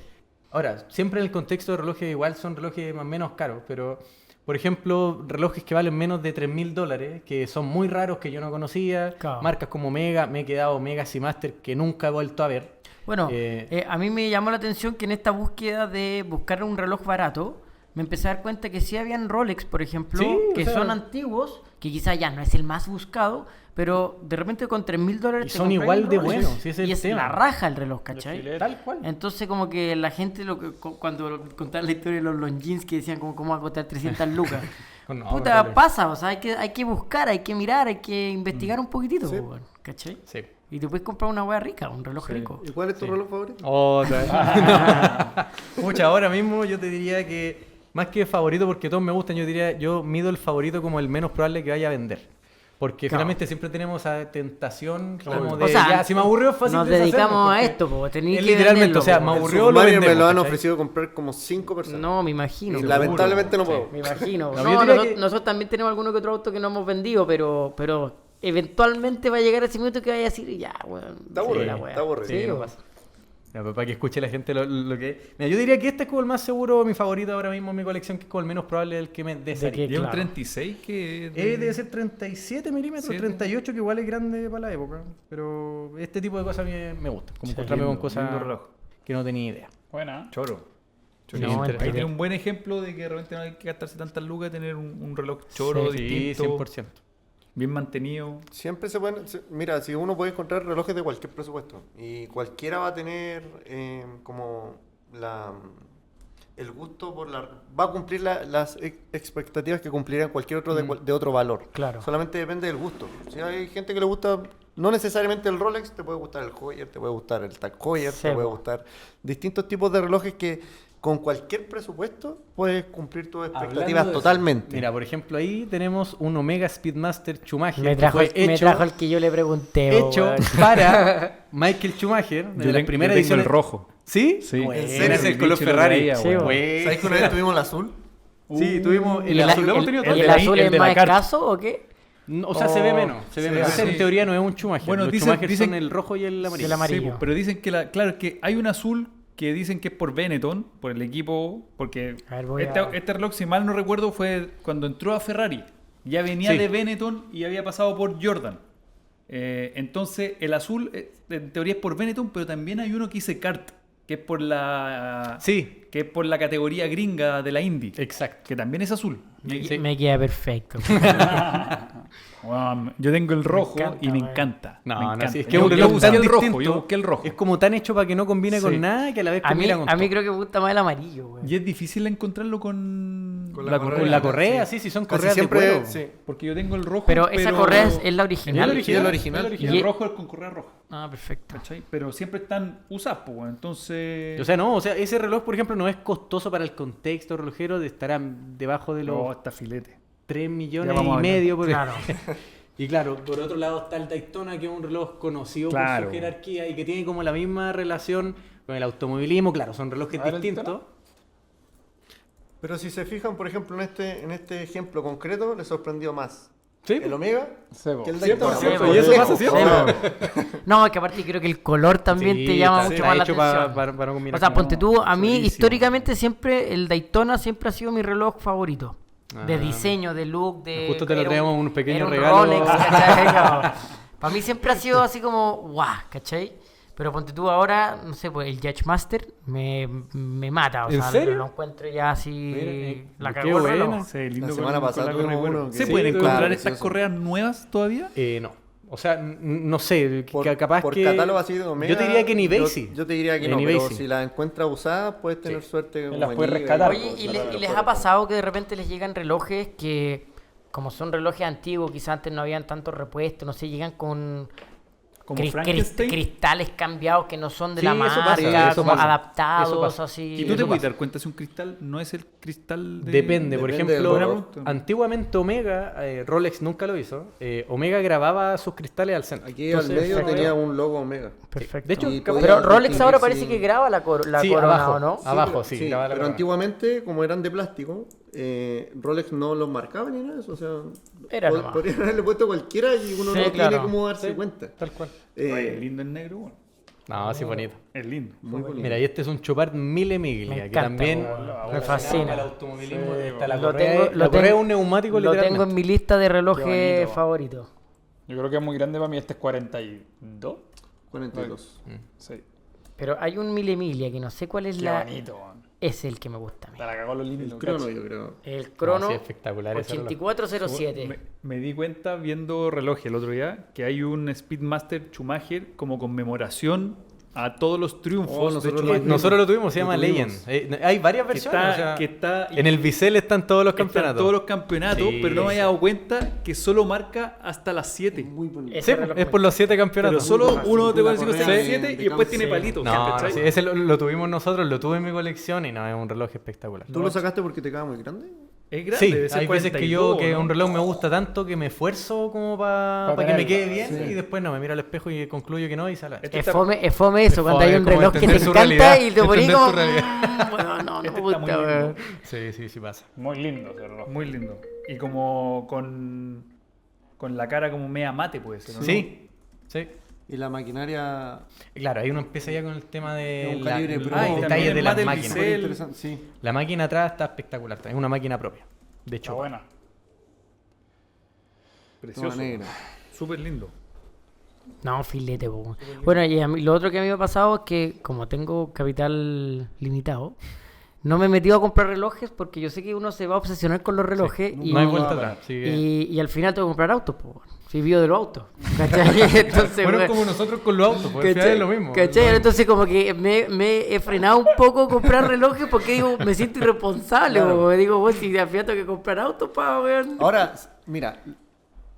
Ahora, siempre en el contexto de relojes igual son relojes más o menos caros, pero por ejemplo, relojes que valen menos de $3.000, que son muy raros, que yo no conocía, Claro. marcas como Omega, me he quedado Omega Seamaster que nunca he vuelto a ver. Bueno, Eh, a mí me llamó la atención que en esta búsqueda de buscar un reloj barato, me empecé a dar cuenta que sí habían Rolex, por ejemplo, Sí, o que sea- son antiguos, que quizás ya no es el más buscado, pero de repente con $3.000 Y te son compras igual un de Rolex. buenos, si ese es y el es tema. la raja el reloj, ¿cachai? Alfiler. Tal cual. Entonces como que la gente, cuando contaban la historia de los Longines que decían como cómo va a costar 300 lucas, No, puta, pero- pasa, o sea, hay que buscar, hay que mirar, hay que investigar un poquitito, Sí. weón, ¿cachai? Sí. Y te puedes comprar una wea rica, un reloj rico. ¿Y cuál es tu reloj favorito? Pucha, ahora mismo yo te diría que más que favorito porque todos me gustan, yo mido el favorito como el menos probable que vaya a vender. Porque Claro. finalmente siempre tenemos esa tentación como O de, sea, ya, si me aburrió es fácil nos deshacerme, dedicamos a porque esto, po, tenéis es que literalmente, venderlo, o sea, po. me En aburrió, Super lo Mario me vendemos, lo han ¿cachai? ofrecido comprar como 5 personas. No, me imagino. Y po. lamentablemente no puedo. Me imagino. No, No, yo diría nosotros, que- nosotros también tenemos alguno que otro auto que no hemos vendido, pero eventualmente va a llegar ese minuto que vaya a decir, ya, weón. Está aburrido, la wea. está aburrido. Sí, Sí, no weón. pasa. Ya, pues, para que escuche la gente lo que... Mira, yo diría que este es como el más seguro, mi favorito ahora mismo en mi colección, que es como el menos probable del que me desharía. que- Y es un Claro. 36 que... Debe ser 37 milímetros, Sí. 38, que igual es grande para la época. Pero este tipo de cosas a mí me gusta. Como encontrarme lindo, con cosas lindo reloj. que no tenía idea. Buena. Choro. No, Chorísimo. el Ahí tiene un buen ejemplo de que de repente no hay que gastarse tantas lucas, tener un reloj choro, Sí, distinto, 100%. bien mantenido. Siempre se pueden. Mira, si uno puede encontrar relojes de cualquier presupuesto y cualquiera va a tener como el gusto por la. Va a cumplir las expectativas que cumplirían cualquier otro de otro valor. Claro. Solamente depende del gusto. Si hay gente que le gusta, no necesariamente el Rolex, te puede gustar el Heuer, te puede gustar el Tag Heuer, Sí, te puede po. gustar distintos tipos de relojes que con cualquier presupuesto puedes cumplir tus expectativas Hablando de eso, totalmente. Mira, por ejemplo, ahí tenemos un Omega Speedmaster Schumacher. Me que trajo, fue me trajo el que yo le pregunté. hecho weón. para Michael Schumacher. De la primera yo tengo edición. el rojo. ¿Sí? Sí. Bueno, ¿En serio? es el El color bicho lo Ferrari. traía, Sí, weón. weón. ¿Sabes que una vez tuvimos el azul? Sí, tuvimos ¿Y el, azul. Lo hemos el- tenido el todos. de la- azul el es de la más carta. escaso o qué? O sea, se ve menos. Se ve Sí, menos. sí. En teoría no es un Schumacher. Bueno, Los dicen- Schumacher dicen- son el rojo y el amarillo. El amarillo. Sí, pues, pero dicen que, claro, que hay un azul que dicen que es por Benetton, por el equipo, porque A ver, voy este, a- este reloj, si mal no recuerdo, fue cuando entró a Ferrari. Ya venía Sí. de Benetton y había pasado por Jordan. Entonces, el azul, en teoría es por Benetton, pero también hay uno que dice Kart, que es por la Sí, que es por la categoría gringa de la Indy, exacto. que también es azul. Sí. Me queda perfecto. Wow, yo tengo el rojo encanta, y me weón. encanta. No, me no, encanta. sí, es que yo, es un yo reloj busqué tan el rojo, distinto. yo busqué el rojo. Es como tan hecho para que no combine Sí. con nada que a la vez A mí, combina con a mí todo. creo que me gusta más el amarillo, weón. Y es difícil encontrarlo con Con la correa. Con la correa, sí, son Casi correas siempre, de cuero. sí. Porque yo tengo el rojo. Pero esa correa es la original. Sí, el original. Y el rojo es con correa roja. Ah, perfecto. ¿Cachai? Pero siempre están usados, pues, bueno, entonces. O sea, no, o sea, ese reloj, por ejemplo, no es costoso para el contexto relojero, estará debajo de los no, está filete. 3 millones Ya vamos y a medio. Claro. Y claro, por otro lado está el Daytona, que es un reloj conocido Claro. por su jerarquía y que tiene como la misma relación con el automovilismo. Claro, son relojes A ver, ¿el distintos. Pero si se fijan, por ejemplo, en este ejemplo concreto, les sorprendió más Sí. el Omega Sí, po. que el 100%, Daytona. y eso Lejos. pasa siempre. No, es que aparte creo que el color también Sí, te llama está- mucho está más la hecho atención. para no combinar O sea, con- ponte tú, a mí Chorísimo. históricamente siempre el Daytona siempre ha sido mi reloj favorito. de diseño, de look, de... Justo te lo era traíamos un pequeño era un regalo. Rolex, ¿cachai? Para mí siempre ha sido así como, guau, ¿cachai? Pero ponte tú ahora, no sé, pues el Judge Master me mata, o ¿En sea, serio? lo encuentro ya así, Mira, la qué cagó el buena. reloj. Sí, lindo La con- semana con pasada la tuvimos correa. uno que- ¿Se Sí, pueden claro, encontrar precioso. estas correas nuevas todavía? No. O sea, no sé, capaz por que... catálogo así de Omega, Yo te diría que ni yo- Basic. Yo te diría que En no, eBay pero sí. si las encuentras usadas, puedes tener suerte. las como en puedes eBay. rescatar. Oye, pues, ¿y, claro, les ha pasado que de repente les llegan relojes que, como son relojes antiguos, quizás antes no habían tantos repuestos, no sé, llegan con Como Frankenstein. cristales cambiados que no son de Sí, la eso marca, pasa, eso como pasa. adaptados, Eso pasa. así. ¿Y tú te Eso puedes pasa. dar cuenta si un cristal no es el cristal de... Depende, por Depende del ejemplo, color. antiguamente Omega, Rolex nunca lo hizo, Omega grababa sus cristales al centro. Aquí al medio perfecto. tenía un logo Omega. Perfecto. De hecho, Y capaz- podía Pero Rolex distinguir ahora si- parece que graba la Sí, corona, abajo. ¿o no? Abajo, sí, graba la pero corona. antiguamente, como eran de plástico, Rolex no los marcaba ni nada de eso. O sea, Era nomás. podrían haberle puesto cualquiera y uno Sí, no claro. tiene cómo darse Sí. cuenta. Tal cual. Oye, es lindo en negro, bueno. No, sí, bonito. Es lindo. Muy bonito. Mira, y este es un Chopard Mille Miglia, Me que encanta, también me fascina. el automovilismo, está la Lo correa, tengo- la lo correa es tengo- un neumático Lo tengo literalmente. en mi lista de relojes bonito. favoritos. Yo creo que es muy grande para mí. Este es 42. 42. Sí. Pero hay un Mille Miglia que no sé cuál es Qué la... bonito, man. Es el que me gusta a mí. Te la cagó lo lindo. El crono, cacho. yo creo. El Crono sí, espectacular ese reloj. 8407. Me di cuenta viendo reloj el otro día que hay un Speedmaster Schumacher como conmemoración a todos los triunfos de nosotros Schumacher. Nosotros lo tuvimos, se Lo llama tuvimos. Legend. Hay varias que versiones. está, o sea, que está- en el Bisel están todos los están campeonatos. todos los campeonatos, Sí, pero no me sí. había dado cuenta que solo marca hasta las 7. Muy bonito. Ese Sí, reloj es muy- por los 7 Pero campeonatos. solo fácil, uno te con puede la decir que correa está en de 7 y después tiene campo. palitos. No, ¿cachai? sí, ese lo tuvimos nosotros, lo tuve en mi colección y no, es un reloj espectacular. ¿Tú lo sacaste porque te quedaba muy grande? Es grande, Sí, debe ser hay veces que 42, que ¿no? un reloj me gusta tanto que me esfuerzo como para que me tenerlo. quede bien y después no, me miro al espejo y concluyo que no y sale. Este Es está- fome eso, Es cuando fome, hay un como reloj que te entender su encanta realidad, y te pones entender como... tu realidad. Bueno, no Este me está gusta, muy weón. lindo. Sí pasa. Muy lindo ese reloj. Muy lindo. Y como con la cara como media mate puede ser, ¿no? Sí. Y la maquinaria. Claro, ahí uno empieza ya con el tema de Un calibre pro. los Ah, y detalles también de el las mate, el máquinas. bisel. Muy interesante, sí. La máquina atrás está espectacular, es una máquina propia. De Está hecho, buena. Precioso. Toda negra. Súper lindo. No, filete, po. Bueno, y a mí, lo otro que a mí me ha pasado es que como tengo capital limitado, no me he metido a comprar relojes porque yo sé que uno se va a obsesionar con los relojes y, no hay vuelta atrás. así que- y al final tengo que comprar autos, po. Si vivo de los autos. ¿Cachai? Entonces, bueno, weón, como nosotros con los autos, porque al final es lo mismo. ¿Cachai? Entonces como que me he frenado un poco comprar relojes porque digo, me siento irresponsable, po. Digo, vos si al final tengo que comprar autos, pa, weón. Ahora, mira,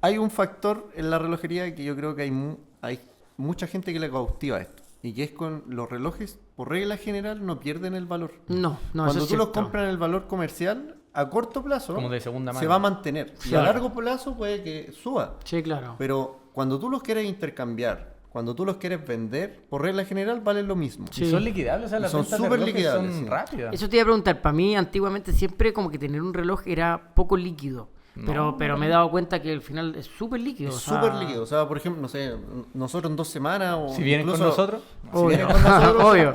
hay un factor en la relojería que yo creo que hay mucha gente que le cautiva esto. Y que es con los relojes, por regla general, no pierden el valor. No, Cuando eso tú es los cierto. compras en el valor comercial, a corto plazo, Como de segunda se mano. va a mantener. Y a Claro. largo plazo puede que suba. Sí, claro. Pero cuando tú los quieres intercambiar, cuando tú los quieres vender, por regla general valen lo mismo. Sí. Y son liquidables, o sea, las Son ventas de súper relojes liquidables, son sí. rápidas. Eso te iba a preguntar, para mí antiguamente siempre como que tener un reloj era poco líquido, pero me he dado cuenta que al final es súper líquido. Es o sea, súper líquido. O sea, por ejemplo, no sé, nosotros en 2 semanas o Si vienen incluso- con nosotros, Si Obvio. vienen con nosotros, Obvio.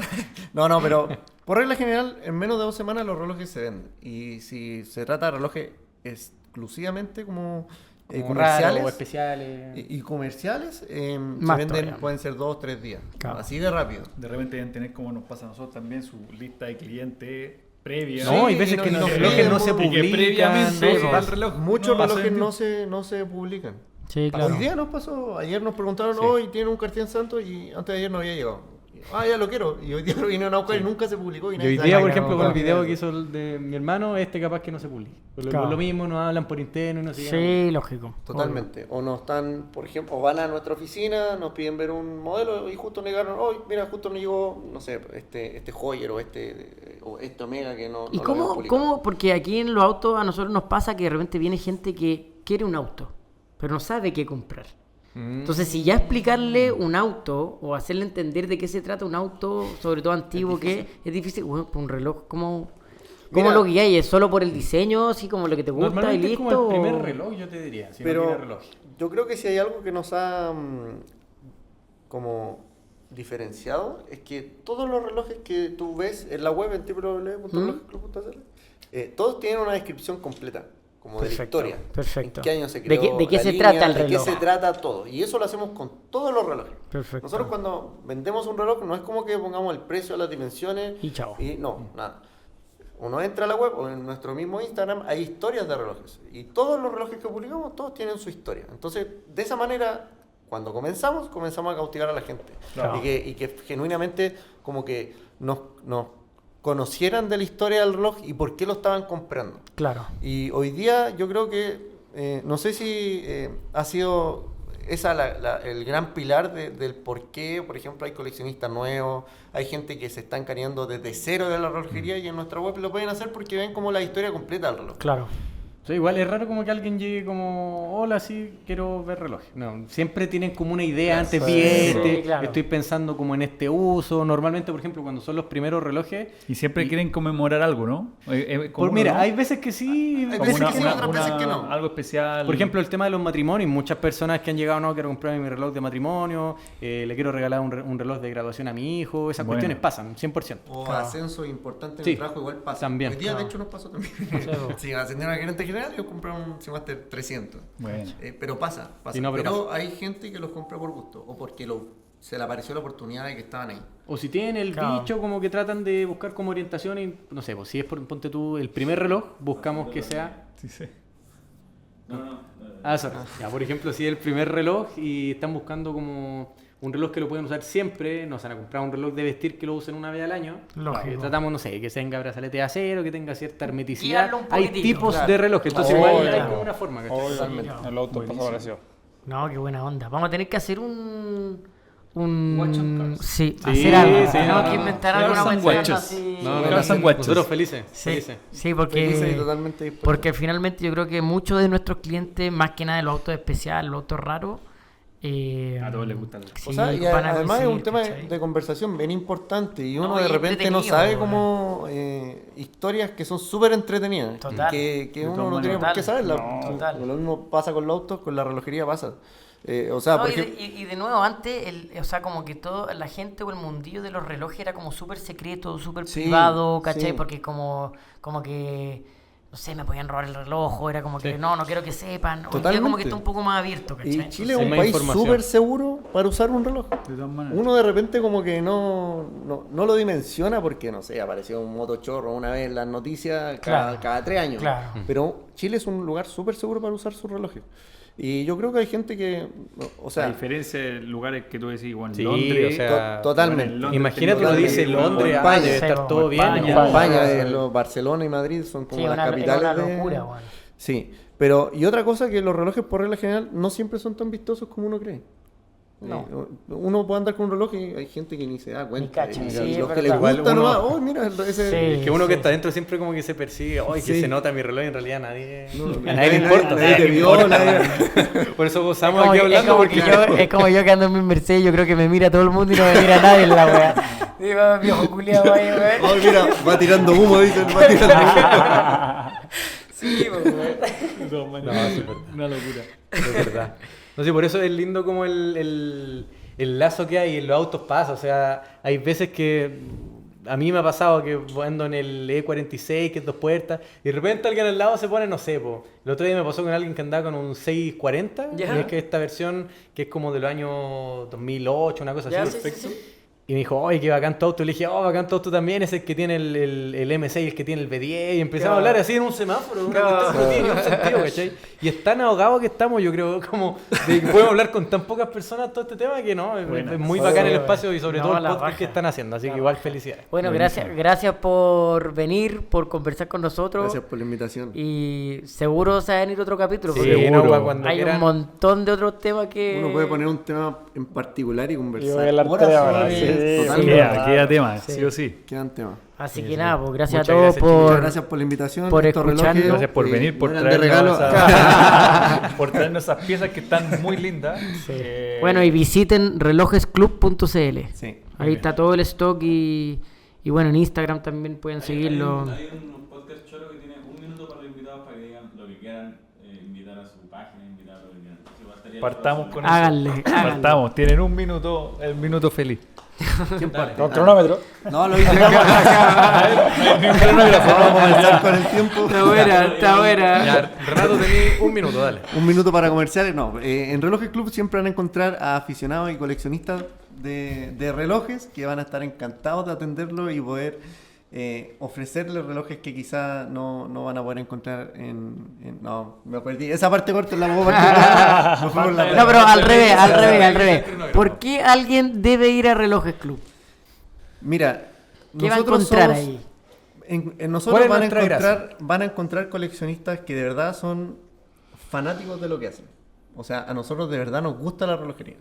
No, pero por regla general, en menos de 2 semanas los relojes se venden. Y si se trata de relojes exclusivamente como, como comerciales raro o especiales. y comerciales, se Más venden, todavía. pueden ser 2 o 3 días. Claro. Así de rápido. De repente deben tener, como nos pasa a nosotros también, su lista de clientes previa. No, hay Sí, veces y que no- los y no relojes no piden se por- Y que publican. previamente sí, va el reloj. Muchos no, relojes se no se publican. Sí, claro. Hoy día nos pasó, ayer nos preguntaron, Sí. hoy tiene un Cartier Santo y antes de ayer no había llegado. Ah, ya lo quiero. Y hoy día lo vinieron a buscar y nunca se publicó. Y Y nadie hoy sabe día, nada. por ejemplo, con el No, video no. que hizo el de mi hermano, capaz que no se publica. Claro. Lo mismo, nos hablan por interno y no sé qué. Sí, lógico. Totalmente. O nos están, por ejemplo, o van a nuestra oficina, nos piden ver un modelo y justo negaron, hoy mira, justo me llegó, no sé, este Heuer o este Omega que no. ¿Y no lo habían publicado. cómo? Porque aquí en los autos a nosotros nos pasa que de repente viene gente que quiere un auto, pero no sabe qué comprar. Entonces, si ya explicarle un auto o hacerle entender de qué se trata un auto, sobre todo antiguo, que es difícil, bueno, pues un reloj, ¿cómo Mira, lo guiáis? ¿Es solo por el diseño, así como lo que te gusta y Normalmente es listo? como el primer o- reloj, yo te diría. Si no Pero tiene reloj. yo creo que si hay algo que nos ha como diferenciado es que todos los relojes que tú ves en la web en www.relojclub.cl todos tienen una descripción completa. como de la Perfecto, historia. perfecto. ¿En qué año se ¿De creó qué la se línea? trata el ¿De reloj? qué se trata todo? Y eso lo hacemos con todos los relojes. Perfecto. Nosotros cuando vendemos un reloj no es como que pongamos el precio, las dimensiones Y chao. no, nada. Uno entra a la web o en nuestro mismo Instagram hay historias de relojes y todos los relojes que publicamos todos tienen su historia. Entonces, de esa manera, cuando comenzamos a cautivar a la gente. Claro. Y que genuinamente como que nos conocieran de la historia del reloj y por qué lo estaban comprando. Claro. Y hoy día yo creo que, no sé si ha sido esa el gran pilar del por qué, por ejemplo, hay coleccionistas nuevos, hay gente que se está encariñando desde cero de la relojería y en nuestra web lo pueden hacer porque ven como la historia completa del reloj. Claro. O sea, igual es raro como que alguien llegue como, hola, sí, quiero ver relojes. No, siempre tienen como una idea antes, vi este, Sí, claro. estoy pensando como en este uso. Normalmente, por ejemplo, cuando son los primeros relojes... Y siempre quieren conmemorar algo, ¿no? Como mira, ¿no? hay veces que sí, Hay Como veces que sí, otras veces que no. algo especial. Por ejemplo, el tema de los matrimonios. Muchas personas que han llegado, no, quiero comprarme mi reloj de matrimonio, le quiero regalar un reloj de graduación a mi hijo. Esas Bueno. cuestiones pasan, 100%. O Claro. ascenso importante en Sí, el trabajo igual pasa. también. Hoy día, Claro. de hecho, nos pasó también. po. Si ascendieron a gerente general, yo compré un Seamaster 300. Bueno. Pero pasa. Sí, no, pero hay gente que los compra por gusto o porque se le apareció la oportunidad de que estaban ahí. O si tienen el Claro. bicho, como que tratan de buscar como orientación y, no sé, pues si es ponte tú el primer reloj, buscamos que sea... Sí, sí. No. sorry. Ya, por ejemplo, si es el primer reloj y están buscando como un reloj que lo pueden usar siempre, no se van a comprar un reloj de vestir que lo usen una vez al año. Lógico. Tratamos, no sé, que tenga brazalete de acero, que tenga cierta hermeticidad. Guiarlo un Hay poquitito, tipos claro. de relojes, entonces Obvio. igual hay como una forma, ¿cachai? Obviamente. Sí, El auto pasa parecido. No, qué buena onda. Vamos a tener que hacer Watch and Cars. Sí, Sí, hacer algo. sí, Tenemos no, que no. inventar Cars alguna and cuestión Watches. así. No, no, Cars no, and Watches. nosotros felices, Sí, felices. sí, Felices y porque, totalmente dispuestos. porque finalmente yo creo que muchos de nuestros clientes, más que nada de los autos especiales, los autos raros, A todos les gustan. sí, O sea, y van a además es un coincidir, tema ¿cachai? de conversación bien importante y uno No, de y repente no entretenido, sabe weón. como historias que son súper entretenidas Total. que De uno todas no tiene por qué maneras. saberla. No, total. Lo mismo pasa con los autos, con la relojería pasa. O sea, No, por y, de, ejemplo, y de nuevo, antes, o sea, como que toda la gente o el mundillo de los relojes era como súper secreto, súper Sí, privado, ¿cachai? sí. Porque como que, no sé, me podían robar el reloj, o era como que, Sí. no quiero que sepan. Hoy día como Totalmente. que está un poco más abierto, ¿cachai? y Chile es Sí, un más país información. súper seguro para usar un reloj. De todas maneras. Uno de repente como que no lo dimensiona porque, no sé, apareció un motochorro una vez en las noticias Claro. cada 3 años. Claro. Pero Chile es un lugar súper seguro para usar sus relojes. Y yo creo que hay gente que, o A sea, diferencia de lugares que tú decís, igual Sí, Londres. o sea, totalmente. bueno, en Londres Imagínate, tengo uno tanto dice que- Londres, España, debe estar sí, todo o bien. España. ¿no? España, Barcelona y Madrid son como Sí, las una capitales de... locura, weón. Sí, pero y otra cosa que los relojes por regla general no siempre son tan vistosos como uno cree. No. Uno puede andar con un reloj y hay gente que ni se da cuenta. Ni cacha, Y sí, los es que les verdad. gusta Uno- nomás, oh, mira, ese... Sí. Es que uno que sí. está dentro siempre como que se persigue, ¡ay, que Sí. se nota mi reloj! Y en realidad nadie, No, a nadie le importa. nadie te le vio, importa. nadie- Por eso Es gozamos como, aquí es hablando, como porque que yo, es como yo que ando en mi Mercedes, yo creo que me mira todo el mundo y no me mira nadie en la weá. Digo, viejo culiado ahí, weón. Oh, mira, va tirando humo, dicen, va tirando humo. Sí, weón. De todas maneras. No, sí, es verdad. Una locura. Es verdad. No sé, por eso es lindo como el lazo que hay en los autos pasa. O sea, hay veces que a mí me ha pasado que ando en el E46, que es 2 puertas, y de repente alguien al lado se pone, no sé, po. El otro día me pasó con alguien que andaba con un 640, Ya. y es que esta versión que es como del año 2008, una cosa Ya, así. sí, sí, sí. Y me dijo, oye, qué bacán tu auto. Y le dije, oh, bacán tu auto también, es el que tiene el M6, el que tiene el B10. Y empezamos a hablar así en un semáforo, una Claro. cuestión que no tiene ningún sentido, ¿cachai? Y es tan ahogado que estamos, yo creo, como de que podemos hablar con tan pocas personas todo este tema que no, es Buena. muy Sí, bacán el bueno. espacio y sobre No, todo el la podcast raja. que están haciendo. Así La que igual raja. felicidades. Bueno, Buenísimo. gracias por venir, por conversar con nosotros. Gracias por la invitación. Y seguro se va a venir otro capítulo. Sí, porque no, Seguro. cuando hay quieran. un montón de otros temas que... Uno puede poner un tema en particular y Yo conversar. voy a hablar Horas de sobre ahora, él, sí, totalmente. Queda tema, Sí. sí o sí. Quedan temas. Así Sí, que sí. nada, pues gracias Muchas a todos gracias, chicos. Muchas por... gracias por la invitación. por Estos escucharnos. relojes, Gracias por venir, por no eran de traernos, regalo. por traernos esas piezas que están muy lindas. Bueno, y visiten relojesclub.cl. Sí. Ahí está todo el stock y bueno, en Instagram también pueden seguirlo. Hay un podcast choro que tiene 1 minuto para los invitados para que digan lo que quieran, invitar a su página, invitar a lo que quieran. Entonces, igual estaría Partamos choro con hacer- Háganle, eso. háganle. Partamos, tienen un minuto, el minuto feliz. ¿Quién parte? Con cronómetro. No, lo hice. Vamos a comenzar con el tiempo. Está buena. Ya, Renato, tenés un minuto, dale. Un minuto para comerciales. No, en Relojes Club siempre van a encontrar a aficionados y coleccionistas de relojes que van a estar encantados de atenderlo y poder ofrecerles relojes que quizá no van a poder encontrar no, me perdí. Esa parte corta la puedo partir. No, pero al revés. ¿Por qué alguien debe ir a Relojes Club? Mira, ¿Qué va a nosotros encontrar somos- ahí? En nosotros ¿Cuál es nuestra van a encontrar coleccionistas que de verdad son fanáticos de lo que hacen. O sea, a nosotros de verdad nos gusta la relojería.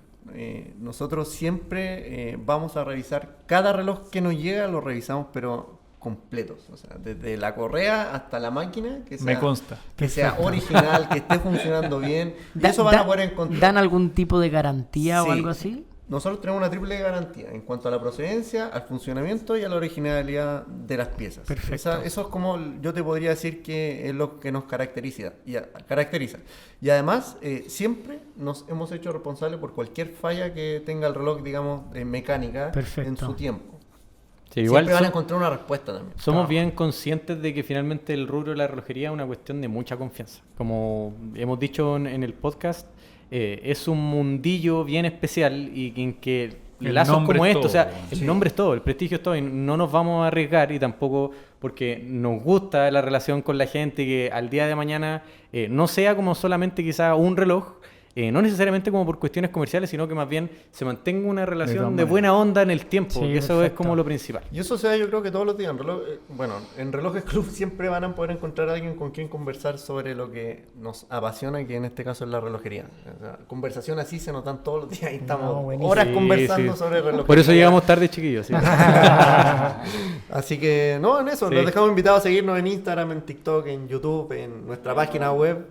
Nosotros siempre vamos a revisar cada reloj que nos llega, lo revisamos pero completos. O sea, desde la correa hasta la máquina, que sea, Me consta. que sea original, que esté funcionando bien. Y eso van a poder encontrar. ¿Dan algún tipo de garantía o Sí. algo así? Nosotros tenemos una triple garantía en cuanto a la procedencia, al funcionamiento y a la originalidad de las piezas. Perfecto. Eso es como yo te podría decir que es lo que nos caracteriza. Y además, siempre nos hemos hecho responsables por cualquier falla que tenga el reloj, digamos, mecánica Perfecto. en su tiempo. Sí, igual Siempre van a encontrar una respuesta también. somos bien conscientes de que finalmente el rubro de la relojería es una cuestión de mucha confianza. Como hemos dicho en el podcast, es un mundillo bien especial y en que El lazos nombre como es esto, o sea, todo. el nombre es todo, el prestigio es todo, y no nos vamos a arriesgar y tampoco porque nos gusta la relación con la gente, que al día de mañana no sea como solamente quizá un reloj, no necesariamente como por cuestiones comerciales, sino que más bien se mantenga una relación todas de maneras. buena onda en el tiempo, Sí, que eso es perfecto. como lo principal. Y eso se da yo creo que todos los días. En Relojes Club siempre van a poder encontrar a alguien con quien conversar sobre lo que nos apasiona, que en este caso es la relojería. O sea, conversación así se nos dan todos los días y estamos buenísimo. horas Sí, conversando sí. sobre relojería. Por eso llegamos tarde, chiquillos. ¿sí? Así que, no, en eso. Sí. Los dejamos invitados a seguirnos en Instagram, en TikTok, en YouTube, en nuestra página web.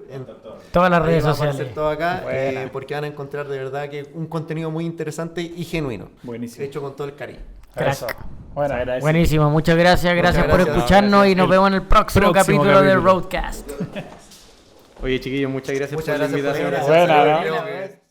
Todas las Ahí redes va a aparecer sociales. todo acá, porque van a encontrar de verdad que un contenido muy interesante y genuino. Buenísimo. Hecho con todo el cariño. Crack. Eso. Bueno, agradecido. Buenísimo, muchas gracias por gracias. escucharnos y nos vemos en el próximo capítulo del capítulo. Roadcast. Oye, chiquillos, muchas gracias Muchas por la gracias por invitación. venir. Buena, ¿no? Creo que-